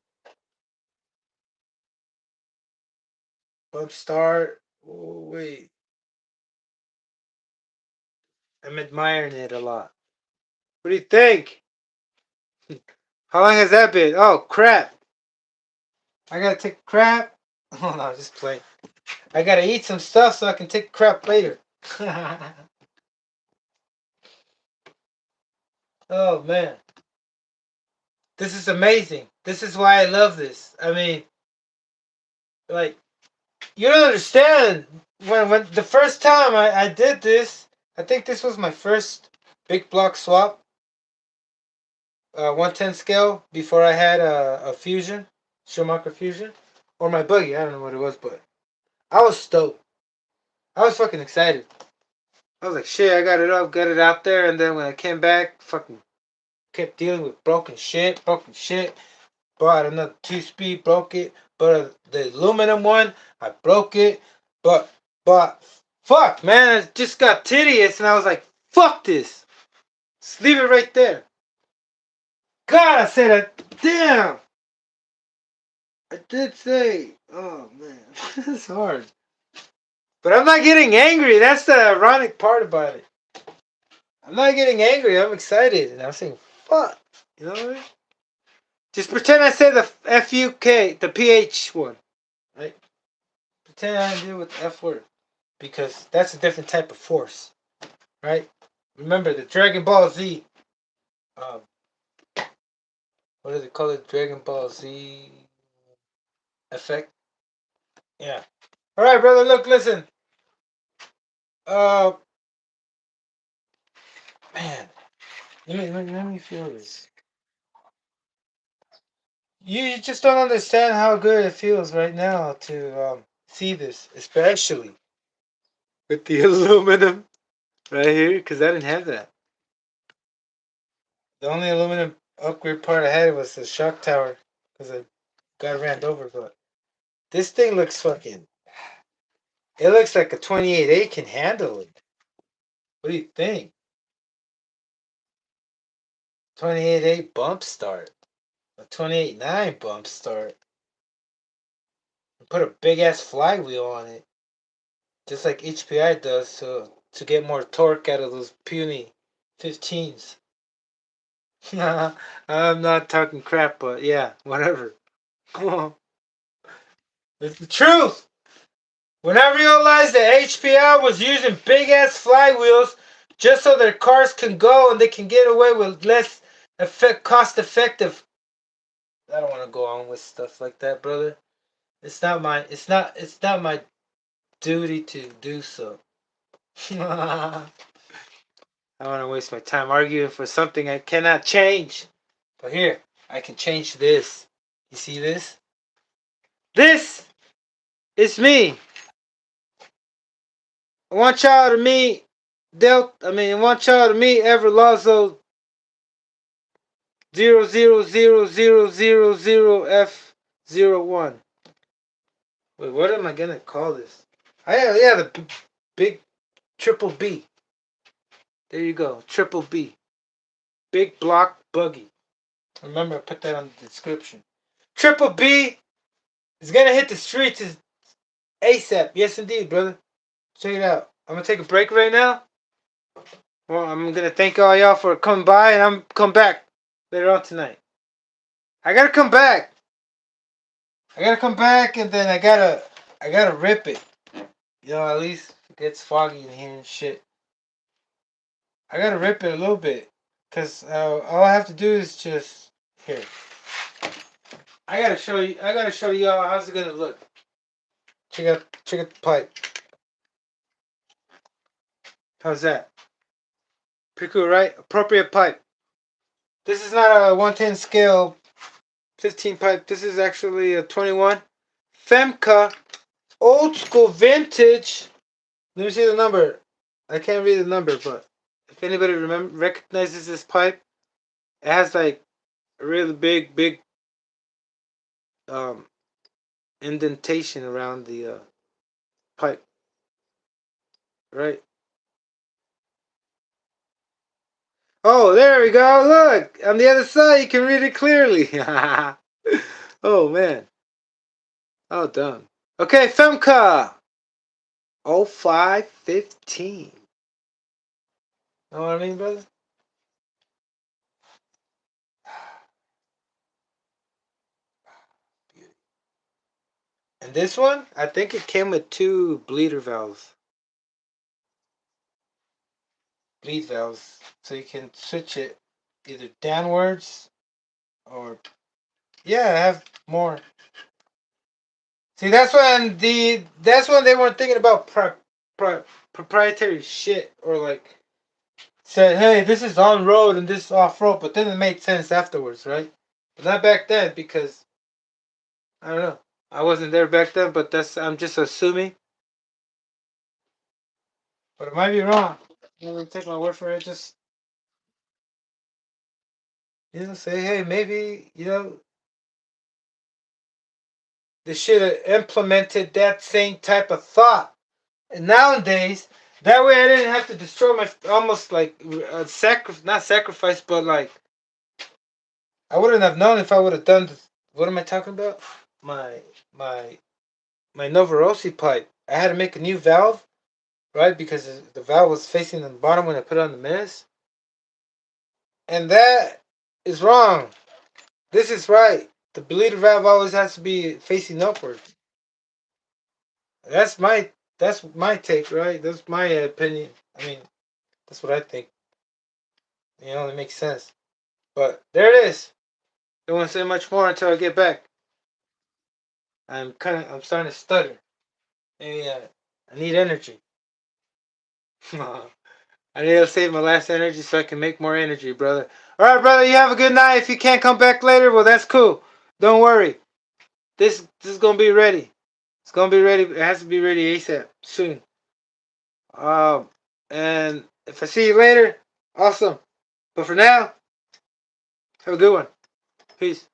Bump start. Oh, wait. I'm admiring it a lot. What do you think? How long has that been? Oh, crap. I gotta take a crap. Oh, no, just play. I gotta eat some stuff so I can take a crap later. Oh, man. This is amazing. This is why I love this. I mean, like, you don't understand. When the first time I did this, I think this was my first big block swap, 110 scale, before I had a Fusion, Schumacher Fusion, or my buggy. I don't know what it was, but I was stoked. I was fucking excited. I was like, shit, I got it up, got it out there, and then when I came back, fucking kept dealing with broken shit. Bought another 2-speed, broke it. But the aluminum one, I broke it. But fuck, man, it just got tedious, and I was like, fuck this. Just leave it right there. God, I said that. Damn. I did say, oh man, it's hard. But I'm not getting angry. That's the ironic part about it. I'm not getting angry. I'm excited, and I'm saying, fuck. You know what I mean? Just pretend I said the FUK, the PH one, right? Pretend I did with the F word. Because that's a different type of force, right? Remember the Dragon Ball Z, um, what do they call it? Dragon Ball Z effect? Yeah. Alright, brother, look, listen. Uh, man, let me feel this. You just don't understand how good it feels right now to see this, especially with the aluminum right here, because I didn't have that. The only aluminum upgrade part I had was the shock tower, because I got ran over. But this thing looks fucking. It looks like a 28A can handle it. What do you think? 28A bump start, a 28.9 bump start. Put a big ass flywheel on it, just like HPI does, so to get more torque out of those puny 15s. I'm not talking crap, but yeah, whatever. It's the truth. When I realized that HPI was using big ass flywheels just so their cars can go and they can get away with less cost effective. I don't want to go on with stuff like that, brother. It's not my duty to do so. I don't want to waste my time arguing for something I cannot change. But here, I can change this. You see this? This is me. I want y'all to meet I want y'all to meet Everlazo 00000F01. Wait, what am I gonna call this? Yeah, the big triple B. There you go, triple B. Big Blocked Buggy. Remember, I put that on the description. Triple B is gonna hit the streets ASAP. Yes, indeed, brother. Check it out. I'm gonna take a break right now. Well, I'm gonna thank all y'all for coming by, and I'm come back later on tonight. I gotta come back. And then I gotta rip it. You know, at least it gets foggy in here and shit. I gotta rip it a little bit, cause all I have to do is just here. I gotta show you. I gotta show y'all how's it gonna look. Check out the pipe. How's that? Pretty cool, right? Appropriate pipe. This is not a 110 scale 15 pipe. This is actually a 21 Femca old school vintage. Let me see the number. I can't read the number, but if anybody recognizes this pipe, it has like a really big um indentation around the pipe, right? Oh, there we go. Look, on the other side, you can read it clearly. Oh, man. Oh, done. Okay, Femka. 0515. Know what I mean, brother? And this one, I think it came with 2 bleeder valves. Bleed valves. So you can switch it either downwards or... Yeah, I have more. See, that's when they weren't thinking about proprietary shit, or like said, hey, this is on road and this is off road, but then it made sense afterwards, right? But not back then, because I don't know. I wasn't there back then, but I'm just assuming. But it might be wrong. I'm gonna take my word for it. Just say, hey, maybe they should have implemented that same type of thought. And nowadays, that way I didn't have to destroy my almost like not sacrifice, but like I wouldn't have known if I would have done this. What am I talking about? My my my Novarosi pipe. I had to make a new valve, right? Because the valve was facing the bottom when I put it on the menace. And that is wrong. This is right. The bleeder valve always has to be facing upward. That's my take, right? That's my opinion. I mean, that's what I think. It only makes sense. But there it is. Don't want to say much more until I get back. I'm starting to stutter. Maybe I need energy. I need to save my last energy so I can make more energy, brother. All right, brother. You have a good night. If you can't come back later, well, that's cool. Don't worry. This is gonna be ready. It's gonna be ready. It has to be ready ASAP soon. Um, and if I see you later, awesome. But for now, have a good one. Peace.